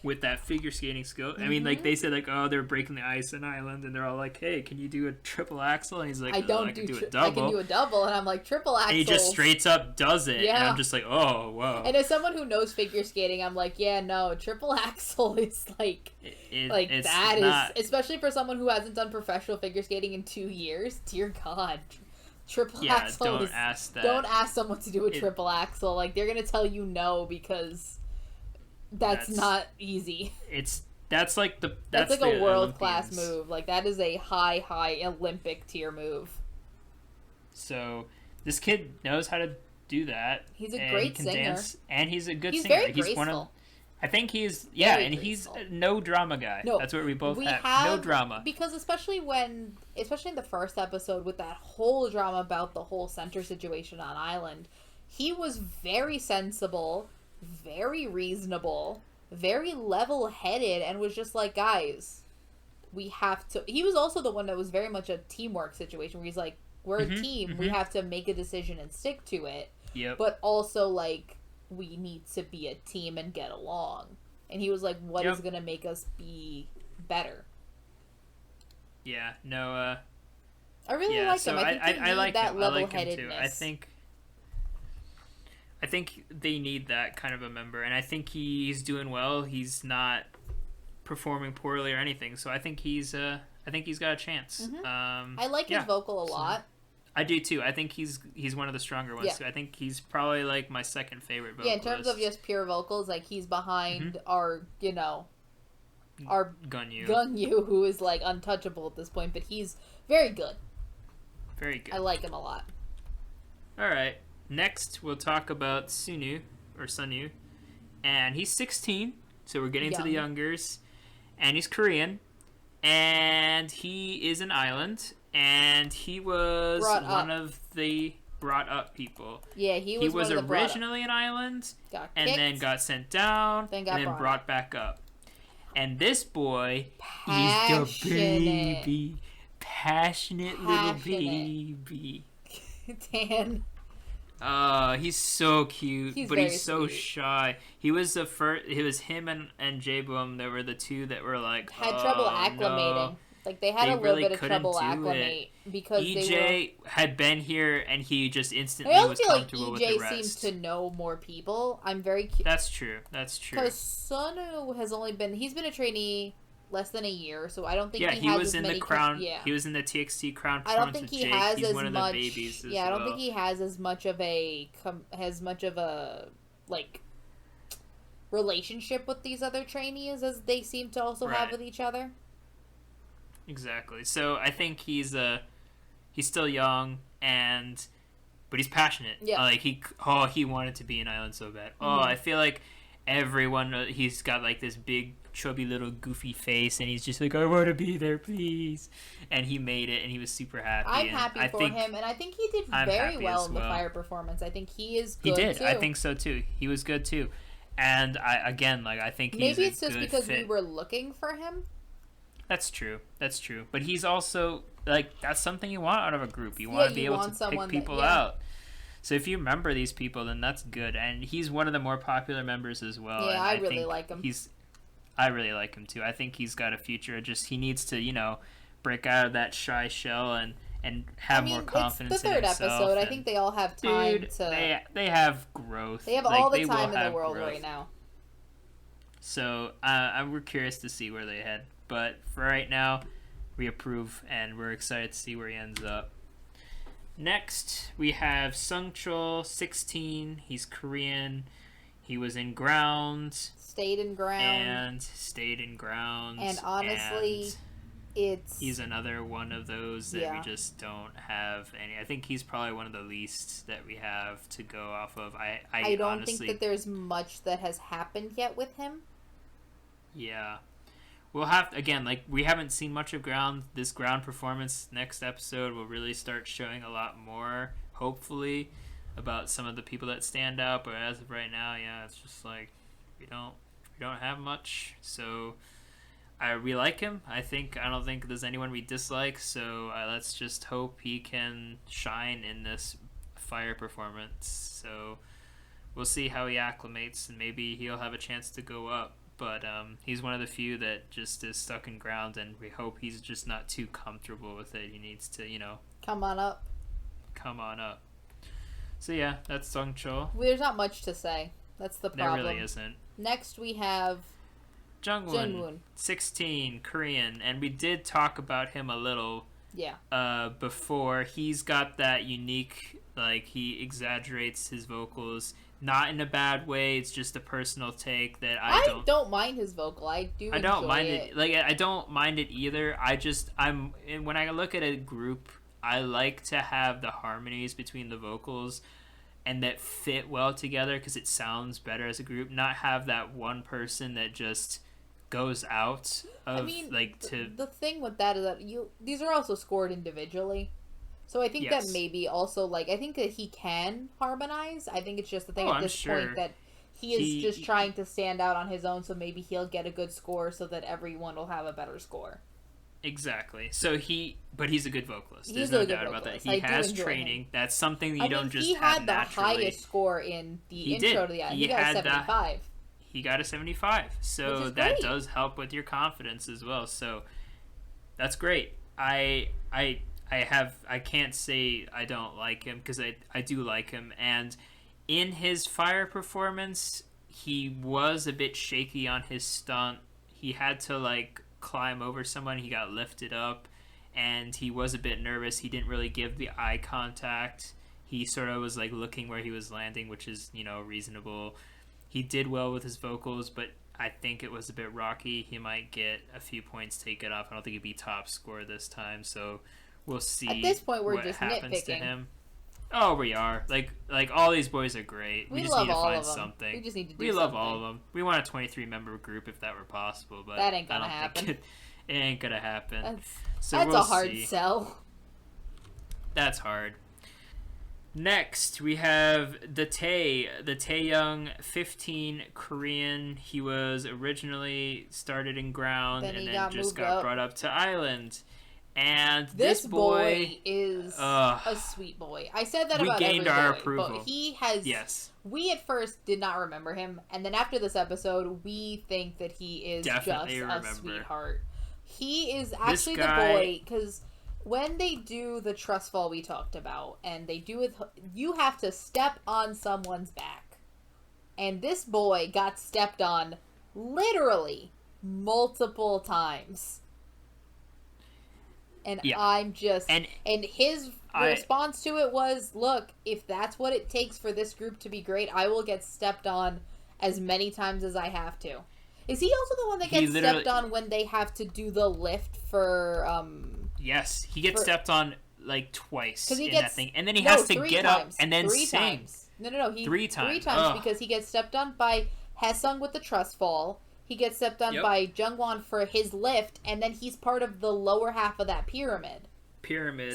with that figure skating skill. I mean, like, they said, like, oh, they're breaking the ice in Ireland, and they're all like, hey, can you do a triple axel? And he's like, I can do a double. I can do a double, and I'm like, triple axel. And he just straight up does it, and I'm just like, oh, whoa. And as someone who knows figure skating, I'm like, yeah, no, triple axel is like, especially for someone who hasn't done professional figure skating in 2 years, dear God. Triple axel don't ask that. Don't ask someone to do a triple axel. Like, they're gonna tell you no because that's not easy. That's like a world class move. Like, that is a high Olympic tier move. So this kid knows how to do that. He's a great singer, dance, and he's a good singer. Very graceful. I think he's he's a no drama guy. No, that's what we both have. No drama. Because especially in the first episode with that whole drama about the whole center situation on Island, he was very sensible, very reasonable, very level-headed, and was just like, guys, we have to... He was also the one that was very much a teamwork situation where he's like, we're a team, we have to make a decision and stick to it. Yep. But also, like, we need to be a team and get along. And he was like, what is going to make us be better? Yeah, no, I really like him. I think they need that level-headedness. I think they need that kind of a member, and I think he's doing well. He's not performing poorly or anything, so I think he's got a chance. I like his vocal a lot. I do too. I think he's one of the stronger ones too. I think he's probably like my second favorite vocalist. Yeah, in terms of just pure vocals, like, he's behind our Gunyu, who is like untouchable at this point, but he's very good. Very good. I like him a lot. All right. Next, we'll talk about Sunyu, and he's 16, so we're getting to the youngers, and he's Korean, and he is an island, and he was one of the brought up people. Yeah, he was originally an island, and then got sent down, and then brought back up. And this boy, he's the baby, passionate little baby. Dan. He's so cute, but he's so shy. He was the first. It was him and J-Boom that were the two that were like had trouble acclimating. No. Like, they had a little bit of trouble acclimate because EJ had been here and he just instantly was comfortable with the rest. I feel like EJ seems to know more people. I'm very That's true. Because Sunyu has he's been a trainee less than a year, so I don't think he was in the crown. He was in the TXT crown. I don't think he has He's as one of much. The babies I don't think he has as much of a like relationship with these other trainees as they seem to also have with each other. Exactly. So I think he's still young but he's passionate. Yeah. Like he wanted to be an island so bad. I feel like everyone, he's got like this big chubby little goofy face, and he's just like, I want to be there, please. And he made it, and he was super happy. I'm happy for him, and I think he did very well in the fire performance. I think he is good. He did. Too. I think so too. He was good too. And I think he's maybe it's just because we were looking for him. That's true. But he's also, like, that's something you want out of a group. You want to be able to pick people out. So if you remember these people, then that's good. And he's one of the more popular members as well. Yeah, I really like him. I really like him too. I think he's got a future. Just he needs to, break out of that shy shell and have more confidence it's the third in himself. Episode. I think they all have time to... They have growth. They have all the time in the world right now. So we're curious to see where they head. But for right now, we approve, and we're excited to see where he ends up. Next, we have Sungchul, 16. He's Korean. He was in Ground. Stayed in Ground. And honestly, he's another one of those that we just don't have any. I think he's probably one of the least that we have to go off of. I don't honestly think that there's much that has happened yet with him. Yeah. We'll have to, again, like, we haven't seen much of Ground. This Ground performance next episode will really start showing a lot more, hopefully. about some of the people that stand out, but as of right now, yeah, it's just like we don't have much. So we like him. I don't think there's anyone we dislike. So let's just hope he can shine in this fire performance. So we'll see how he acclimates, and maybe he'll have a chance to go up. But he's one of the few that just is stuck in ground, and we hope he's just not too comfortable with it. He needs to, Come on up. come on up. So yeah, that's Sungcho. There's not much to say. That's the problem. There really isn't. Next we have Jungwon, 16, Korean, and we did talk about him a little. Yeah. Before. He's got that unique, like, he exaggerates his vocals, not in a bad way. It's just a personal take that I don't mind his vocal. I don't mind it. Like, I don't mind it either. When I look at a group, I like to have the harmonies between the vocals and that fit well together because it sounds better as a group. Not have that one person that just goes out of the thing with that is that these are also scored individually, so I think that maybe also I think that he can harmonize. I think it's just the thing at this point that he is just trying to stand out on his own, so maybe he'll get a good score so that everyone will have a better score. Exactly. So but he's a good vocalist. There's no doubt about that. He has training. Him. That's something that you don't just have naturally. He had the highest score in the intro to the album. He got a 75. He got a 75, so that does help with your confidence as well. So that's great. I can't say I don't like him because I do like him. And in his fire performance, he was a bit shaky on his stunt. He had to climb over someone. He got lifted up, and he was a bit nervous. He didn't really give the eye contact. He sort of was looking where he was landing, which is reasonable. He did well with his vocals, but I think it was a bit rocky. He might get a few points taken off. I don't think he'd be top scorer this time, so we'll see. At this point, we're what just happens nitpicking. To him. Oh, we are. Like all these boys are great. We just need to find something. We just need to do We love all of them. We want a 23-member group if that were possible, but that ain't gonna happen. It ain't gonna happen. That's a hard sell. That's hard. Next, we have the Taeyoung, 15, Korean. He was originally started in ground and then just got brought up to island. And this boy is a sweet boy. I said that about every boy, approval. But he has. Yes. We at first did not remember him, and then after this episode, we think that he is definitely just a sweetheart. He is actually the boy because. When they do the trust fall we talked about, and they do it, you have to step on someone's back. And this boy got stepped on literally multiple times. And I'm just... And his response to it was, look, if that's what it takes for this group to be great, I will get stepped on as many times as I have to. Is he also the one that gets stepped on when they have to do the lift for... Yes, he gets stepped on twice in that thing, and then he has to get up and then sing. Times. No. Three times because he gets stepped on by Haesung with the trust fall. He gets stepped on by Jungwon for his lift, and then he's part of the lower half of that pyramid.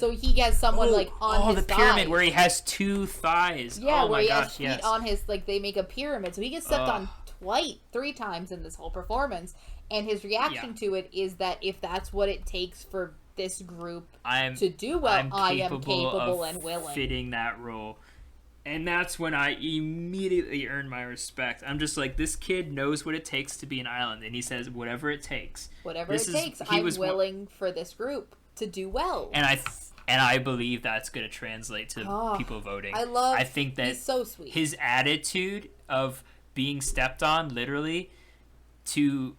So he gets someone on his the pyramid thighs. where he has two thighs. Yeah, where he has feet on his they make a pyramid. So he gets stepped on three times in this whole performance, and his reaction to it is that if that's what it takes for this group to do well, I am capable and willing. Fitting that role. And that's when I immediately earned my respect. I'm just this kid knows what it takes to be an island, and he says whatever it takes. I'm willing for this group to do well. And I believe that's going to translate to people voting. I think that he's so sweet. His attitude of being stepped on literally to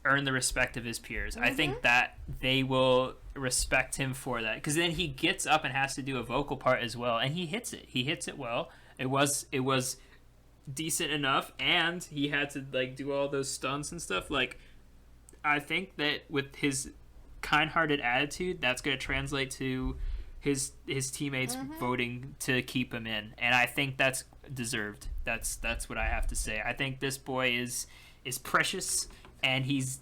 earn the respect of his peers. I think that they will respect him for that, because then he gets up and has to do a vocal part as well, and he hits it well. It was decent enough, and he had to do all those stunts and stuff. I think that with his kind-hearted attitude, that's going to translate to his teammates voting to keep him in, and I think that's deserved. That's what I have to say. I think this boy is precious, and he's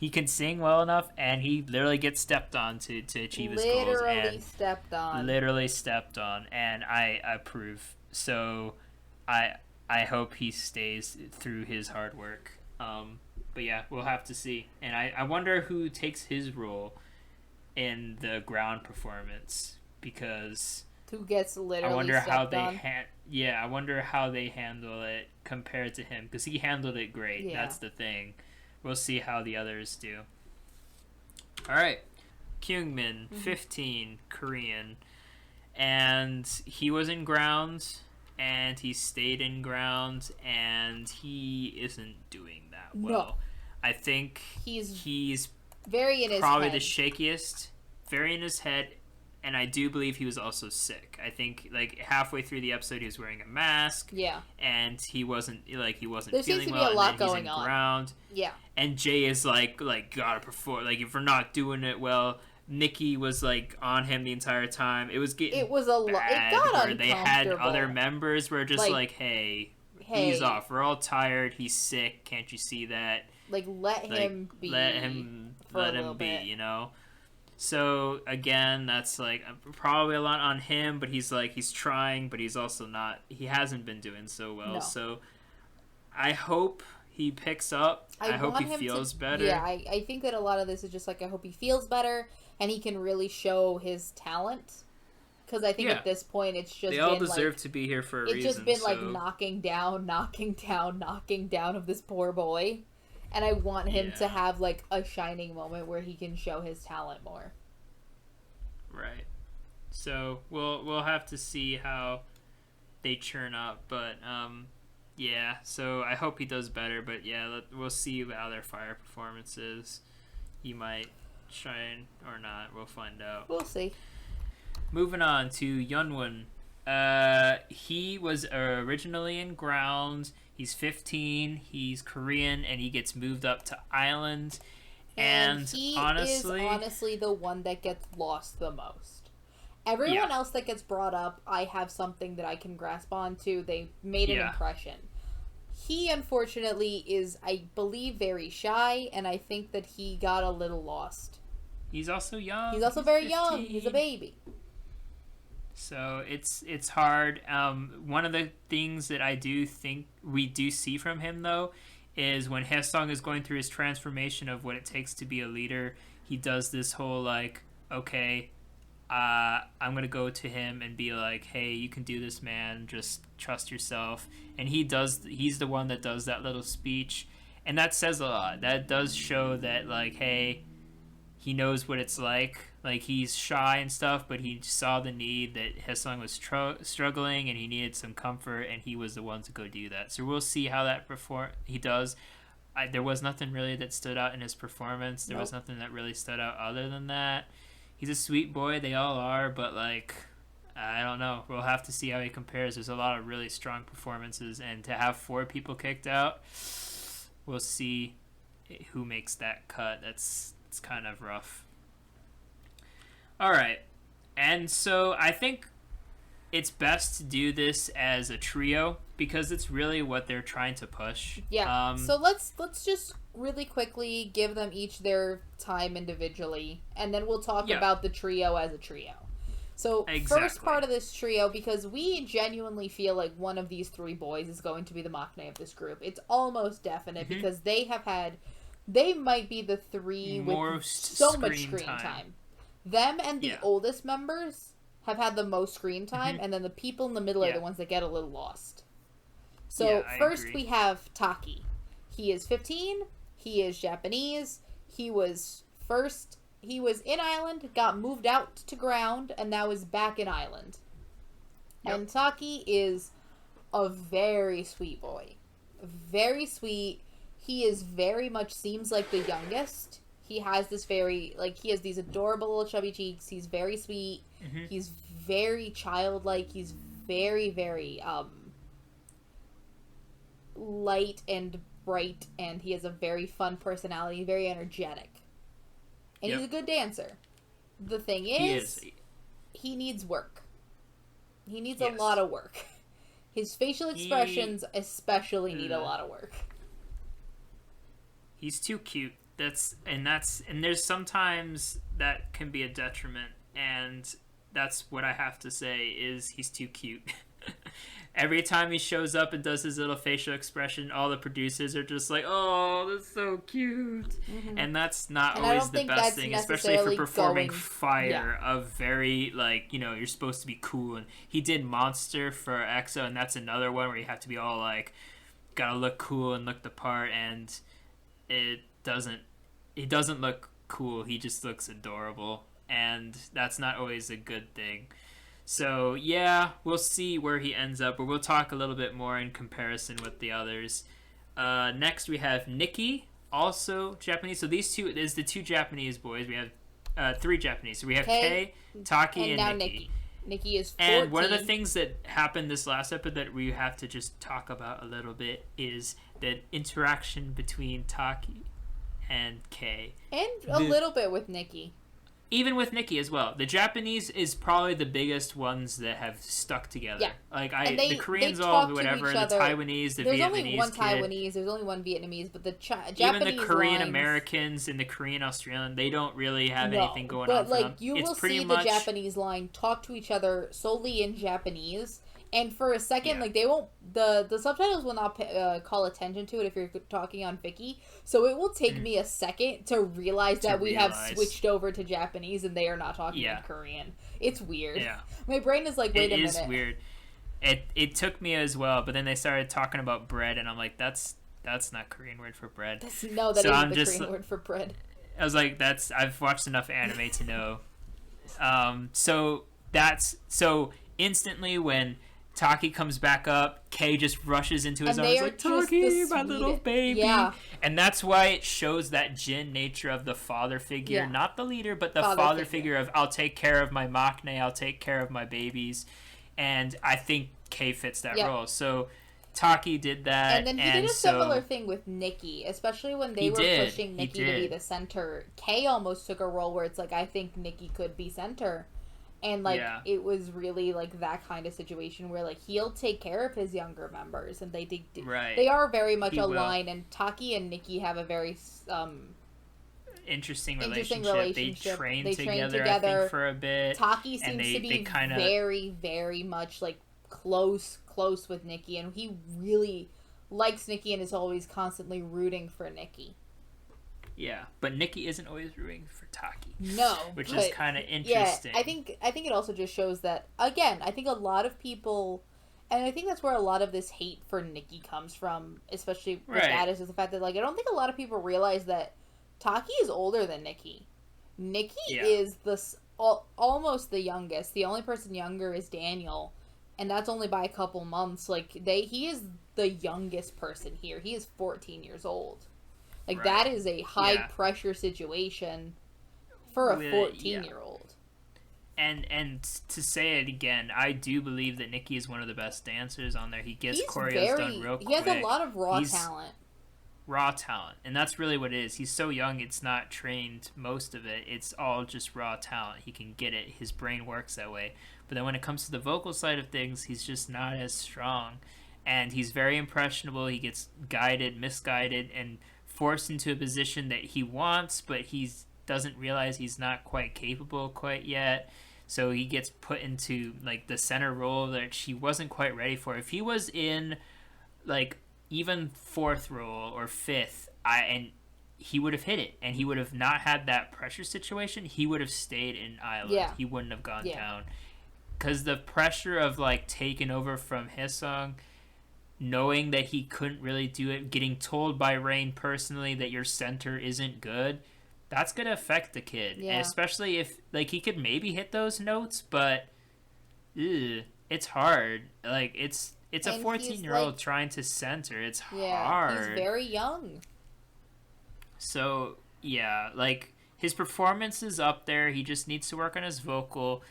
he can sing well enough, and he literally gets stepped on to achieve his goals. Literally And stepped on. literally stepped on, and I approve. So I hope he stays through his hard work. But yeah, we'll have to see. And I wonder who takes his role in the ground performance, because Who gets literally I wonder how stepped they on. I wonder how they handle it compared to him, because he handled it great. Yeah. That's the thing. We'll see how the others do. All right, Kyungmin, 15, Korean, and he was in ground, and he stayed in ground, and he isn't doing that well. No. I think He's very in his probably head. the shakiest, very in his head, and I do believe he was also sick. I think like halfway through the episode he was wearing a mask. Yeah. And he wasn't There feeling seems to be well. a lot and then going he's in on. ground. Yeah. And Jay is like gotta perform. Like if we're not doing it well, Nikki was like on him the entire time. It was getting It was a lot. It bad got where they had uncomfortable. other members were just like, hey, ease off. We're all tired. He's sick. Can't you see that? Like let him be. Let him be. Bit. You know. So again, that's like probably a lot on him, but he's trying, but he's also not. He hasn't been doing so well. No. So I hope he picks up. I hope he feels better. Yeah, I think that a lot of this is just like I hope he feels better and he can really show his talent. Because I think at this point it's just they all deserve to be here for a reason. It's just been like knocking down of this poor boy. And I want him to have like a shining moment where he can show his talent more. Right. So we'll have to see how they churn up, but yeah. So I hope he does better, but yeah, we'll see how their fire performance is. He might shine or not. We'll find out. We'll see. Moving on to Yeonwon. He was originally in ground. He's 15. He's Korean, and he gets moved up to island. And he honestly, is honestly the one that gets lost the most. Everyone else that gets brought up, I have something that I can grasp onto. They made an impression. He, unfortunately, is, I believe, very shy, and I think that he got a little lost. He's also young. He's also very 15. young. He's a baby. So it's hard. One of the things that I do think we do see from him, though, is when Haesung is going through his transformation of what it takes to be a leader, he does this whole, like, okay, I'm going to go to him and be like, hey, you can do this, man. Just trust yourself. And he's the one that does that little speech. And that says a lot. That does show that, like, hey, he knows what it's like. Like, he's shy and stuff, but he saw the need that Haesung was struggling, and he needed some comfort, and he was the one to go do that. So we'll see how that he does. There was nothing really that stood out in his performance. There was nothing that really stood out other than that. He's a sweet boy. They all are, but, like, I don't know. We'll have to see how he compares. There's a lot of really strong performances, and to have 4 people kicked out, we'll see who makes that cut. It's kind of rough. All right. And so I think it's best to do this as a trio because it's really what they're trying to push. Yeah. So let's just really quickly give them each their time individually, and then we'll talk about the trio as a trio. So first part of this trio, because we genuinely feel like one of these 3 boys is going to be the maknae of this group. It's almost definite because they might be the 3 with so much screen time. Them and the oldest members have had the most screen time, and then the people in the middle are the ones that get a little lost. So first we have Taki. He is 15. He is Japanese. He was in Island, got moved out to ground, and now is back in Island. Yep. And Taki is a very sweet boy. Very sweet. He is very much seems like the youngest. He has this he has these adorable little chubby cheeks. He's very sweet. Mm-hmm. He's very childlike. He's very, very light and bright, and he has a very fun personality, very energetic. And he's a good dancer. The thing is, he needs work. He needs a lot of work. His facial expressions especially need a lot of work. He's too cute. And there's sometimes that can be a detriment, and that's what I have to say is he's too cute. Every time he shows up and does his little facial expression, all the producers are just like, "Oh, that's so cute," and that's not always the best thing, especially for performing Fire, of very like you're supposed to be cool. And he did Monster for EXO, and that's another one where you have to be all like, gotta look cool and look the part, and it doesn't. He doesn't look cool. He just looks adorable, and that's not always a good thing. So, yeah, we'll see where he ends up, but we'll talk a little bit more in comparison with the others. Next, we have Nikki, also Japanese. So these two is the two Japanese boys. We have three Japanese. So we have Kei, Taki, and now Nikki. Nikki is 14. And one of the things that happened this last episode that we have to just talk about a little bit is the interaction between Taki and Kei. And a little bit with Nikki. Even with Nikki as well. The Japanese is probably the biggest ones that have stuck together. Yeah. Like the Koreans all whatever, the Taiwanese, the Vietnamese. There's only one Taiwanese, there's only one Vietnamese, but the Japanese even the Korean lines, Americans and the Korean Australian, they don't really have anything going on. But like for them. you will see the Japanese line talk to each other solely in Japanese. And for a second, like they won't, the subtitles will not call attention to it if you're talking on Viki. So it will take me a second to realize that we have switched over to Japanese and they are not talking in Korean. It's weird. Yeah. My brain is like, wait a minute. It is weird. It took me as well, but then they started talking about bread, and I'm like, that's not Korean word for bread. That isn't the Korean word for bread. I was like, I've watched enough anime to know. So instantly when Taki comes back up, Kei just rushes into his arms like, Taki, my little baby. Yeah. And that's why it shows that Jin nature of the father figure, not the leader, but the father figure of, I'll take care of my maknae, I'll take care of my babies. And I think Kei fits that role. So Taki did that. And then he did a similar thing with Nikki, especially when they were pushing Nikki to be the center. Kei almost took a role where it's like, I think Nikki could be center. And, like, it was really, like, that kind of situation where, like, he'll take care of his younger members. And they are very much aligned. And Taki and Nikki have a very interesting relationship. They train together, I think, for a bit. Taki seems to be very, very much, like, close with Nikki. And he really likes Nikki and is always constantly rooting for Nikki. Yeah, but Nikki isn't always rooting for Taki. No, which is kind of interesting. Yeah, I think it also just shows that, again, I think a lot of people, and I think that's where a lot of this hate for Nikki comes from, especially with that, is the fact that, like, I don't think a lot of people realize that Taki is older than Nikki. Nikki is almost the youngest. The only person younger is Daniel, and that's only by a couple months. Like, he is the youngest person here. He is 14 years old. Like, that is a high-pressure situation for a 14-year-old. And to say it again, I do believe that Nikki is one of the best dancers on there. He gets choreos done real quick. He has a lot of raw talent. Raw talent. And that's really what it is. He's so young, it's not trained, most of it. It's all just raw talent. He can get it. His brain works that way. But then when it comes to the vocal side of things, he's just not as strong. And he's very impressionable. He gets misguided, and forced into a position that he wants, but he doesn't realize he's not quite capable quite yet. So he gets put into, like, the center role that she wasn't quite ready for. If he was in, like, even fourth role or fifth, and he would have hit it, and he would have not had that pressure situation, he would have stayed in Island. Yeah. He wouldn't have gone down. Because the pressure of, like, taking over from Haesung, knowing that he couldn't really do it, getting told by Rain personally that your center isn't good, that's going to affect the kid. Yeah. And especially if, like, he could maybe hit those notes, but it's hard. Like, it's a 14-year-old like, trying to center. It's hard. He's very young. So, yeah, like, his performance is up there. He just needs to work on his vocal.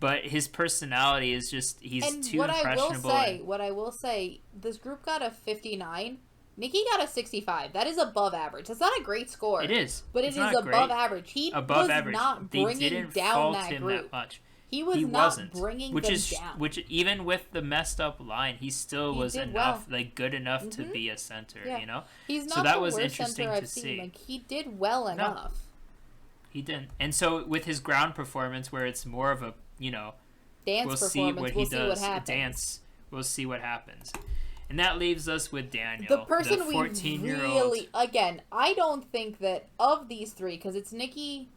But his personality is just, he's too impressionable. What I will say, this group got a 59. Nikki got a 65. That is above average. That's not a great score. It is. But it is above average. He was not bringing down that group. That much. He was not bringing them down. Which even with the messed up line, he still was enough, like good enough to be a center. You know, he's not so that the was worst interesting center to I've see. seen. Like he did well enough. He didn't, and so with his ground performance, where it's more of a dance we'll performance, see what he see does. what happens. Dance, we'll see what happens. And that leaves us with Daniel, the person the 14-year-old. really, again, I don't think that of these three, because it's Nikki,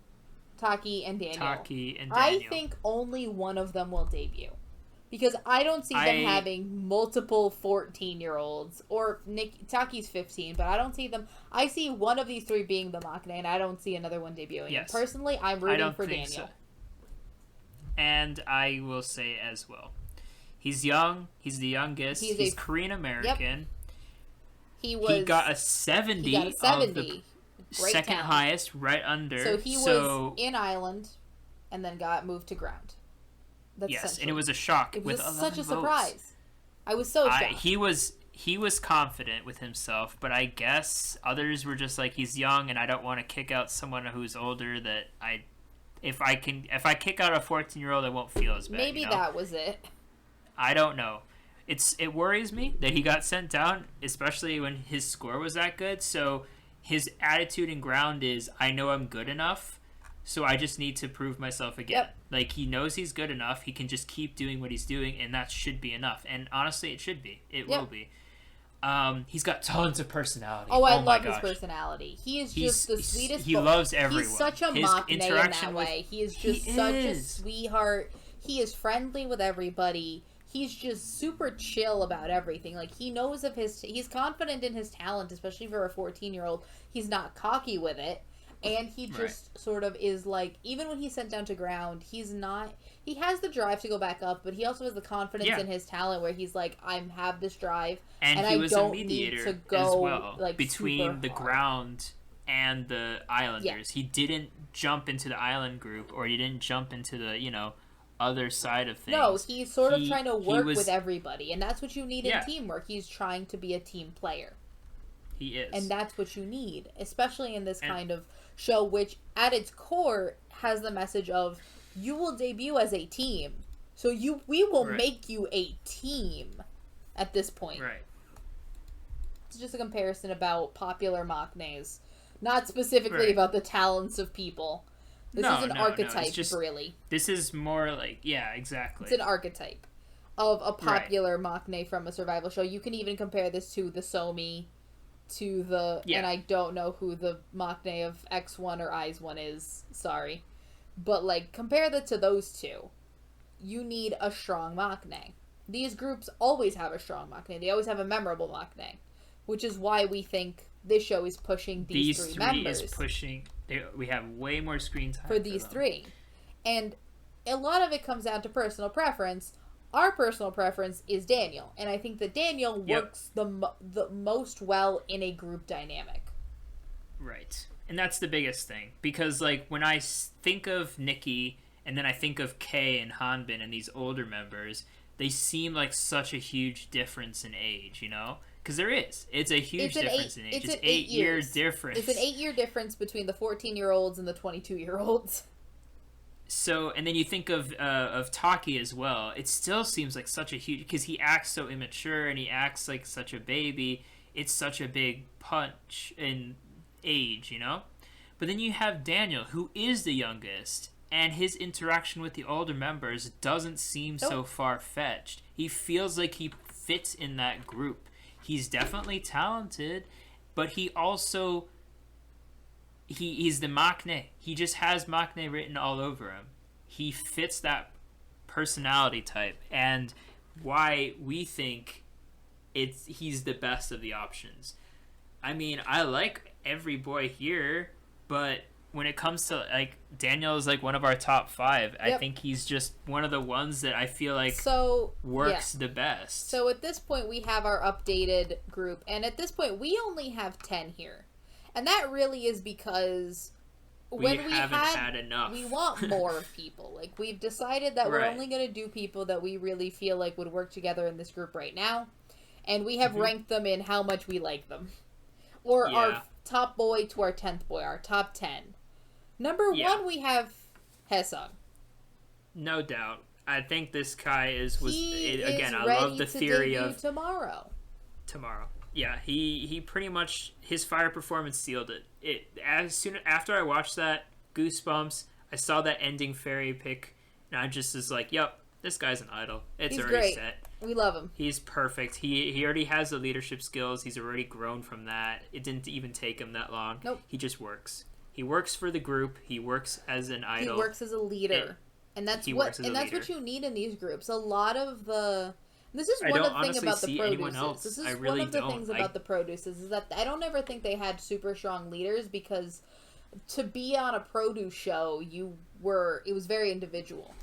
Taki, and Daniel. I think only one of them will debut. Because I don't see them having multiple 14-year-olds. Or Taki's 15, but I don't see them. I see one of these three being the Maknae, and I don't see another one debuting. Yes. Personally, I'm rooting for Daniel. So. And I will say as well. He's young. He's the youngest. He's Korean American. Yep. He got a 70. He got a 70. Of the second talent. Highest, right under. So he was in Island, and then got moved to ground. That's yes, and it was a shock. It was with such a votes. Surprise. I was so shocked. He was confident with himself, but I guess others were just like, he's young, and I don't want to kick out someone who's older. That if I kick out a 14-year-old, I won't feel as bad. Maybe that was it. I don't know. It worries me that he got sent down, especially when his score was that good. So his attitude and ground is, I know I'm good enough, so I just need to prove myself again. Yep. Like, he knows he's good enough. He can just keep doing what he's doing, and that should be enough. And honestly, it should be. It will be. He's got tons of personality. Oh, I love his personality. He is just the sweetest. He loves everyone. He's such a Maknae in that way. He is just such a sweetheart. He is friendly with everybody. He's just super chill about everything. Like, he knows he's confident in his talent, especially for a 14-year-old. He's not cocky with it. And he just sort of is like, even when he's sent down to ground, he has the drive to go back up, but he also has the confidence in his talent where he's like, I have this drive, and I don't need to go as well, like between the ground and the Islanders. Yeah. He didn't jump into the Island group, or he didn't jump into the, other side of things. No, he's sort of trying to work with everybody, and that's what you need in teamwork. He's trying to be a team player. He is. And that's what you need, especially in this kind of show, which at its core has the message of, you will debut as a team. So we will make you a team at this point. Right. It's just a comparison about popular Maknaes, not specifically about the talents of people. This is an archetype, really. This is more like, exactly. It's an archetype of a popular Maknae from a survival show. You can even compare this to the Somi, to the... And I don't know who the Maknae of X1 or Eyes1 is. Sorry. But, compare that to those two. You need a strong Maknae. These groups always have a strong Maknae. They always have a memorable Maknae. Which is why we think this show is pushing these three members. Is pushing... We have way more screen time for these three. And a lot of it comes down to personal preference. Our personal preference is Daniel. And I think that Daniel works the most well in a group dynamic. Right. And that's the biggest thing. Because, when I think of Nikki, and then I think of Kay and Hanbin and these older members, they seem like such a huge difference in age, Because there is. It's a huge difference in age. It's 8 year difference. It's an 8-year difference between the 14-year-olds and the 22-year-olds. So, and then you think of Taki as well. It still seems like such a huge... Because he acts so immature and he acts like such a baby. It's such a big punch in age, But then you have Daniel, who is the youngest, and his interaction with the older members doesn't seem so far-fetched. He feels like he fits in that group. He's definitely talented, but he also... He's the Maknae. He just has Maknae written all over him. He fits that personality type, and why we think he's the best of the options. I mean, I like every boy here, but when it comes to, Daniel is, one of our top 5. Yep. I think he's just one of the ones that I feel like works the best. So at this point, we have our updated group, and at this point, we only have 10 here. And that really is because we haven't had enough. We want more people. We've decided that we're only going to do people that we really feel like would work together in this group right now. And we have ranked them in how much we like them. Or our top boy to our 10th boy, our top 10. Number 1, we have Haesung. No doubt. I think this guy again, I ready love the to theory debut of tomorrow. Yeah, he pretty much, his fire performance sealed it. As soon after I watched that, goosebumps. I saw that ending fairy pick, and I just was like, "Yep, this guy's an idol. It's He's already great. set. We love him. He's perfect. He already has the leadership skills. He's already grown from that. It didn't even take him that long. Nope. He just works. He works for the group. He works as an idol. He works as a leader, and that's what you need in these groups. A lot of the this is one of the things about the producers. This is one of the things about the producers is that I don't ever think they had super strong leaders, because to be on a produce show, it was very individual.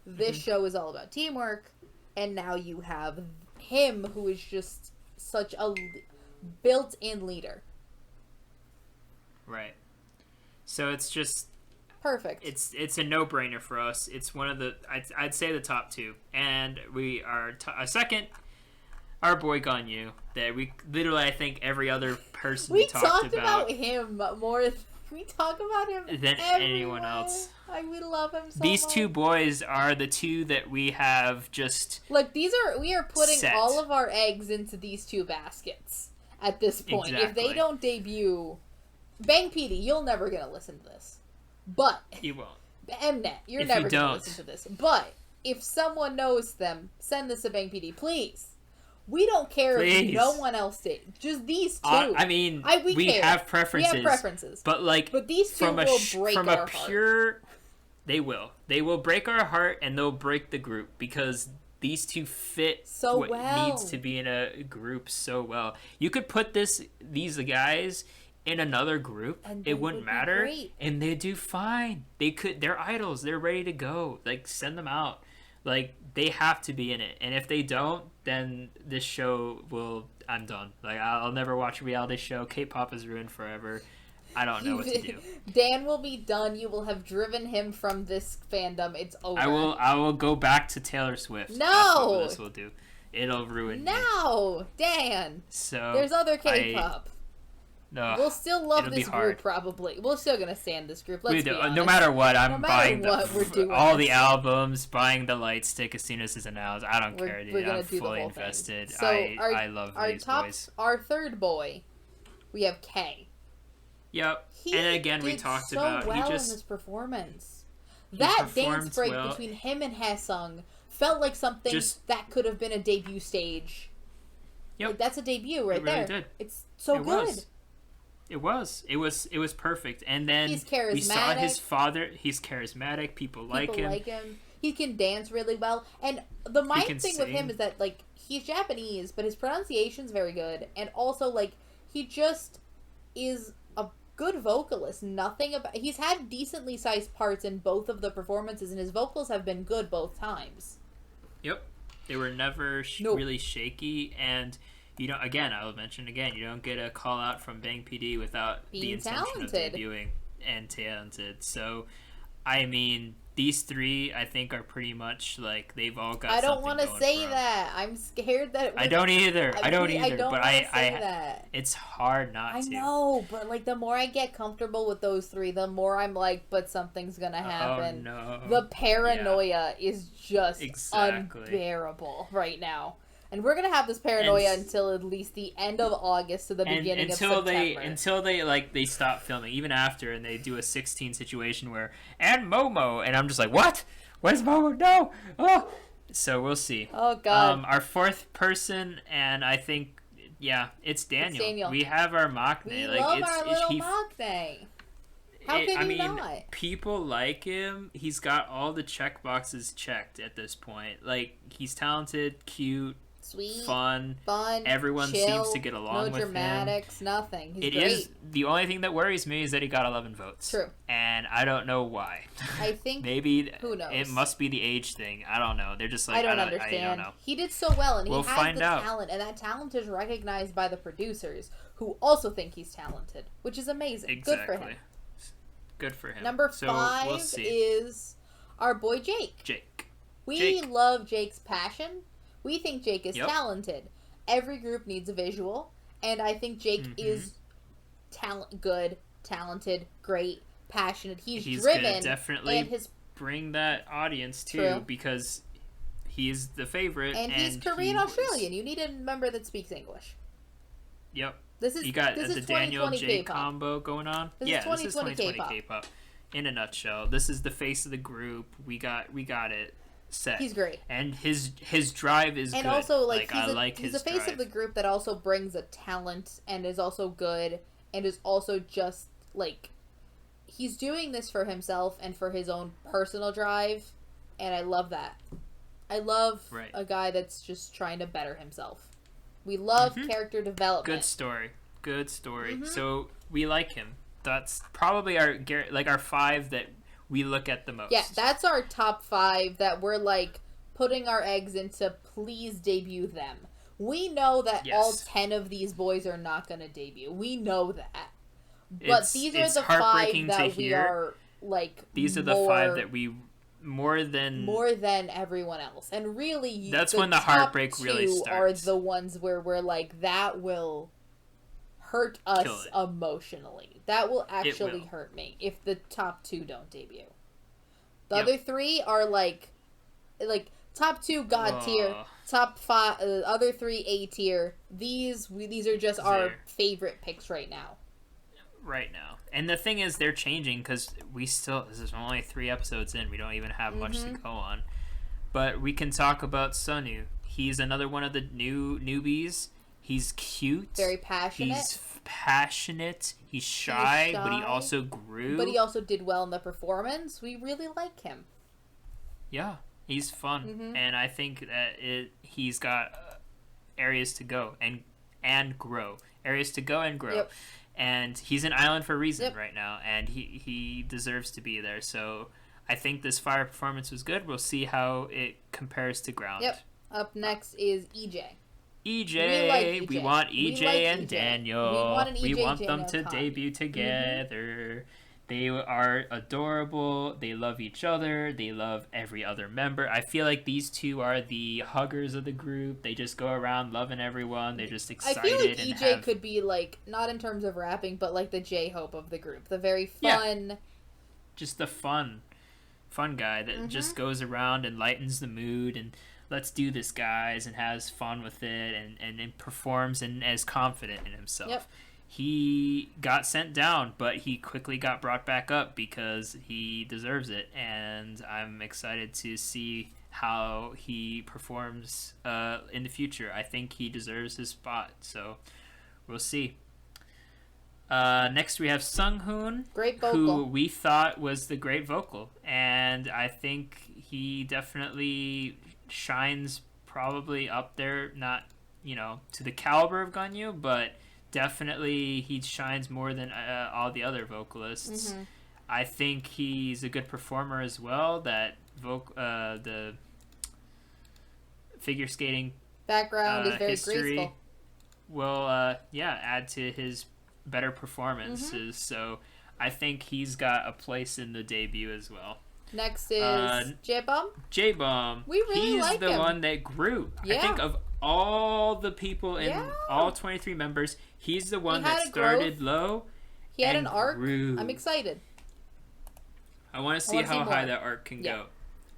This show is all about teamwork, and now you have him, who is just such a built-in leader. Right. So it's just perfect. It's a no-brainer for us. It's one of the I'd say the top two, and we are a second. Our boy Ganyu, that we literally, I think every other person we talked about him more. We talk about him than anyone else. We love him so These much. two boys are the two that we have just we are putting all of our eggs into these two baskets at this point. Exactly. If they don't debut, Bang PD, you're never gonna listen to this. But you won't. Mnet, you're never gonna listen to this. But if someone knows them, send this to Bang PD, please. We don't care if no one else did. Just these two. I mean, we have preferences. We have preferences. But these two will break our heart. They will. They will break our heart, and they'll break the group, because these two fit so well. Needs to be in a group so well. You could put these guys in another group, it wouldn't matter, and they do fine. They're idols. They're ready to go. Send them out. They have to be in it, and if they don't, then this show I'm done. I'll never watch a reality show. K-pop is ruined forever. I don't know what to do. Dan will be done. You will have driven him from this fandom. It's over. I will go back to Taylor Swift. No! That's what this will do. It'll ruin me. No! Dan! So there's other K-pop. No, we'll still love this group, probably. We're still gonna stand this group. Let's be honest. No matter what, I'm buying we're doing all the albums, buying the light stick as soon as it's announced. I don't care, dude. I'm fully invested. So I love these boys. Our third boy, we have K. Yep. And again, we talked about he just in this performance. That dance break between him and Haesung felt like something that could have been a debut stage. Yep. That's a debut right there. Did. It's so good. It was perfect. And then he's charismatic. We saw his father. He's charismatic. People like him. He can dance really well. And my thing with him is that he's Japanese, but his pronunciation's very good. And also he just is a good vocalist. He's had decently sized parts in both of the performances, and his vocals have been good both times. Yep. They were never really shaky, and again, I will mention again, you don't get a call out from Bang PD without the intention of debuting and talented. So, I mean, these three, I think, are pretty much they've all got. I don't want to say that. I'm scared that. I don't either. I don't either. But that. It's hard not to. I know, but the more I get comfortable with those three, the more I'm but something's gonna happen. Oh no. The paranoia is just unbearable right now. And we're gonna have this paranoia until at least the end of August to the beginning of September. Until they stop filming, even after, and they do a 16 situation where and Momo, and I'm just like, what? Where's Momo? No. Oh. So we'll see. Oh God. Our fourth person, and I think it's Daniel. We have our Maknae. We love our little Maknae. How can you not? People like him. He's got all the check boxes checked at this point. He's talented, cute, sweet, fun. Everyone chill, seems to get along with him. No dramatics, nothing. He's great. Is the only thing that worries me is that he got 11 votes. True. And I don't know why. I think maybe who knows? It must be the age thing. I don't know. They're just I don't understand. I don't know. He did so well, and we'll he has the talent, and that talent is recognized by the producers, who also think he's talented, which is amazing. Exactly. Good for him. Good for him. Number 5 is our boy Jake. We love Jake's passion. We think Jake is talented. Every group needs a visual, and I think Jake is talented, great, passionate. He's driven, definitely. And his bring that audience too, True. because he's the favorite, and he's Korean Australian. You need a member that speaks English. Yep. This is you got this the is Daniel J K-pop. combo going on. This yeah, is 2020 this is 2020 K-pop. K-pop. In a nutshell, this is the face of the group. We got it set. He's great, and his drive is and good. also he's his a face drive. of the group that also brings a talent and is also good and is also just like he's doing this for himself and for his own personal drive, and I love that. I love a guy that's just trying to better himself. We love character development. Good story. So we like him. That's probably our 5 that we look at the most. Yeah, that's our top 5 that we're like putting our eggs into. Please debut them. We know that all 10 of these boys are not going to debut. We know that. But these are the 5 that we are like. These are the 5 that we more than everyone else. And really, that's when the heartbreak really starts. Are the ones where we're like, that will hurt us emotionally. That will actually hurt me if the top 2 don't debut. The other 3 are like top 2 God tier, top 5 other 3 A tier. These are just our favorite picks right now. And the thing is, they're changing because this is only 3 episodes in. We don't even have much to go on. But we can talk about Sunwoo. He's another one of the newbies. He's cute. Very passionate. He's passionate. He's shy, but he also grew. But he also did well in the performance. We really like him. Yeah, he's fun. And I think that he's got areas to go and grow. Areas to go and grow. Yep. And he's an island for a reason right now. And he deserves to be there. So I think this fire performance was good. We'll see how it compares to ground. Yep. Up next is EJ. We want EJ and Daniel. We want them to debut together. They are adorable. They love each other. They love every other member. I feel like these 2 are the huggers of the group. They just go around loving everyone. They're just excited. I feel like EJ could be like, not in terms of rapping, but like the J-Hope of the group. The very fun. Just the fun guy that just goes around and lightens the mood and let's do this, guys, and has fun with it and performs and is confident in himself. Yep. He got sent down, but he quickly got brought back up because he deserves it, and I'm excited to see how he performs in the future. I think he deserves his spot, so we'll see. Next we have Sunghoon, great vocal, who we thought was the great vocal, and I think he definitely shines probably up there, not to the caliber of Ganyu, but definitely he shines more than all the other vocalists. I think he's a good performer as well. That the figure skating background is very history graceful. Will add to his better performances. So I think he's got a place in the debut as well. Next is J-Bum. J-Bum. We really like him. He's the one that grew. Yeah. I think of all the people in all 23 members, he's the one that started low. He had an arc. Grew. I'm excited. I want to see how high that arc can go.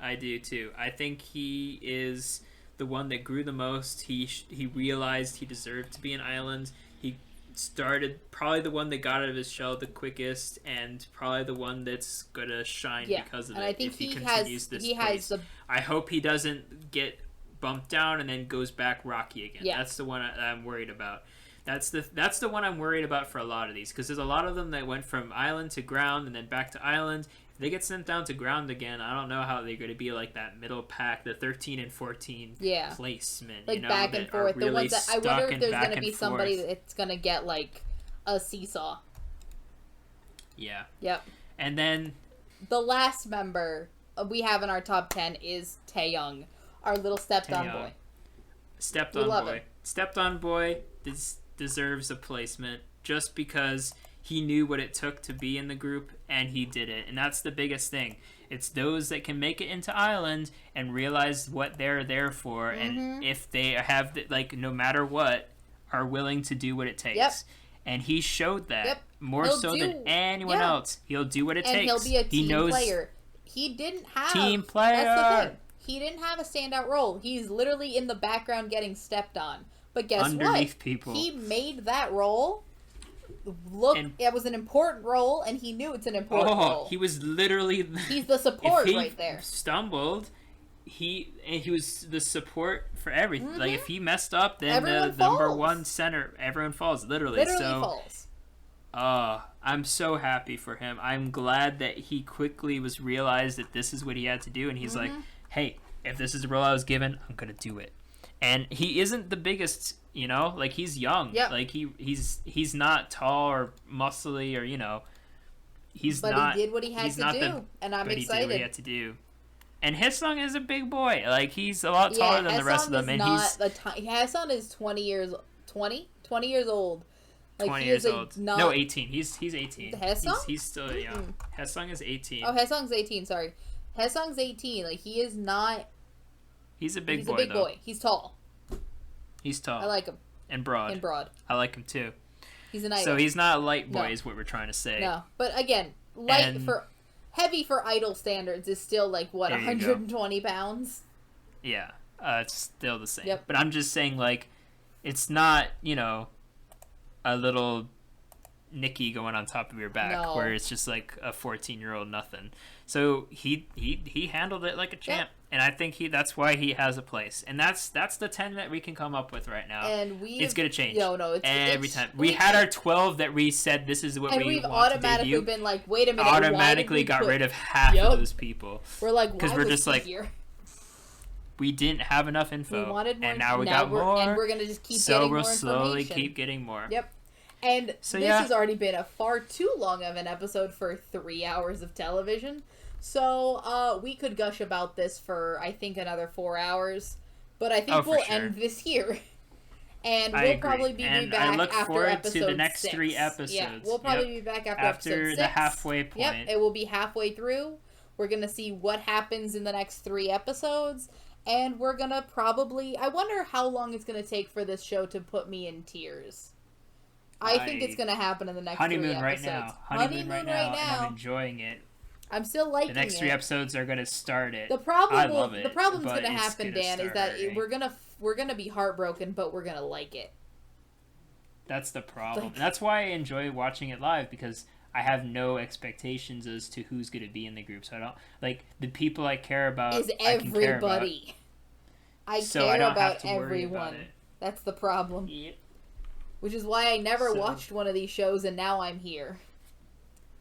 I do too. I think he is the one that grew the most. He realized he deserved to be an island. He started probably the one that got out of his shell the quickest, and probably the one that's gonna shine because of and it. I think if he continues this pace. I hope he doesn't get bumped down and then goes back rocky again. That's the one I'm worried about. That's the one I'm worried about for a lot of these, because there's a lot of them that went from island to ground and then back to island. If they get sent down to ground again, I don't know how they're going to be like that middle pack, the 13 and 14 placement. Like back and forth. The ones that I wonder if there's going to be somebody that's going to get like a seesaw. Yeah. Yep. And then the last member we have in our top 10 is Taeyoung, our little stepped-on boy. Stepped-on boy deserves a placement just because he knew what it took to be in the group, and he did it. And that's the biggest thing. It's those that can make it into Island and realize what they're there for, and if they have, no matter what, are willing to do what it takes. Yep. And he showed that more so than anyone else. He'll do what it takes. And he'll be a team player. he didn't have team player. That's the thing. He didn't have a standout role. He's literally in the background getting stepped on. But guess Underneath what? people. He made that role. Look, it was an important role, and he knew it's an important role. He was literally. He's the support right there. Stumbled. He was the support for everything. Mm-hmm. Like if he messed up, then everyone the falls. number one center, everyone falls. Literally falls. I'm so happy for him. I'm glad that he quickly realized that this is what he had to do, and he's like, "Hey, if this is the role I was given, I'm gonna do it." And he isn't the biggest, like he's young. Yep. Like he's not tall or muscly or But he did what he had to do, and I'm excited. He did what he had to do. And Haesung is a big boy. Like he's a lot taller than the rest of them, and Haesung is 20 years old. Like 20 years old. No, 18. He's 18. Haesung? He's still young. Haesung is 18. Oh, Haesung's 18. Sorry, Haesung's 18. Like he is not. He's a big boy. He's a big boy. He's tall. He's tall. I like him. And broad. I like him too. He's an idol. So he's not a light boy, is what we're trying to say. No, but again, heavy for idol standards is still like what 120 pounds. Yeah, it's still the same. Yep. But I'm just saying, like, it's not a little Nikki going on top of your back where it's just like a 14-year-old nothing. So he handled it like a champ. Yep. And I think that's why he has a place. And that's the 10 that we can come up with right now. And it's going to change. No, every time. We had our 12 that we said this is what we want to debut. And we've automatically been like, wait a minute, automatically got rid of half of those people. We're like, why because we're just like here? We didn't have enough info. We wanted more, and now we got more. And we're going to just keep getting more information. So we'll slowly keep getting more. Yep. And this has already been a far too long of an episode for 3 hours of television. So we could gush about this for, I think, another 4 hours. But I think we'll end this here. And we'll probably be back after episode 6. I look forward to the next 3 episodes. Yeah, we'll probably be back after episode 6. After the halfway point. Yep, it will be halfway through. We're going to see what happens in the next 3 episodes. And we're going to probably... I wonder how long it's going to take for this show to put me in tears. I think it's going to happen in the next 3 episodes. Honeymoon right now. And I'm enjoying it. I'm still liking it. The next 3 episodes are going to start it. The problem's going to happen, Dan, is that we're gonna be heartbroken, but we're going to like it. That's the problem. And that's why I enjoy watching it live, because I have no expectations as to who's going to be in the group. So I don't... Like, the people I care about... Is everybody. I care about everyone. That's the problem. Yep. Which is why I never watched one of these shows, and now I'm here.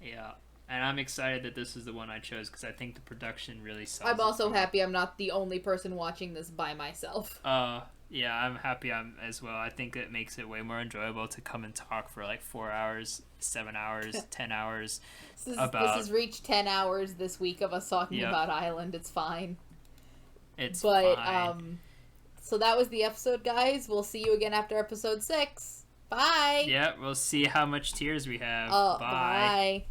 Yeah. And I'm excited that this is the one I chose, because I think the production really sells. I'm also happy I'm not the only person watching this by myself. Yeah, I'm happy as well. I think it makes it way more enjoyable to come and talk for like 4 hours, 7 hours, 10 hours This has reached 10 hours this week of us talking about Island. It's fine. It's fine. So that was the episode, guys. We'll see you again after episode 6. Bye! Yeah, we'll see how much tears we have. Bye.